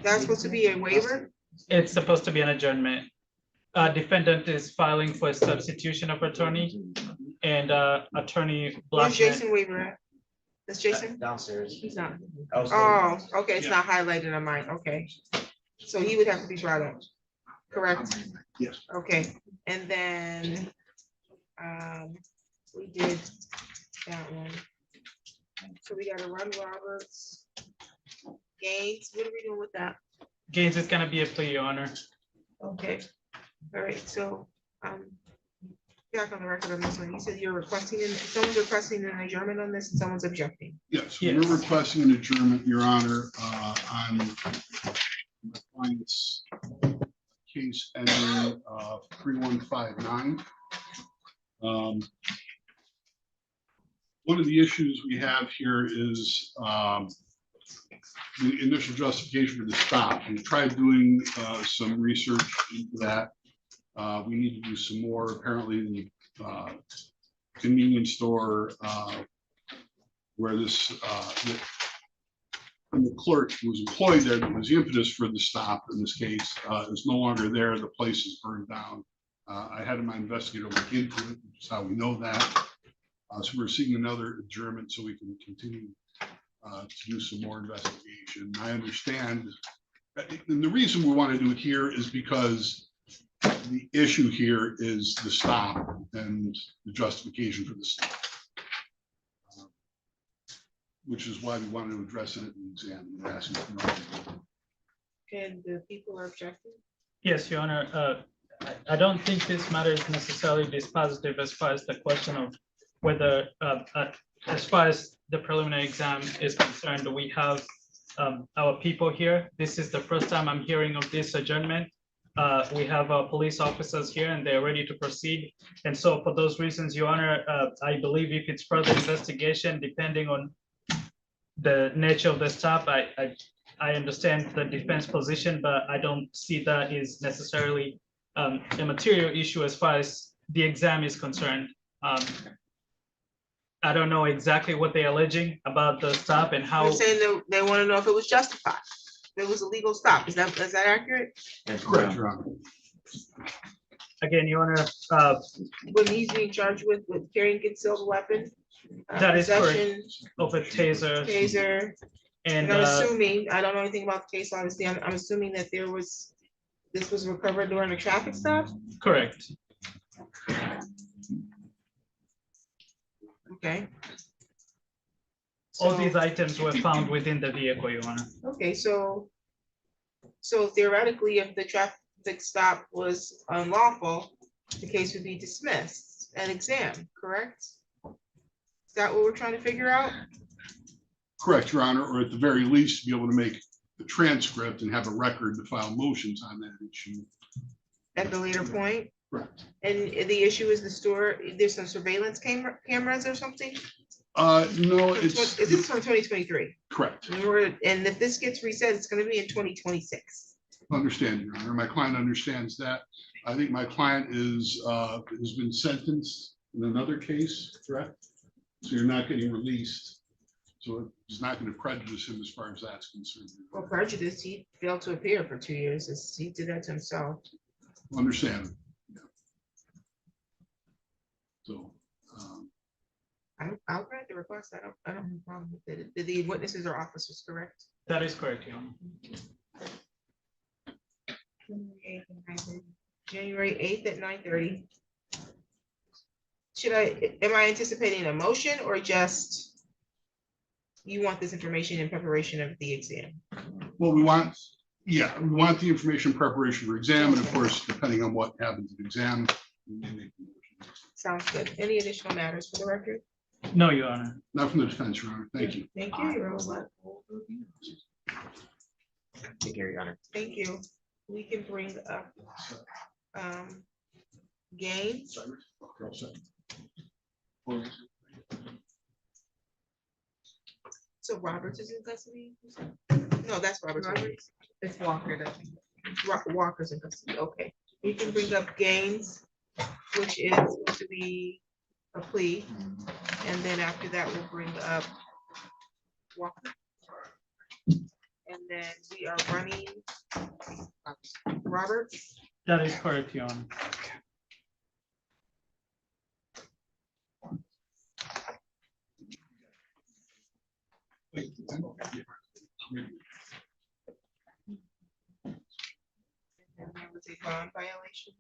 That's supposed to be a waiver? It's supposed to be an adjournment. Defendant is filing for a substitution of attorney, and attorney Where's Blackman. Jason waiver at? That's Jason? Downstairs. He's not. Downstairs. Oh, okay, it's not highlighted on mine, okay. So he would have to be brought up, correct? Yes. Okay, and then, we did that one. So we got to run Roberts. Gaines, what are we doing with that? Gaines is gonna be a plea, Your Honor. Okay, all right, so, back on the record on this one, you said you're requesting, someone's requesting an adjournment on this and someone's objecting. Yes, we're requesting an adjournment, Your Honor, on my client's case ending 3159. One of the issues we have here is the initial justification for the stop. We tried doing some research into that. We need to do some more. Apparently, the convenience store where this the clerk who was employed there, that was the impetus for the stop in this case, is no longer there. The place is burned down. I had my investigator look into it, which is how we know that. So we're seeking another adjournment so we can continue to do some more investigation. I understand, and the reason we want to do it here is because the issue here is the stop and the justification for the stop, which is why we wanted to address it in the exam. We're asking for no. And the people are objecting? Yes, Your Honor. I don't think this matter is necessarily dispositive as far as the question of whether, as far as the preliminary exam is concerned, we have our people here. This is the first time I'm hearing of this adjournment. We have our police officers here and they're ready to proceed. And so for those reasons, Your Honor, I believe if it's further investigation, depending on the nature of the stop, I understand the defense position, but I don't see that is necessarily a material issue as far as the exam is concerned. I don't know exactly what they're alleging about the stop and how. They're saying they want to know if it was justified, if it was a legal stop. Is that accurate? That's correct, Your Honor. Again, Your Honor, When he's being charged with carrying concealed weapon? that is correct, possession, of a taser. Taser. And I'm assuming, I don't know anything about the case, obviously, I'm assuming that this was recovered during a traffic stop? Correct. Okay. All these items were found within the vehicle, Your Honor. Okay, so theoretically, if the traffic stop was unlawful, the case would be dismissed and examined, correct? Is that what we're trying to figure out? Correct, Your Honor, or at the very least, be able to make the transcript and have a record to file motions on that issue. At the later point? Correct. And the issue is the store, there's some surveillance cameras or something? No, Is this from 2023? Correct. And if this gets reset, it's gonna be in 2026. Understand, Your Honor. My client understands that. I think my client has been sentenced in another case, correct? So you're not getting released. So it's not going to prejudice him as far as that's concerned. Well, prejudice, he failed to appear for 2 years. He did that to himself. Understand. Yeah. So. I'll grant the request. I don't have a problem with it. The witnesses are officers, correct? That is correct, Your Honor. January 8th at 9:30. Am I anticipating a motion or just you want this information in preparation of the exam? Well, we want the information in preparation for exam, and of course, depending on what happens at exam. Sounds good. Any additional matters for the record? No, Your Honor. Not from the defense, Your Honor. Thank you. Thank you, Your Honor. Thank you, Your Honor. Thank you. We can bring up Gaines. So Roberts is in custody? No, that's Roberts. It's Walker. Walker's in custody. Okay. We can bring up Gaines, which is going to be a plea. And then after that, we'll bring up Walker. And then we are running Roberts. That is correct, Your Honor. And there was a bond violation.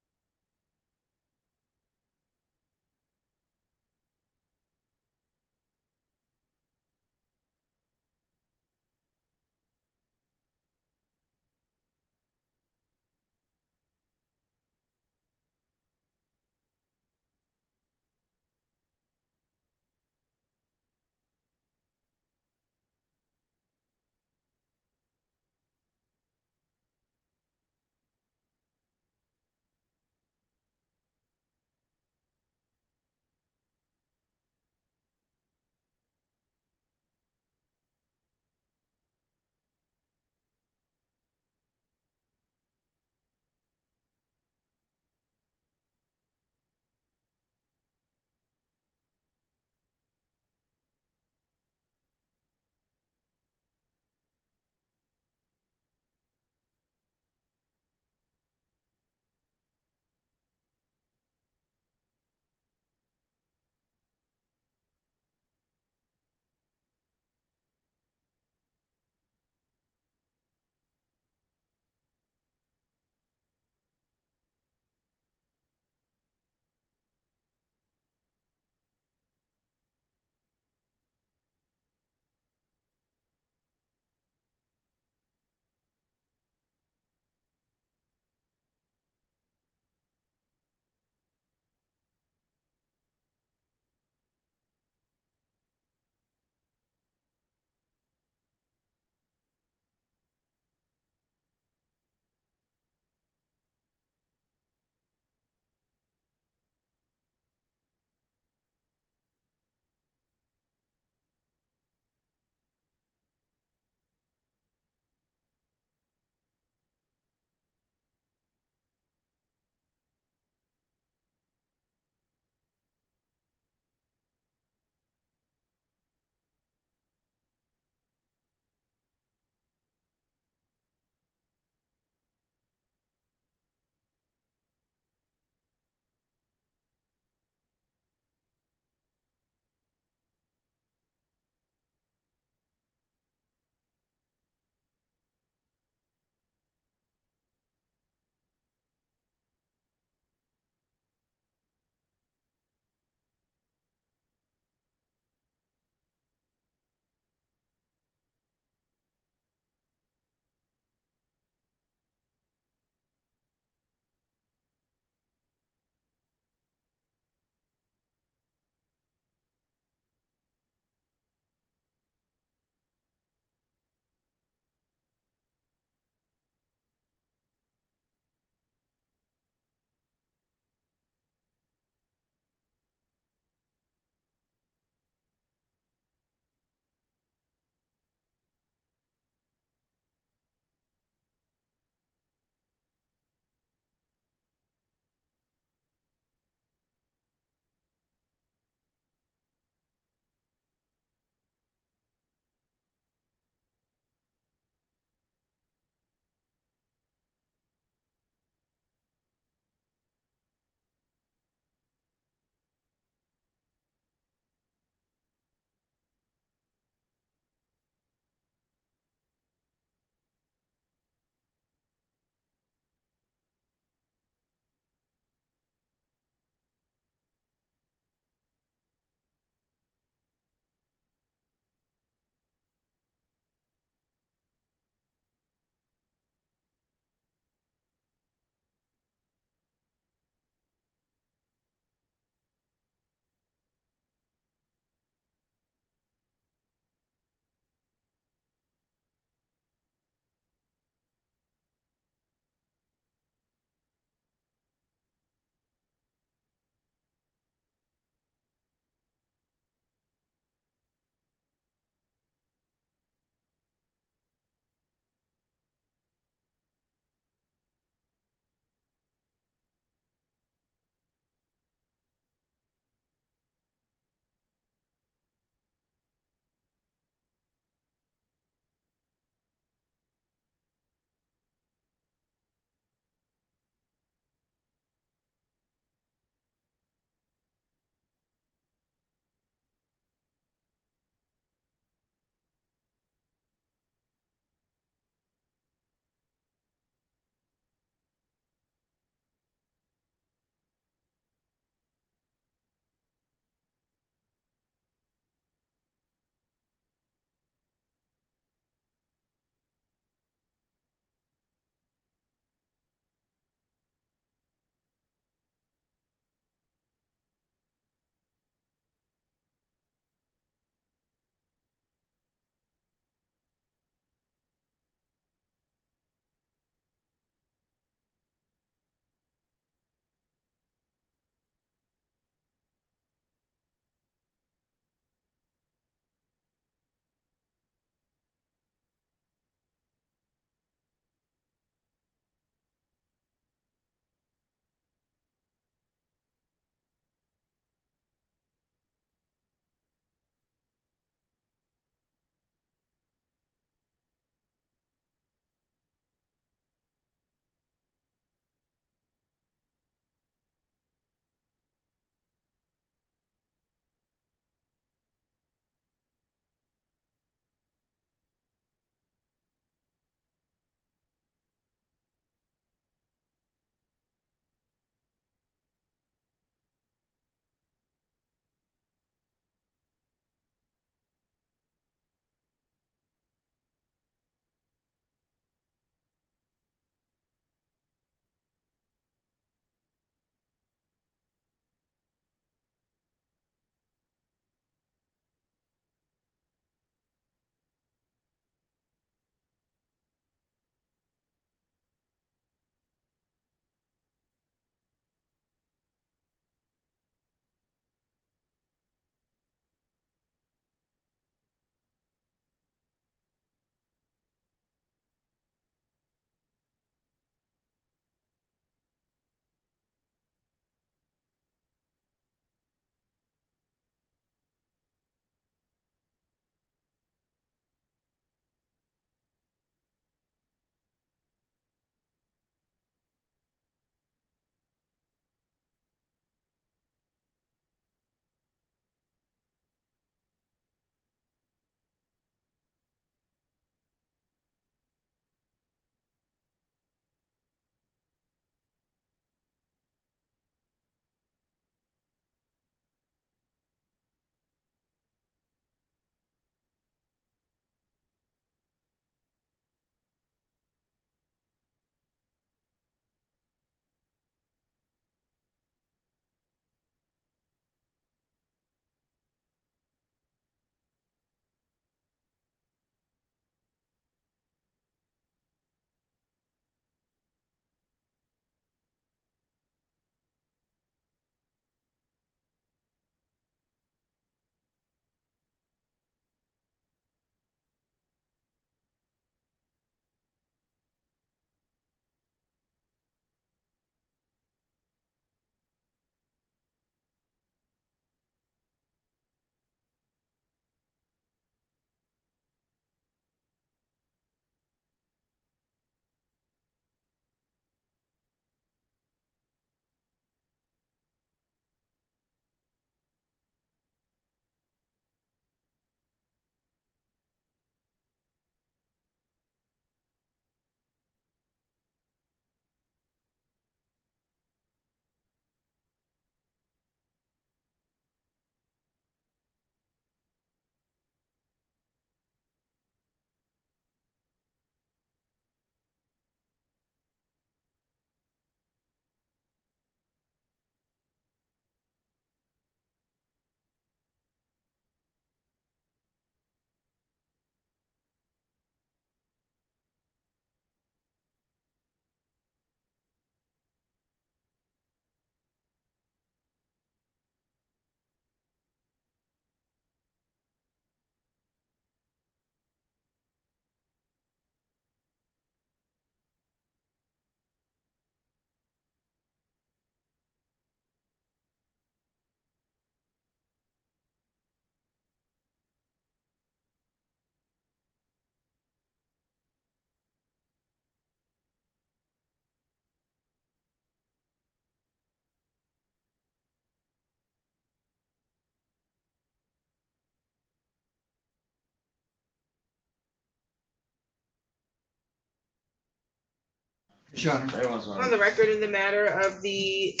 On the record in the matter of the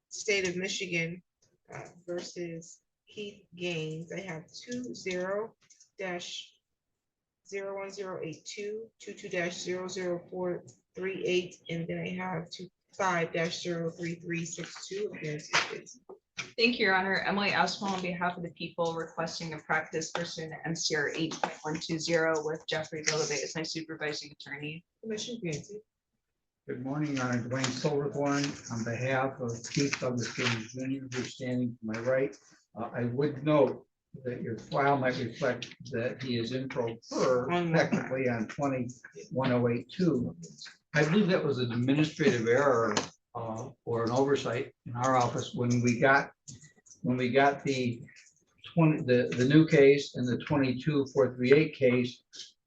state of Michigan versus Keith Gaines, I have 20-01082, 22-00438, and then I have 25-03362 against it. Thank you, Your Honor. Emily Aswell on behalf of the people requesting a practice pursuant to MCR 8.120 with Jeffrey Bilibay as my supervising attorney. Commissioner Gansey. Good morning, Your Honor. Dwayne Silverthorne on behalf of Keith Douglas Gaines Jr., who's standing to my right. I would note that your file might reflect that he is in pro per technically on 20-1082. I believe that was an administrative error or an oversight in our office when we got the new case and the 22-438 case.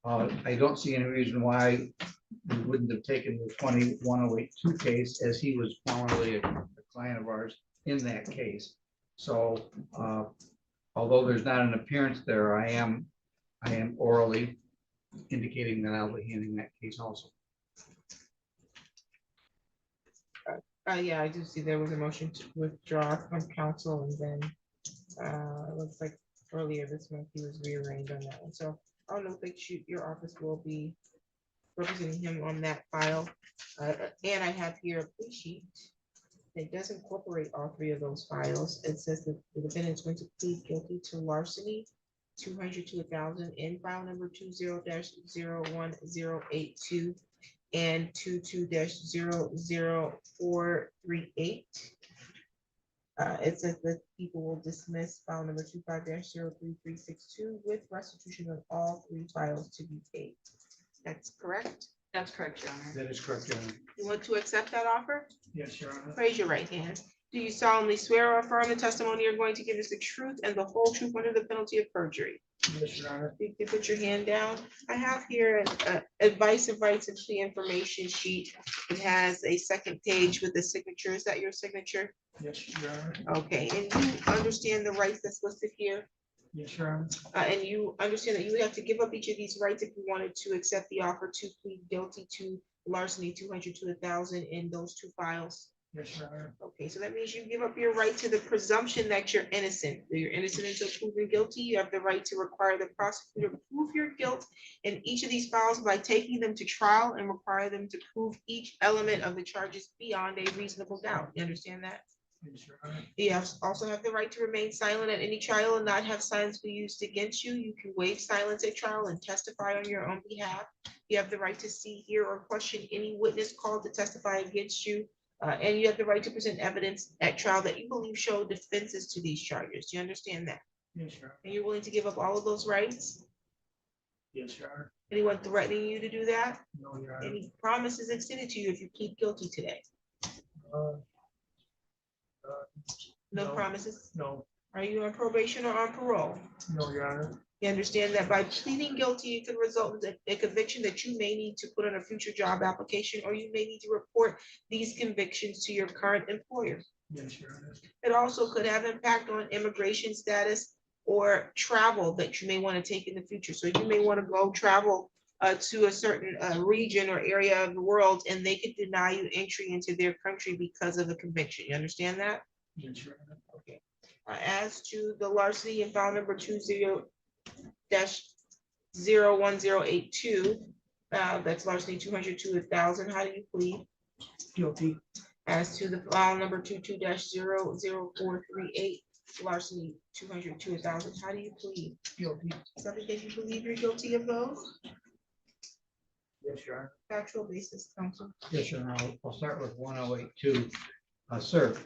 I don't see any reason why we wouldn't have taken the 20-1082 case, as he was formerly a client of ours in that case. So although there's not an appearance there, I am orally indicating that I'll be handling that case also. Yeah, I do see there was a motion to withdraw from council, and then it looks like earlier this month he was rearranged on that one. So I don't know if your office will be representing him on that file. And I have here a plea sheet that does incorporate all three of those files. It says that the defendant is going to plead guilty to larceny, 200 to 1,000 in file number 20-01082 and 22-00438. It says that people will dismiss file number 25-03362 with restitution of all three files to be paid. That's correct? That's correct, Your Honor. That is correct, Your Honor. You want to accept that offer? Yes, Your Honor. Raise your right hand. Do you solemnly swear or affirm the testimony you're going to give is the truth and the whole truth under the penalty of perjury? Yes, Your Honor. You can put your hand down. I have here an advice of rights and plea information sheet. It has a second page with a signature. Is that your signature? Yes, Your Honor. Okay, and you understand the rights that's listed here? Yes, Your Honor. And you understand that you would have to give up each of these rights if you wanted to accept the offer to plead guilty to larceny, 200 to 1,000 in those two files? Yes, Your Honor. Okay, so that means you give up your right to the presumption that you're innocent. You're innocent until proven guilty. You have the right to require the prosecutor to prove your guilt in each of these files by taking them to trial and require them to prove each element of the charges beyond a reasonable doubt. You understand that? Yes, Your Honor. You also have the right to remain silent at any trial and not have silence be used against you. You can waive silence at trial and testify on your own behalf. You have the right to see, hear, or question any witness called to testify against you. And you have the right to present evidence at trial that you believe show defenses to these charges. Do you understand that? Yes, Your Honor. And you're willing to give up all of those rights? Yes, Your Honor. Anyone threatening you to do that? No, Your Honor. Any promises extended to you if you plead guilty today? No promises? No. Are you on probation or on parole? No, Your Honor. You understand that by pleading guilty, it could result in a conviction that you may need to put on a future job application, or you may need to report these convictions to your current employer. Yes, Your Honor. It also could have impact on immigration status or travel that you may want to take in the future. So you may want to go travel to a certain region or area of the world, and they could deny you entry into their country because of a conviction. You understand that? Yes, Your Honor. Okay. As to the larceny in file number 20-01082, that's larceny 200 to 1,000. How do you plead? Guilty. As to the file number 22-00438, larceny 200 to 1,000. How do you plead? Guilty. Something that you believe you're guilty of those? Yes, Your Honor. Factual basis, counsel. Yes, Your Honor. I'll start with 1082. Sir,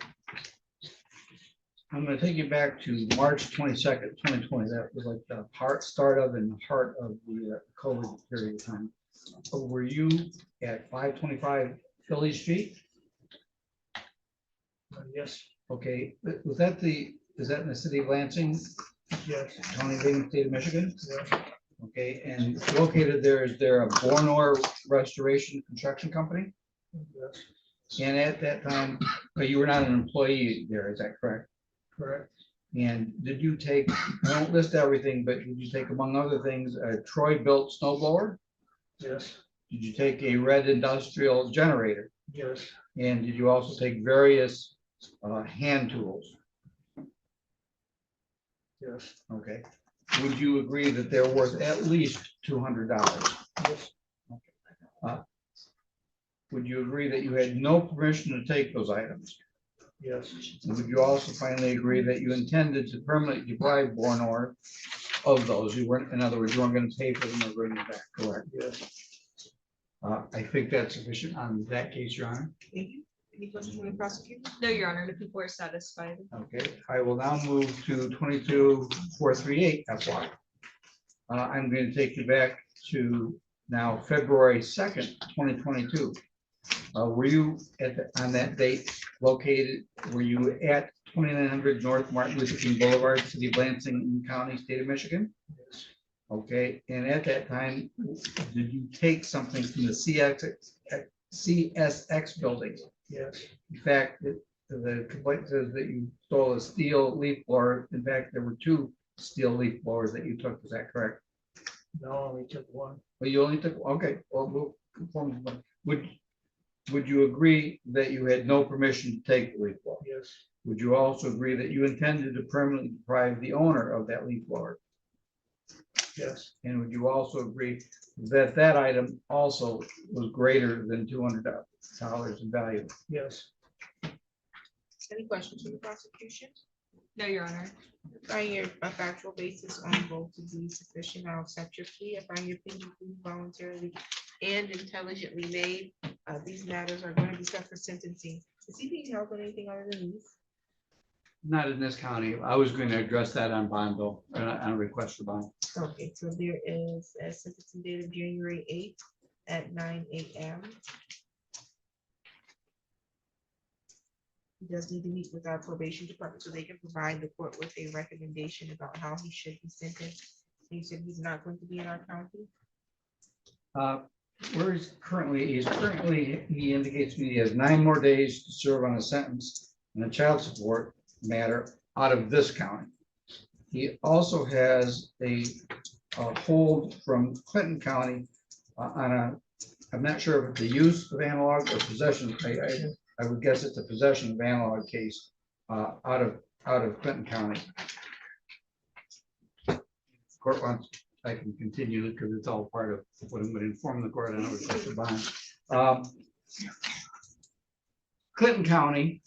I'm going to take you back to March 22nd, 2020. That was like the start of and heart of the COVID period of time. Were you at 525 Philly Street? Yes. Okay, is that in the city of Lansing? Yes. County of Dane, State of Michigan? Yes. Okay, and located there, is there a Bornor Restoration Construction Company? Yes. And at that time, but you were not an employee there, is that correct? Correct. And did you take, I won't list everything, but did you take, among other things, a Troy-built snow blower? Yes. Did you take a red industrial generator? Yes. And did you also take various hand tools? Yes. Okay. Would you agree that they're worth at least $200? Yes. Would you agree that you had no permission to take those items? Yes. And would you also finally agree that you intended to permanently deprive Bornor of those? You weren't, in other words, you weren't going to pay for them or bring them back, correct? Yes. I think that's sufficient on that case, Your Honor. Thank you. Any questions from the prosecutor? No, Your Honor, the people are satisfied. Okay, I will now move to 22-438 FY. I'm going to take you back to now February 2nd, 2022. Were you on that date located, were you at 2900 North Martin Luther King Boulevard, City of Lansing County, State of Michigan? Yes. Okay, and at that time, did you take something from the CSX building? Yes. In fact, the complaint says that you stole a steel leaf blower. In fact, there were 2 steel leaf blowers that you took. Is that correct? No, I only took one. Well, you only took, okay, well, we'll conform. Would you agree that you had no permission to take the leaf blower? Yes. Would you also agree that you intended to permanently deprive the owner of that leaf blower? Yes. And would you also agree that that item also was greater than $200 in value? Yes. Any questions from the prosecution? No, Your Honor. I find your factual basis on both to be sufficient. I'll accept your plea. I find your plea to be voluntarily and intelligently made. These matters are going to be set for sentencing. Is he being held on anything other than these? Not in this county. I was going to address that on bond though, on a request for bond. Okay, so there is a sentencing date of January 8th at 9 a.m. He does need to meet with our probation department so they can provide the court with a recommendation about how he should be sentenced. He said he's not going to be in our county. Where he's currently, he indicates to me he has 9 more days to serve on a sentence in a child support matter out of this county. He also has a hold from Clinton County on a, I'm not sure if it's the use of analog or possession. I would guess it's a possession of analog case out of Clinton County. Court wants, I can continue because it's all part of what I'm going to inform the court on a request for bond. Clinton County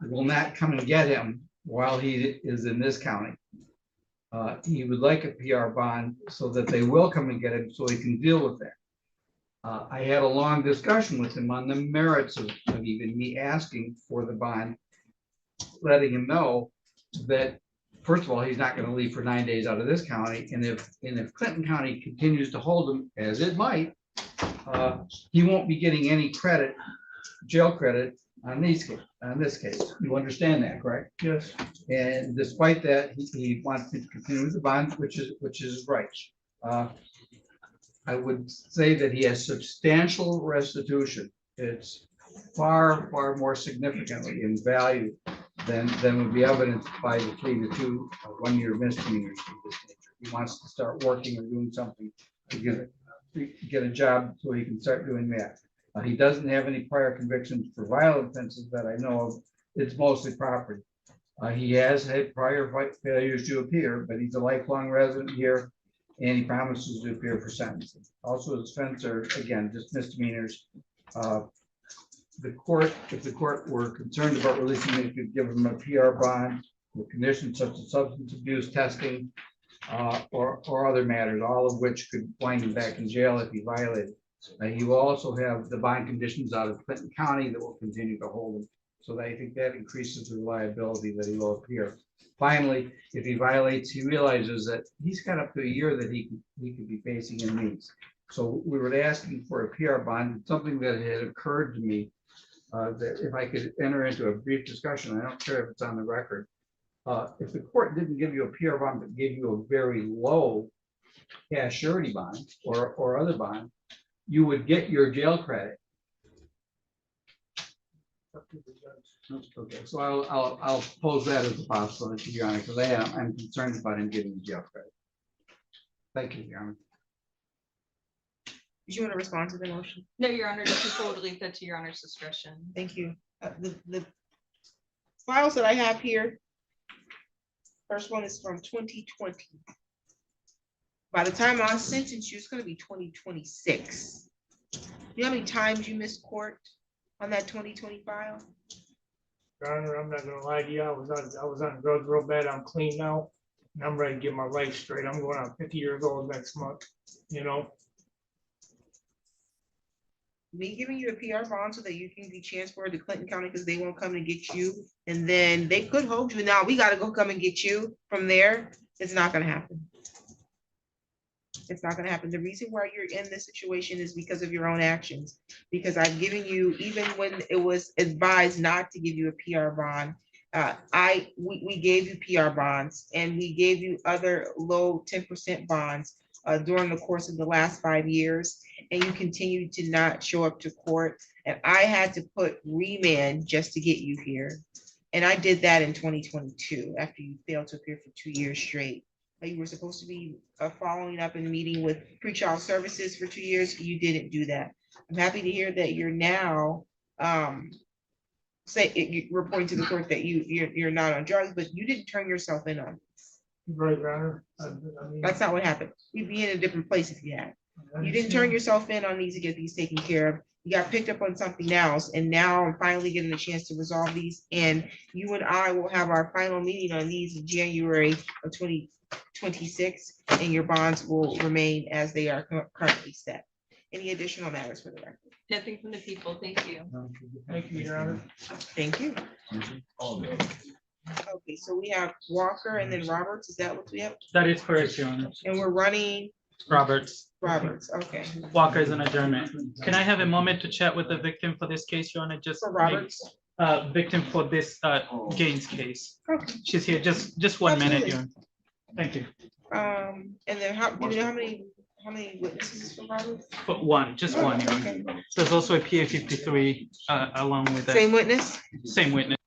will not come and get him while he is in this county. He would like a PR bond so that they will come and get him so he can deal with that. I had a long discussion with him on the merits of even me asking for the bond, letting him know that, first of all, he's not going to leave for 9 days out of this county. And if Clinton County continues to hold him, as it might, he won't be getting any credit, jail credit on this case. You understand that, correct? Yes. And despite that, he wants to continue with the bond, which is right. I would say that he has substantial restitution. It's far more significantly in value than would be evidenced by the 3 to 2 1-year misdemeanors of this nature. He wants to start working or doing something to get a job so he can start doing that. He doesn't have any prior convictions for violent offenses that I know of. It's mostly property. He has had prior failures to appear, but he's a lifelong resident here, and he promises to appear for sentencing. Also, his offenses are, again, just misdemeanors. The court, if the court were concerned about releasing him, could give him a PR bond with conditions such as substance abuse testing or other matters, all of which could wind him back in jail if he violated. He will also have the bond conditions out of Clinton County that will continue to hold him. So I think that increases the reliability that he will appear. Finally, if he violates, he realizes that he's got up to a year that he could be facing in these. So we were asking for a PR bond, something that had occurred to me, that if I could enter into a brief discussion, I don't care if it's on the record. If the court didn't give you a PR bond, but gave you a very low cash surety bond or other bond, you would get your jail credit. Okay, so I'll pose that as a possibility, Your Honor, because I'm concerned about him getting the jail credit. Thank you, Your Honor. Did you want to respond to the motion? No, Your Honor, just before we leave that to Your Honor's discretion. Thank you. The files that I have here, first one is from 2020. By the time I sentence you, it's gonna be 2026. You know how many times you missed court on that 2020 file? Your Honor, I'm not gonna lie to you, I was on drugs real bad, I'm clean now, and I'm ready to get my life straight, I'm going on 50 years old next month, you know? Me giving you a PR bond so that you can be transferred to Clinton County because they won't come and get you, and then they could hold you. Now we gotta go come and get you from there. It's not gonna happen. It's not gonna happen. The reason why you're in this situation is because of your own actions. Because I've given you, even when it was advised not to give you a PR bond, we gave you PR bonds and we gave you other low 10% bonds during the course of the last 5 years, and you continue to not show up to court. And I had to put remand just to get you here. And I did that in 2022 after you failed to appear for 2 years straight. You were supposed to be following up and meeting with pretrial services for 2 years. You didn't do that. I'm happy to hear that you're now reporting to the court that you're not on drugs, but you didn't turn yourself in on. Right, Your Honor. That's not what happened. You'd be in a different place if you had. You didn't turn yourself in on these to get these taken care of. You got picked up on something else, and now I'm finally getting a chance to resolve these. And you and I will have our final meeting on these in January of 2026, and your bonds will remain as they are currently set. Any additional matters for the record? Nothing from the people. Thank you. Thank you, Your Honor. Thank you. Okay, so we have Walker and then Roberts. Is that what we have? That is correct, Your Honor. And we're running Roberts. okay. Walker is an adjournment. Can I have a moment to chat with the victim for this case, Your Honor? Just For Roberts? victim for this Gaines case. Okay. She's here. Just 1 minute, Your Honor. Thank you. And then do you know how many witnesses is for Roberts? For one, just one, Your Honor. There's also a PA 53 along with that. Same witness? Same witness.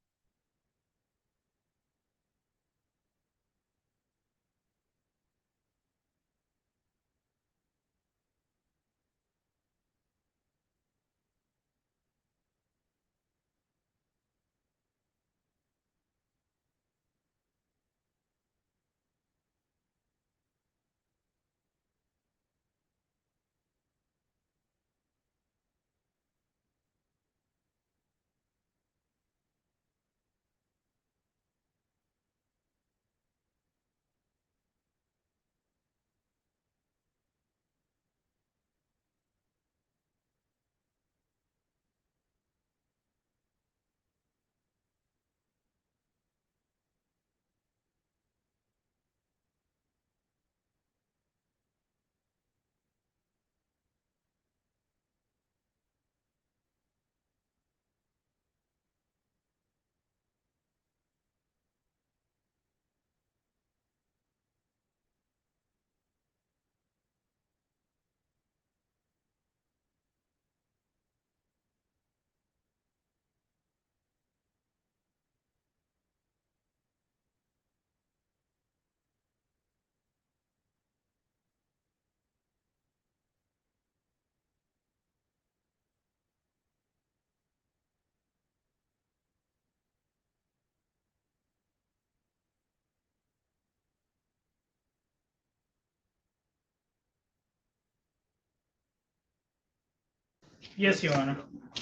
Yes, Your Honor.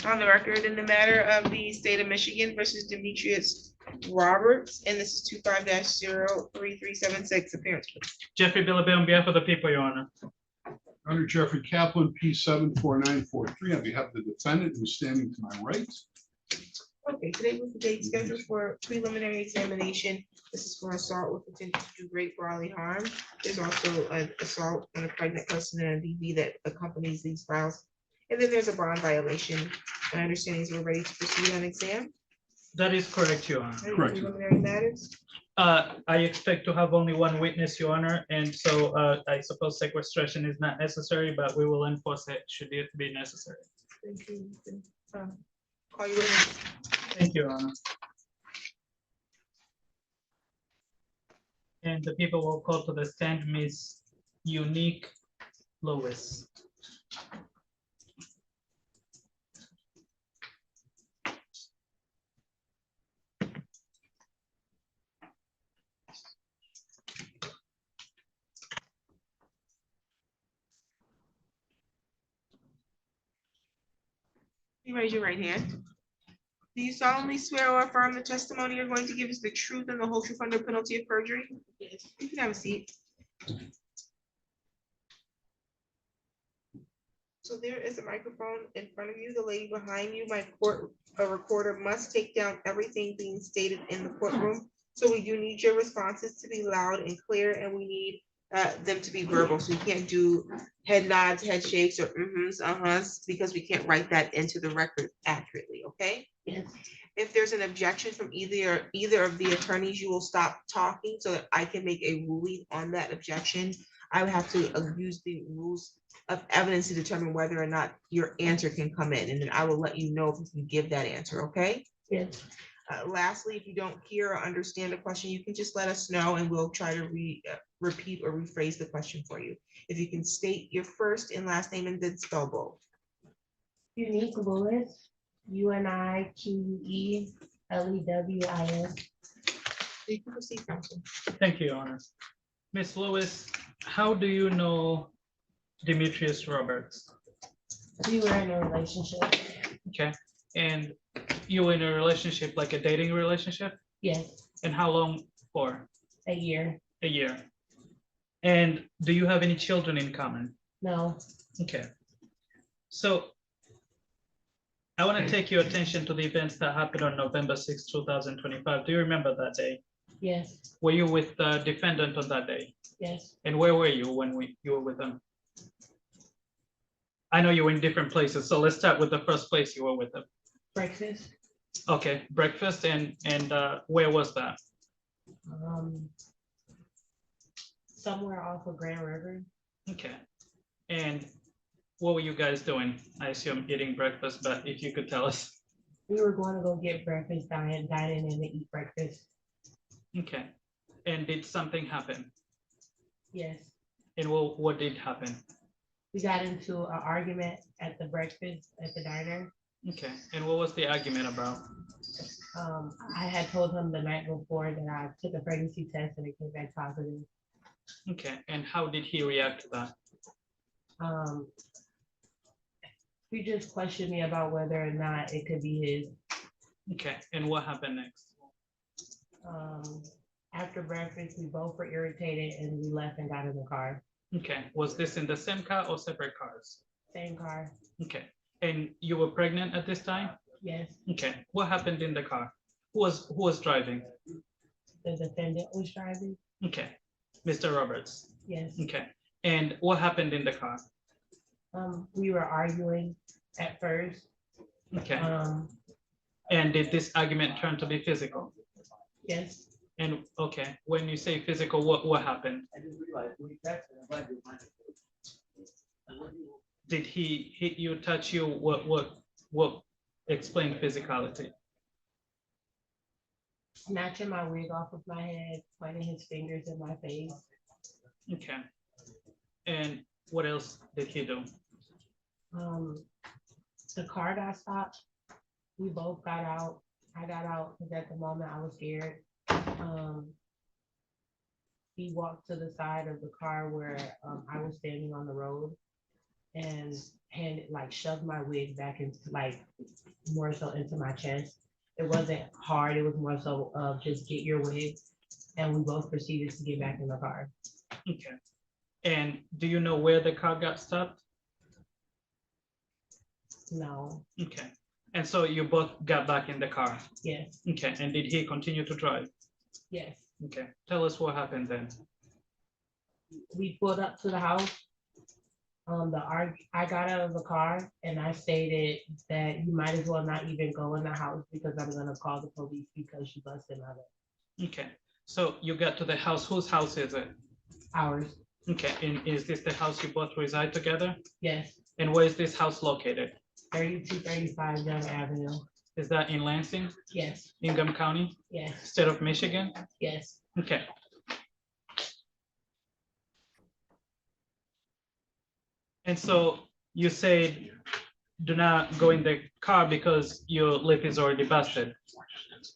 On the record in the matter of the state of Michigan versus Demetrius Roberts, and this is 25-03376, appearance, please. Jeffrey Billabé on behalf of the people, Your Honor. Under Jeffrey Kaplan, P 74943, on behalf of the defendant who's standing to my right. Okay, today was the date scheduled for preliminary examination. This is for assault with intent to do great bodily harm. There's also an assault on a pregnant person and a DV that accompanies these files. And then there's a bond violation. My understanding is we're ready to proceed on exam. That is correct, Your Honor. Any preliminary matters? I expect to have only one witness, Your Honor, and so I suppose sequestration is not necessary, but we will enforce it should it be necessary. Thank you. Call you witness. Thank you, Your Honor. And the people will call to the stand Ms. Unique Lewis. You raise your right hand. Do you solemnly swear or affirm the testimony you're going to give is the truth and the whole truth under penalty of perjury? Yes. You can have a seat. So there is a microphone in front of you. The lady behind you, my court recorder must take down everything being stated in the courtroom. So we do need your responses to be loud and clear, and we need them to be verbal. So you can't do head nods, head shakes, or mm-hms, uh-huhs, because we can't write that into the record accurately, okay? Yes. If there's an objection from either of the attorneys, you will stop talking so that I can make a ruling on that objection. I would have to use the rules of evidence to determine whether or not your answer can come in, and then I will let you know if you can give that answer, okay? Yes. Lastly, if you don't hear or understand a question, you can just let us know and we'll try to repeat or rephrase the question for you. If you can state your first and last name and then spell both. Unique Lewis, UNIQUELEWIS. You can proceed, counsel. Thank you, Your Honor. Ms. Lewis, how do you know Demetrius Roberts? We were in a relationship. Okay, and you were in a relationship, like a dating relationship? Yes. And how long for? A year. A year. And do you have any children in common? No. Okay. So I want to take your attention to the events that happened on November 6, 2025. Do you remember that day? Yes. Were you with the defendant on that day? Yes. And where were you when you were with them? I know you were in different places, so let's start with the first place you were with them. Breakfast. Okay, breakfast, and where was that? Somewhere off of Grand River. Okay, and what were you guys doing? I assume eating breakfast, but if you could tell us. We were going to go get breakfast, dining and eat breakfast. Okay, and did something happen? Yes. And what did happen? We got into an argument at the breakfast at the diner. Okay, and what was the argument about? I had told him the night before that I took a pregnancy test and it came back positive. Okay, and how did he react to that? He just questioned me about whether or not it could be his. Okay, and what happened next? After breakfast, we both were irritated and we left and got in the car. Okay, was this in the same car or separate cars? Same car. Okay, and you were pregnant at this time? Yes. Okay, what happened in the car? Who was driving? The defendant was driving. Okay, Mr. Roberts. Yes. Okay, and what happened in the car? We were arguing at first. Okay. And did this argument turn to be physical? Yes. And okay, when you say physical, what happened? Did he hit you, touch you? What explained physicality? Snatching my wig off of my head, pointing his fingers in my face. Okay. And what else did he do? The car got stopped. We both got out. I got out because at the moment I was scared. He walked to the side of the car where I was standing on the road and shoved my wig back into more so into my chest. It wasn't hard. It was more so just get your wig. And we both proceeded to get back in the car. Okay. And do you know where the car got stopped? No. Okay. And so you both got back in the car? Yes. Okay. And did he continue to drive? Yes. Okay. Tell us what happened then. We pulled up to the house. I got out of the car and I stated that you might as well not even go in the house because I'm gonna call the police because she busted my leg. Okay. So you got to the house. Whose house is it? Ours. Okay. And is this the house you both reside together? Yes. And where is this house located? 3235 Young Avenue. Is that in Lansing? Yes. Ingham County? Yes. State of Michigan? Yes. Okay. And so you said, do not go in the car because your lip is already busted.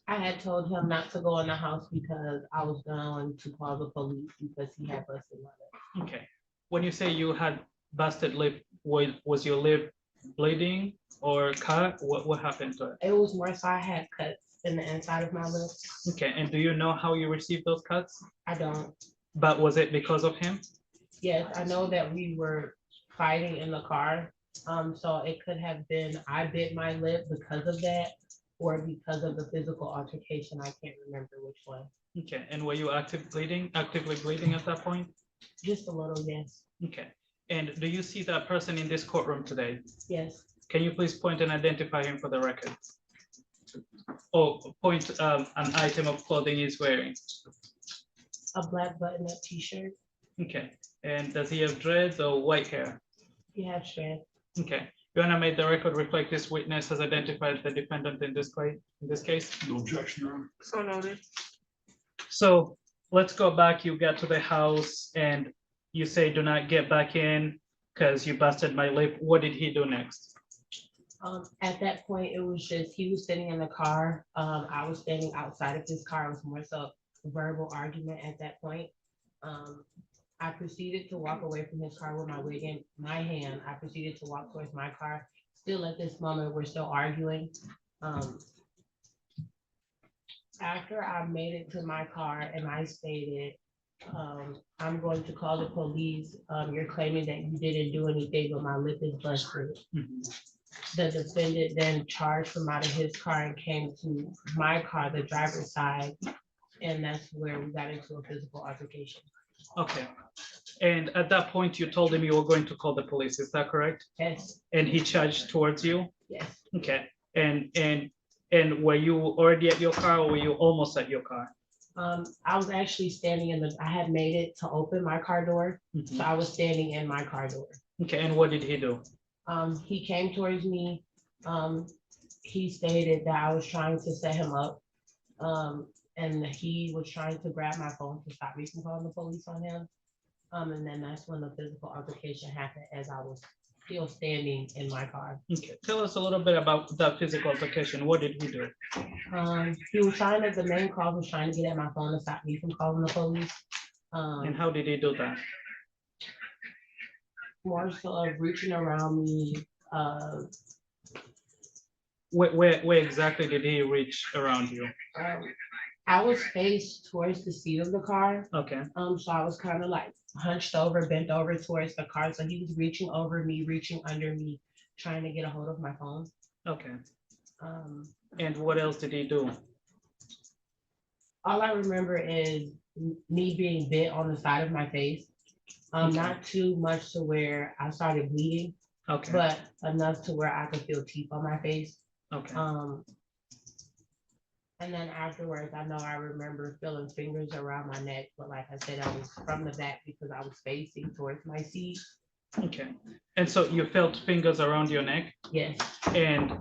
I had told him not to go in the house because I was going to call the police because he had busted my lip. Okay. When you say you had busted lip, was your lip bleeding or cut? What happened to it? It was more so I had cuts in the inside of my lip. Okay, and do you know how you received those cuts? I don't. But was it because of him? Yes, I know that we were fighting in the car. So it could have been I bit my lip because of that, or because of the physical altercation. I can't remember which one. Okay, and were you actively bleeding at that point? Just a little, yes. Okay, and do you see that person in this courtroom today? Yes. Can you please point and identify him for the record? Or point an item of clothing he's wearing? A black button-up t-shirt. Okay, and does he have dreads or white hair? He has dreads. Okay, Your Honor, may the record reflect this witness has identified the defendant in this case? No objection, Your Honor. So noted. So let's go back. You get to the house and you say, do not get back in because you busted my lip. What did he do next? At that point, it was just, he was sitting in the car. I was standing outside of his car. It was more so a verbal argument at that point. I proceeded to walk away from his car with my wig in my hand. I proceeded to walk towards my car. Still at this moment, we're still arguing. After I made it to my car and I stated, I'm going to call the police. You're claiming that you didn't do anything, but my lip is busted. The defendant then charged from out of his car and came to my car, the driver's side. And that's where we got into a physical altercation. Okay. And at that point, you told him you were going to call the police. Is that correct? Yes. And he charged towards you? Yes. Okay. And were you already at your car or were you almost at your car? I was actually standing I had made it to open my car door. So I was standing in my car door. Okay, and what did he do? He came towards me. He stated that I was trying to set him up. And he was trying to grab my phone to stop me from calling the police on him. And then that's when the physical altercation happened as I was still standing in my car. Okay, tell us a little bit about that physical altercation. What did he do? He was the main cause was trying to get at my phone to stop me from calling the police. And how did he do that? More so of reaching around me. Where exactly did he reach around you? I was faced towards the seat of the car. Okay. So I was kind of like hunched over, bent over towards the car. So he was reaching over me, reaching under me, trying to get a hold of my phone. Okay. And what else did he do? All I remember is me being bit on the side of my face. Not too much to where I started bleeding. Okay. But enough to where I could feel teeth on my face. Okay. And then afterwards, I remember feeling fingers around my neck, but like I said, I was from the back because I was facing towards my seat. Okay. And so you felt fingers around your neck? Yes. And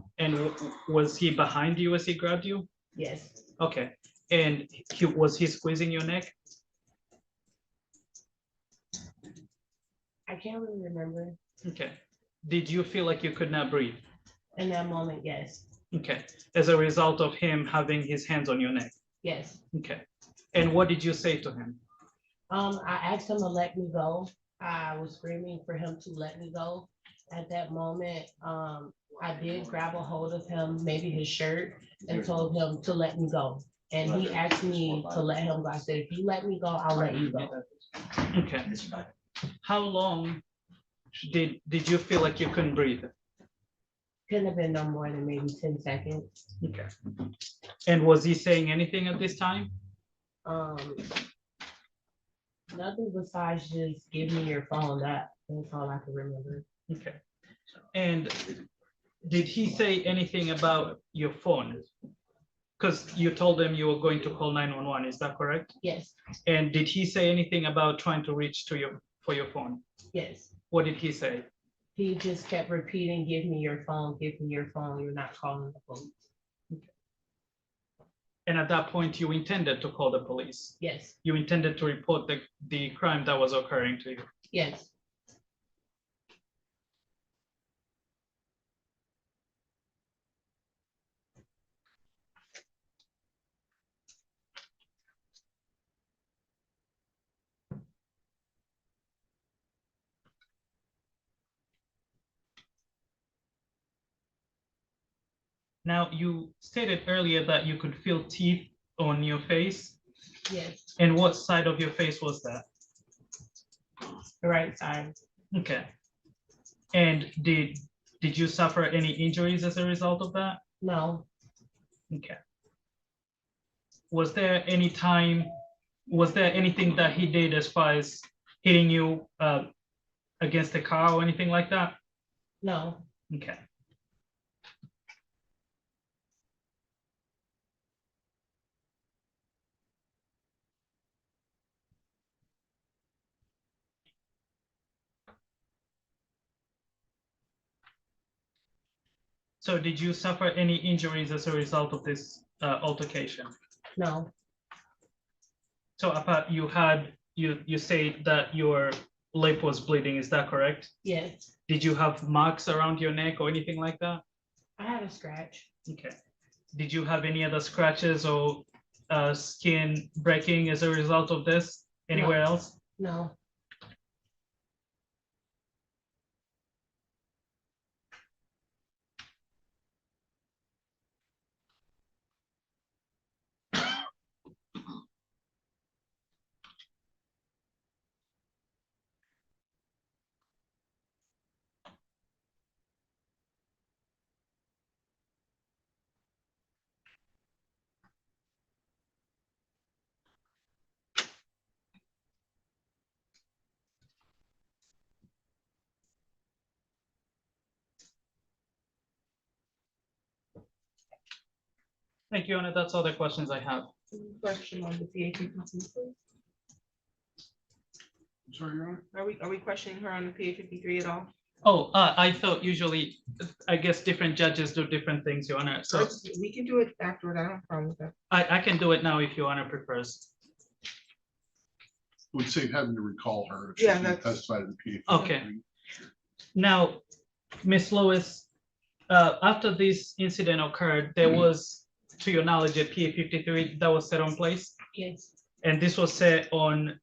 was he behind you as he grabbed you? Yes. Okay. And was he squeezing your neck? I can't really remember. Okay. Did you feel like you could not breathe? In that moment, yes. Okay. As a result of him having his hands on your neck? Yes. Okay. And what did you say to him? I asked him to let me go. I was screaming for him to let me go. At that moment, I did grab a hold of him, maybe his shirt, and told him to let me go. And he asked me to let him go. I said, if you let me go, I'll let you go. Okay. How long did you feel like you couldn't breathe? Couldn't have been no more than maybe 10 seconds. Okay. And was he saying anything at this time? Nothing besides just give me your phone. That's all I can remember. Okay. And did he say anything about your phone? Because you told him you were going to call 911, is that correct? Yes. And did he say anything about trying to reach for your phone? Yes. What did he say? He just kept repeating, give me your phone, give me your phone. You're not calling the police. Okay. And at that point, you intended to call the police? Yes. You intended to report the crime that was occurring to you? Yes. Now, you stated earlier that you could feel teeth on your face. Yes, And what side of your face was that? the right side. Okay. And did you suffer any injuries as a result of that? No, Okay. Was there anything that he did as far as hitting you against the car or anything like that? no, Okay. So did you suffer any injuries as a result of this altercation? no, So apart, you say that your lip was bleeding, is that correct? yes. Did you have marks around your neck or anything like that? I had a scratch. Okay. Did you have any other scratches or skin breaking as a result of this anywhere No. else? No, Thank you, Anna. That's all the questions I have. Question on the PA-52, please. I'm sorry, Your Honor. Are we questioning her on the PA-53 at all? Oh, I thought usually, I guess different judges do different things, Your Honor. So We can do it afterward. I don't have a problem with that. I can do it now if Your Honor prefers. Would save having to recall her. if Yeah, she that's- testified in the PA. Okay. Now, Ms. Lewis, after this incident occurred, there was, to your knowledge, a PA-53 that was set on place? yes, And this was set on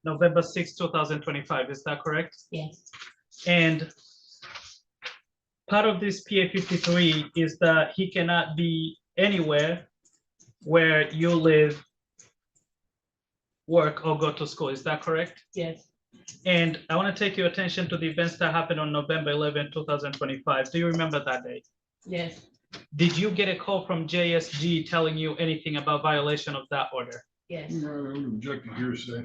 November 6, 2025, is that correct? yes, And part of this PA-53 is that he cannot be anywhere where you live, work, or go to school, is that correct? yes, And I want to take your attention to the events that happened on November 11, 2025. Do you remember that day? yes, Did you get a call from JSG telling you anything about violation of that order? yes, I would object to hearsay.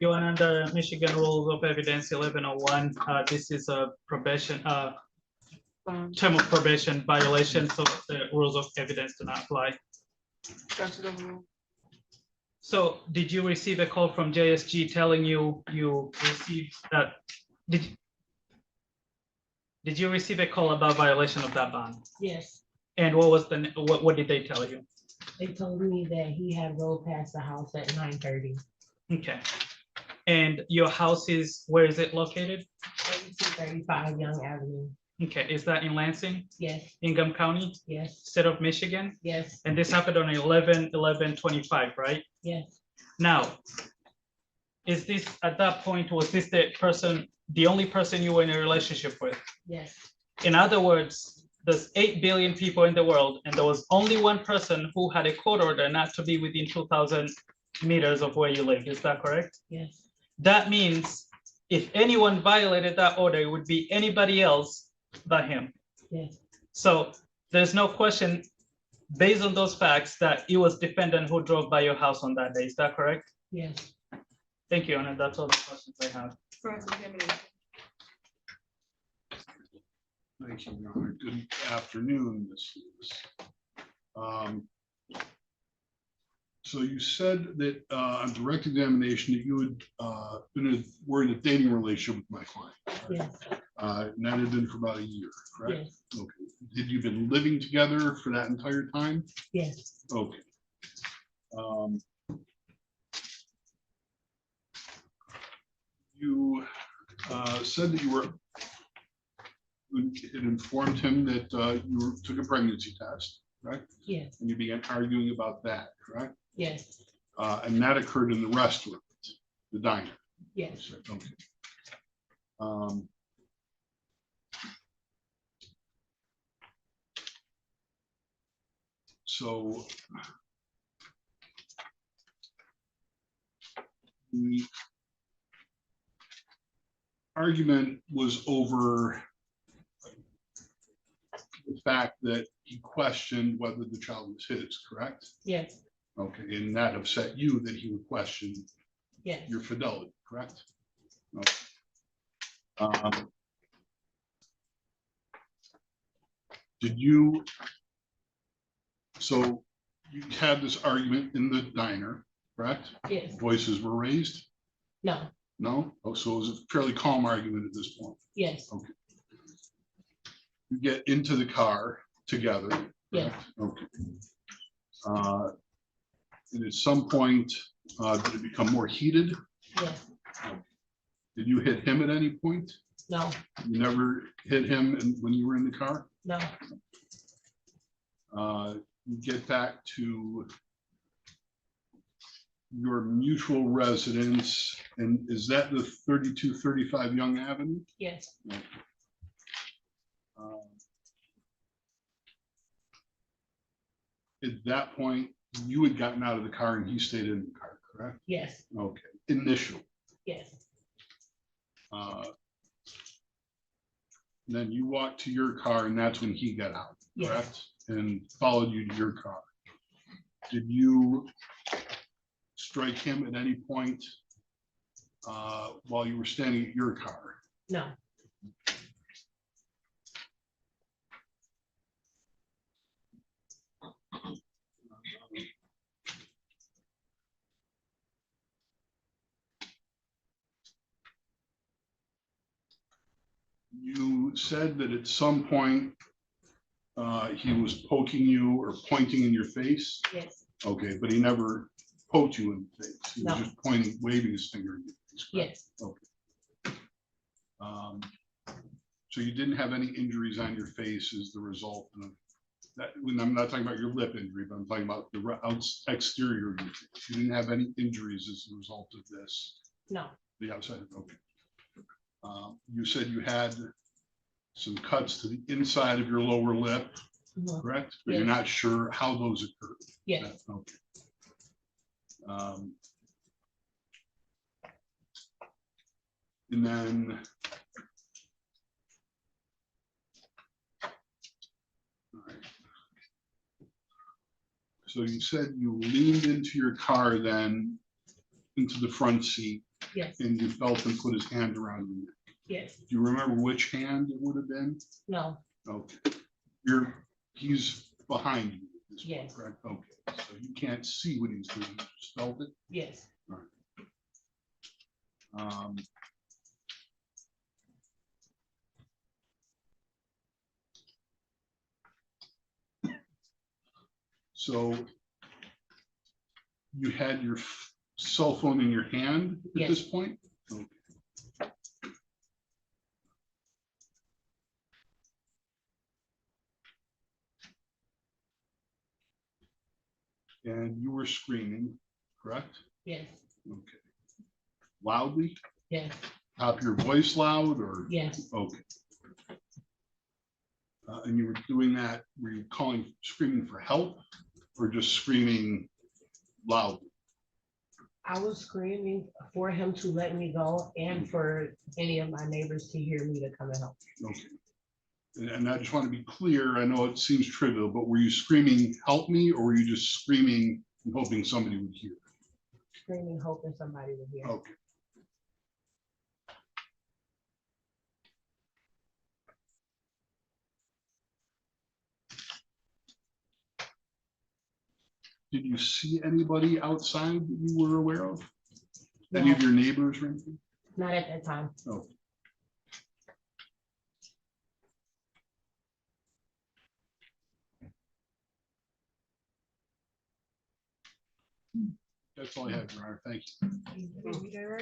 You are under Michigan Rules of Evidence 1101. This is a probation, term of probation violation, so the rules of evidence do not apply. So did you receive a call from JSG telling you received that? Did you receive a call about violation of that bond? yes. And what was what did they tell you? They told me that he had rode past the house at 9:30. Okay. And your house is, where is it located? 3235 Young Avenue. Okay, is that in Lansing? Yes, Ingham County, yes, state of Michigan? yes, And this happened on 11/11/25, right? yes, Now, is this, at that point, was this the only person you were in a relationship with? yes, In other words, there's 8 billion people in the world, and there was only one person who had a court order not to be within 2,000 meters of where you live. Is that correct? yes, That means if anyone violated that order, it would be anybody else but him. yes, So there's no question, based on those facts, that it was defendant who drove by your house on that day. Is that correct? yes. Thank you, Anna. That's all the questions I have. Thank you, Your Honor. Good afternoon, Ms. Lewis. So you said that on direct examination that you had were in a dating relationship with my client. Yes, And that had been for about a year, correct? yes, Okay. Had you been living together for that entire time? yes, Okay. You said that you had informed him that you took a pregnancy test, right? yes, And you began arguing about that, correct? yes, And that occurred in the restaurant, the diner. yes, Okay. So the argument was over the fact that he questioned whether the child was his, correct? Yes, Okay, and that upset you that he would question yes, your fidelity, correct? Okay. Um, Did you, so you had this argument in the diner, correct? yes, Voices were raised? no, No? Oh, so it was a fairly calm argument at this point. yes, Okay. You get into the car together. yes, correct? Okay. And at some point, did it become more heated? yes, Did you hit him at any point? no, You never hit him when you were in the car? no, You get back to your mutual residence, and is that the 3235 Young Avenue? yes, At that point, you had gotten out of the car and he stayed in the car, correct? yes, Okay, initial. yes, Then you walked to your car and that's when he got out, yes, correct? And followed you to your car. Did you strike him at any point while you were standing at your car? no, You said that at some point he was poking you or pointing in your face? yes, Okay, but he never poked you in the face. He was No. just pointing, waving his finger in your face. correct? yes, Okay. So you didn't have any injuries on your face as the result of that. When I'm not talking about your lip injury, but I'm talking about the exterior of your face. You didn't have any injuries as a result of this, no, the outside, okay. You said you had some cuts to the inside of your lower lip, Mhm. correct? But you're Yes. not sure how those occurred. yes, Okay. And then. All right. So you said you leaned into your car then, into the front seat, yes, and you felt him put his hand around you. yes, Do you remember which hand it would have been? no, Okay. He's behind you at this point, Yes. correct? Okay, so you can't see what he's doing, you just felt it? yes, Um, So you had your cell phone in your hand at Yes. this point? Okay. And you were screaming, correct? yes, Okay. Loudly? yes, Top of your voice loud or? yes, Okay. And you were doing that, were you screaming for help or just screaming loudly? I was screaming for him to let me go and for any of my neighbors to hear me to come and help. Okay. And I just want to be clear, I know it seems trivial, but were you screaming, help me, or were you just screaming and hoping somebody would hear? Screaming, hoping somebody would hear. Okay. Did you see anybody outside that you were aware of? Any of your neighbors or anything? Not at that time. Oh. That's all I have, Your Honor. Thank you.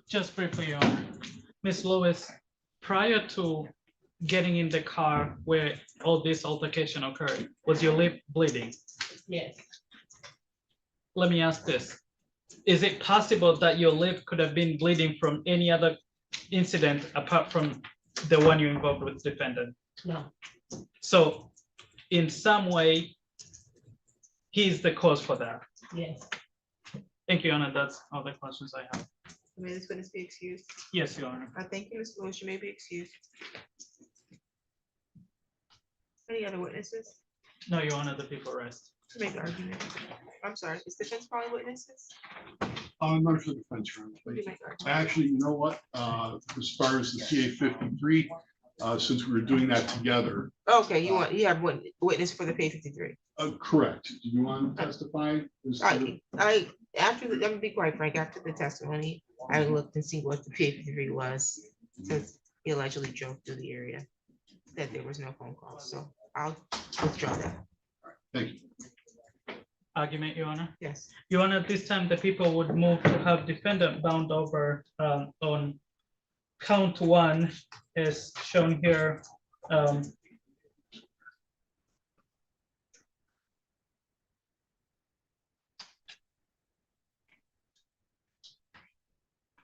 Just briefly, Your Honor. Ms. Lewis, prior to getting in the car where all this altercation occurred, was your lip bleeding? Yes, Let me ask this. Is it possible that your lip could have been bleeding from any other incident apart from the one you involved with defendant? no, So in some way, he's the cause for that. Yes. Thank you, Your Honor. That's all the questions I have. May this witness be excused? Yes, Your Honor. Thank you, Ms. Lewis. You may be excused. Any other witnesses No, Your Honor, the people rest. to make the argument? I'm sorry, is defense calling witnesses? None for the defense, Your Honor. Who do you make the argument? Actually, you know what? As far as the CA 53, since we were doing that together, Okay, you have witness for the P 53. correct. Do you want to testify? I'm gonna be quite frank, after the testimony, I looked and see what the P 53 was, since he allegedly drove through the area, that there was no phone call, so I'll withdraw that. Thank you. Argument, Your Honor? Yes. Your Honor, at this time, the people would move to have defendant bound over on count 1 as shown here.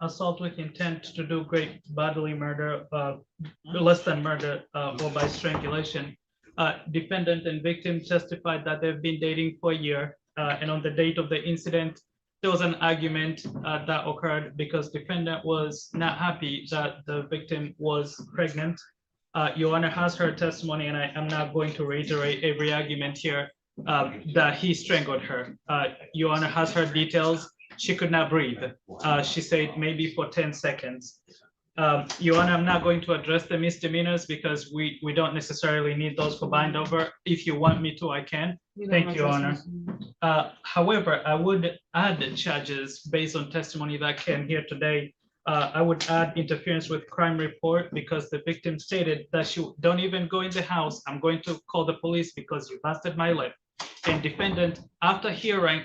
Assault with intent to do great bodily murder, less than murder, or by strangulation. Defendant and victim testified that they've been dating for a year, and on the date of the incident, there was an argument that occurred because defendant was not happy that the victim was pregnant. Your Honor has heard testimony, and I am not going to reiterate every argument here, that he strangled her. Your Honor has heard details. She could not breathe. She said maybe for 10 seconds. Your Honor, I'm not going to address the misdemeanors because we don't necessarily need those for bind over. If you want me to, I can. Thank you, Your Honor. However, I would add the charges based on testimony that came here today. I would add interference with crime report because the victim stated that she don't even go in the house. I'm going to call the police because you busted my lip. And defendant, after hearing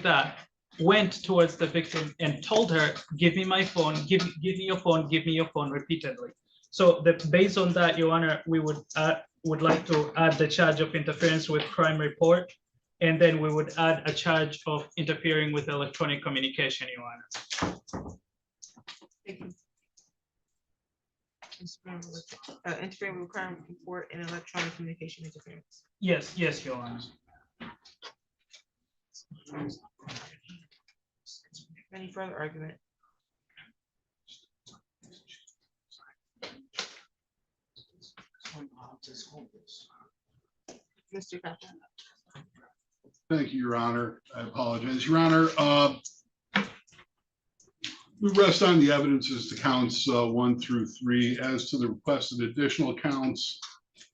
that, went towards the victim and told her, give me my phone, give me your phone, give me your phone repeatedly. So based on that, Your Honor, we would like to add the charge of interference with crime report. And then we would add a charge of interfering with electronic communication, Your Honor. Thank you. Interfering with crime report and electronic communication interference. Yes, Your Honor. Any further argument? Mr. Captain. Thank you, Your Honor. I apologize, Your Honor. We rest on the evidences to counts 1 through 3. As to the requested additional counts,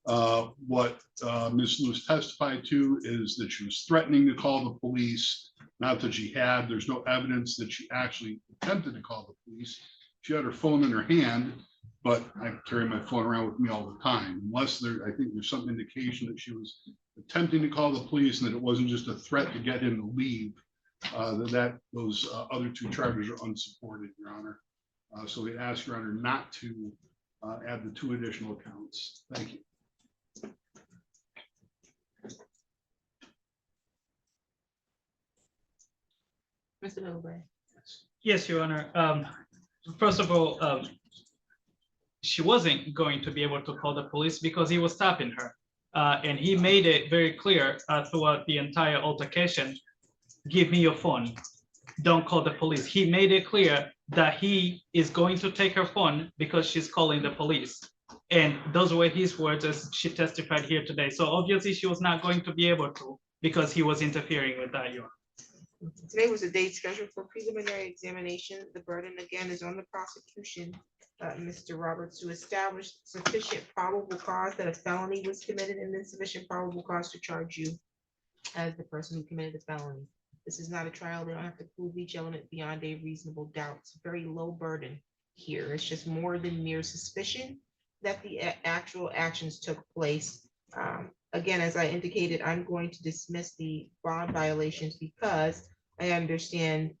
what Ms. Lewis testified to is that she was threatening to call the police. Not that she had. There's no evidence that she actually attempted to call the police. She had her phone in her hand, but I carry my phone around with me all the time. Unless I think there's some indication that she was attempting to call the police and that it wasn't just a threat to get him to leave. Those other 2 charges are unsupported, Your Honor. So we ask, Your Honor, not to add the 2 additional counts. Thank you. Mr. Middlebury. Yes, Your Honor. First of all, she wasn't going to be able to call the police because he was stopping her. And he made it very clear throughout the entire altercation, give me your phone, don't call the police. He made it clear that he is going to take her phone because she's calling the police. And those were his words as she testified here today. So obviously she was not going to be able to because he was interfering with that, Your Honor. Today was a date scheduled for preliminary examination. The burden again is on the prosecution, Mr. Roberts, to establish sufficient probable cause that a felony was committed and insufficient probable cause to charge you as the person who committed the felony. This is not a trial. They don't have to prove each element beyond a reasonable doubt. It's a very low burden here. It's just more than mere suspicion that the actual actions took place. Again, as I indicated, I'm going to dismiss the bond violations because I understand,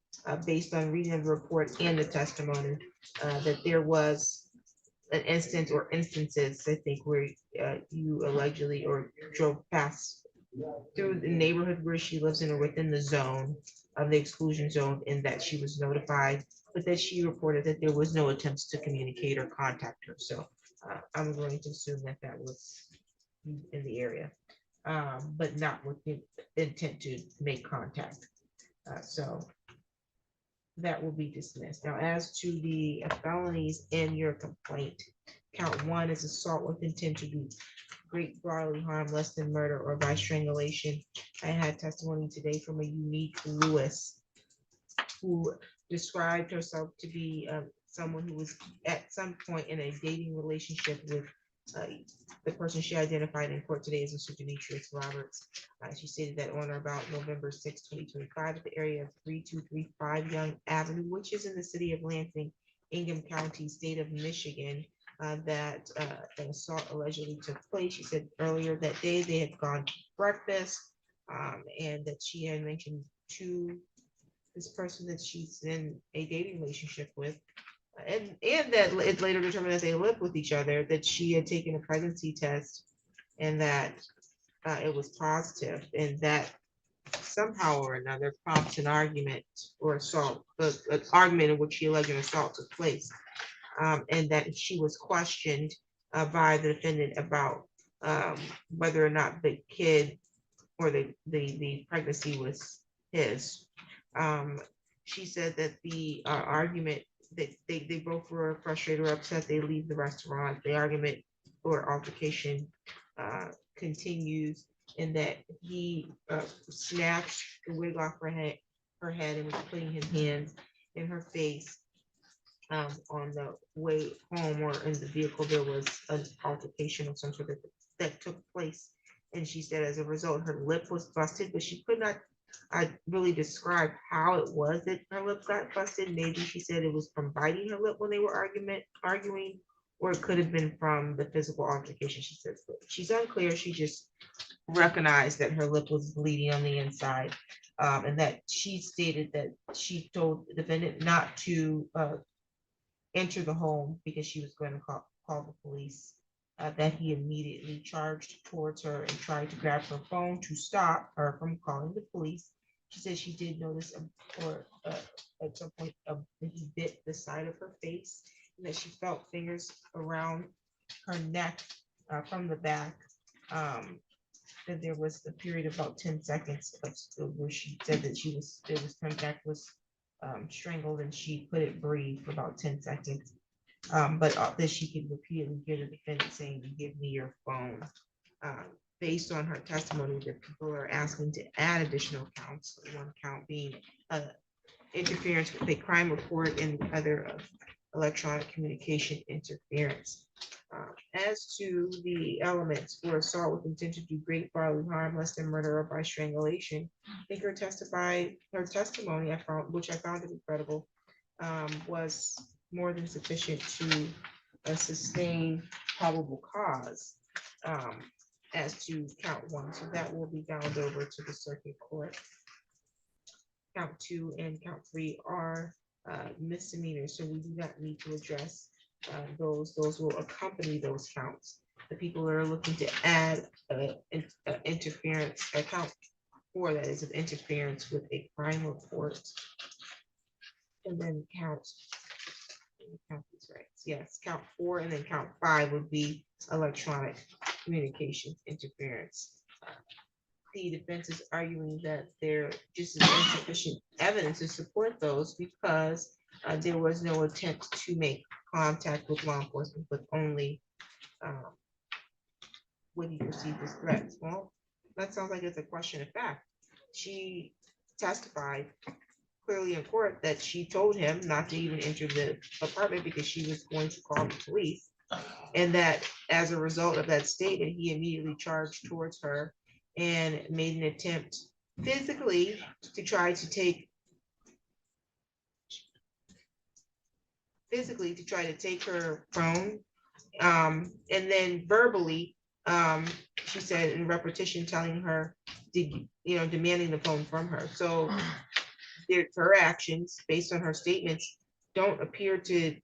based on reading of the report and the testimony, that there was an instance or instances, I think, where you allegedly or drove past through the neighborhood where she lives in or within the zone of the exclusion zone, in that she was notified, but that she reported that there was no attempts to communicate or contact her. So I'm going to assume that that was in the area. but not with the intent to make contact. So that will be dismissed. Now, as to the felonies in your complaint, count one is assault with intent to do great bodily harm, less than murder or by strangulation. I had testimony today from a Unique Lewis, who described herself to be someone who was at some point in a dating relationship with the person she identified in court today as Mr. Demetrius Roberts. She stated that on or about November 6, 2025, at the area of 3235 Young Avenue, which is in the city of Lansing, Ingham County, state of Michigan, that an assault allegedly took place. She said earlier that day they had gone to breakfast, and that she had mentioned to this person that she's in a dating relationship with, and that it later determined that they lived with each other, that she had taken a pregnancy test and that it was positive, and that somehow or another prompts an argument or assault, an argument in which she alleged an assault took place, and that she was questioned by the defendant about whether or not the kid or the pregnancy was his. She said that the argument that they both were frustrated or upset, they leave the restaurant. The argument or altercation continues, in that he snatched the wig off her head and was putting his hands in her face. On the way home or in the vehicle, there was an altercation of some sort that took place. And she said as a result, her lip was busted, but she could not really describe how it was that her lip got busted. Maybe she said it was from biting her lip when they were arguing, or it could have been from the physical altercation. She says she's unclear. She just recognized that her lip was bleeding on the inside, and that she stated that she told the defendant not to enter the home because she was going to call the police. That he immediately charged towards her and tried to grab her phone to stop her from calling the police. She said she did notice at some point that he bit the side of her face, and that she felt fingers around her neck from the back. That there was a period of about 10 seconds where she said that her neck was strangled, and she couldn't breathe for about 10 seconds. But that she could repeatedly hear the defendant saying, "Give me your phone." Based on her testimony, that people are asking to add additional counts, one count being interference with a crime report and the other electronic communication interference. As to the elements for assault with intent to do great bodily harm, less than murder or by strangulation, I think her testimony, which I found to be credible, was more than sufficient to sustain probable cause as to count one. So that will be bound over to the circuit court. Count two and count three are misdemeanors, so we do not need to address those. Those will accompany those counts. The people that are looking to add interference, count four, that is, of interference with a crime report, and then count these rights. Yes, count four and then count five would be electronic communications interference. The defense is arguing that there just is insufficient evidence to support those because there was no attempt to make contact with law enforcement, but only when he received his threats. Well, that sounds like it's a question of fact. She testified clearly in court that she told him not to even enter the apartment because she was going to call the police, and that as a result of that statement, he immediately charged towards her and made an attempt physically to try to take her phone, and then verbally, she said in repetition, telling her, demanding the phone from her. So her actions, based on her statements, don't appear to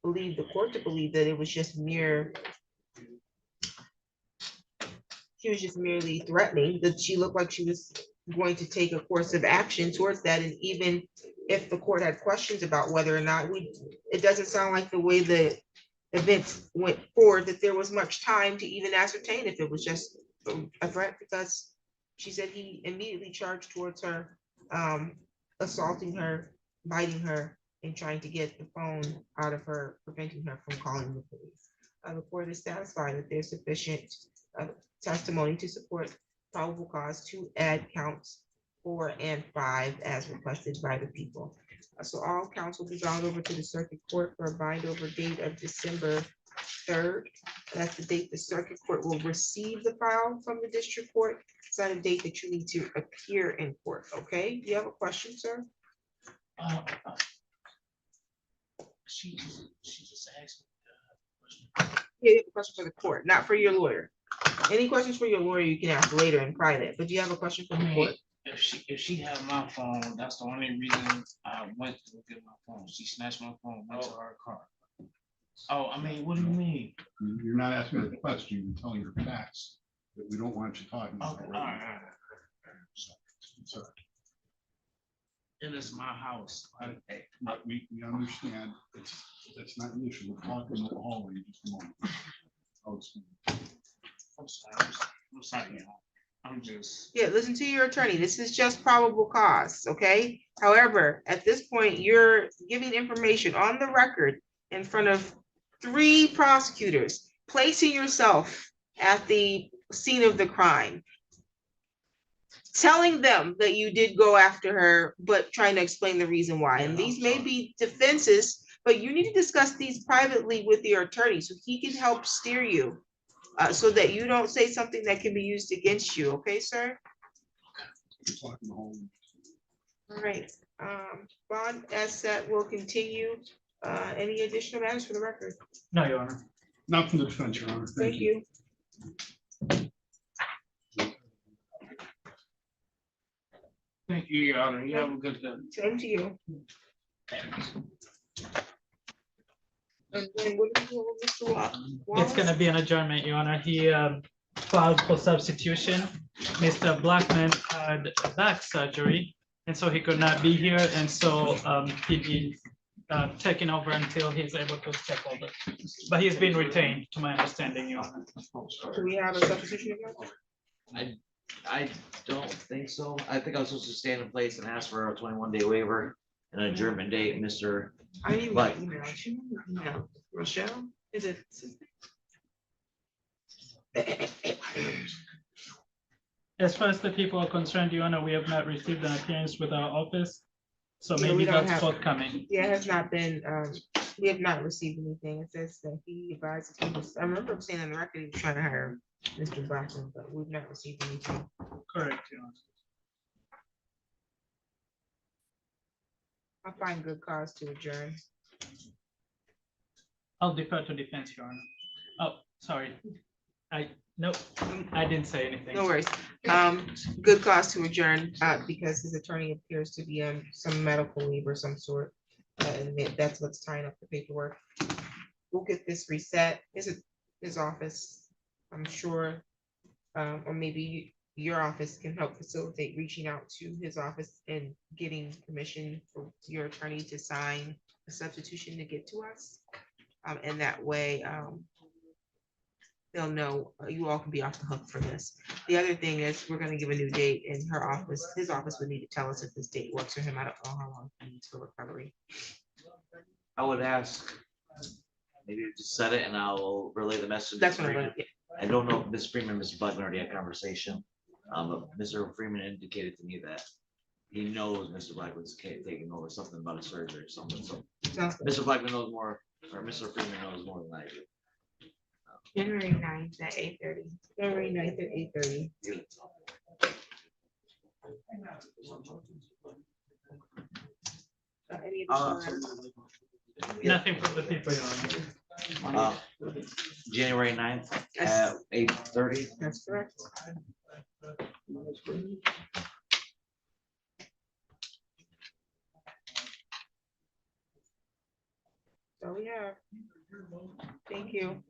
believe the court to believe that it was just she was just merely threatening, that she looked like she was going to take a course of action towards that. And even if the court had questions about whether or not it doesn't sound like the way the events went forward, that there was much time to even ascertain if it was just a threat because she said he immediately charged towards her, assaulting her, biting her, and trying to get the phone out of her, preventing her from calling the police. The court is satisfied that there's sufficient testimony to support probable cause to add counts 4 and 5 as requested by the people. So all counts will be bound over to the circuit court for a bind over date of December 3rd. That's the date the circuit court will receive the file from the district court. It's not a date that you need to appear in court, okay? Do you have a question, sir? She just asked. Yeah, you have a question for the court, not for your lawyer. Any questions for your lawyer, you can ask later in private, but do you have a question for the court? If she had my phone, that's the only reason I went to look at my phone. She snatched my phone, went to her car. Oh, I mean, what do you mean? You're not asking a question, you're telling your facts that we don't want you talking about. Okay, all right. So, And it's my house. but we understand that's not an issue. We're talking in the hallway just a moment. I'm sorry. I'm sorry, y'all. I'm just. Yeah, listen to your attorney. This is just probable cause, okay? However, at this point, you're giving information on the record in front of 3 prosecutors, placing yourself at the scene of the crime, telling them that you did go after her, but trying to explain the reason why. And these may be defenses, but you need to discuss these privately with your attorney so he can help steer you. So that you don't say something that can be used against you, okay, sir? All right, bond as set will continue. Any additional matters for the record? No, Your Honor. Not from the defense, Your Honor. Thank you. Thank you, Your Honor. You have a good day. Same to you. And then what do we do with Mr. Wallace? It's gonna be an adjournment, Your Honor. He filed for substitution. Mr. Blackman had back surgery, and so he could not be here, and so he'd be taking over until he's able to take over. But he's been retained, to my understanding, Your Honor. Do we have a substitution? I don't think so. I think I was supposed to stand in place and ask for a 21-day waiver and an adjournment date, Mr. I didn't But email you. No, Rochelle, is it? As far as the people are concerned, Your Honor, we have not received an appearance with our office. So Yeah, maybe we don't that's have- forthcoming. Yeah, it has not been, we have not received anything. It says that he advised, I remember him saying on the record, he was trying to hire Mr. Blackman, but we've not received anything. Correct, Your Honor. I find good cause to adjourn. I'll defer to defense, Your Honor. Oh, sorry. Nope, I didn't say anything. No worries. Good cause to adjourn, because his attorney appears to be on some medical leave or some sort. And that's what's tying up the paperwork. We'll get this reset. Is it his office? I'm sure, or maybe your office can help facilitate reaching out to his office and getting permission for your attorney to sign a substitution to get to us. And that way, they'll know you all can be off the hook for this. The other thing is we're gonna give a new date in her office. His office would need to tell us if this date works for him. I don't know how long he needs for recovery. I would ask, maybe just set it and I'll relay the message. to That's Mr. what I'm Freeman. gonna- I don't know if Ms. Freeman, and Mr. Blackman already had a conversation. But Mr. Freeman indicated to me that he knows Mr. Blackman's taking over something about a surgery or something. So Mr. Blackman knows more, or Mr. Freeman knows more than I do. January 9th at 8:30. January 9th at 8:30. Any additional? Nothing from the people, Your Honor. January 9th at 8:30. That's correct. So we have. Thank you.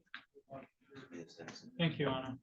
Thank you, Your Honor.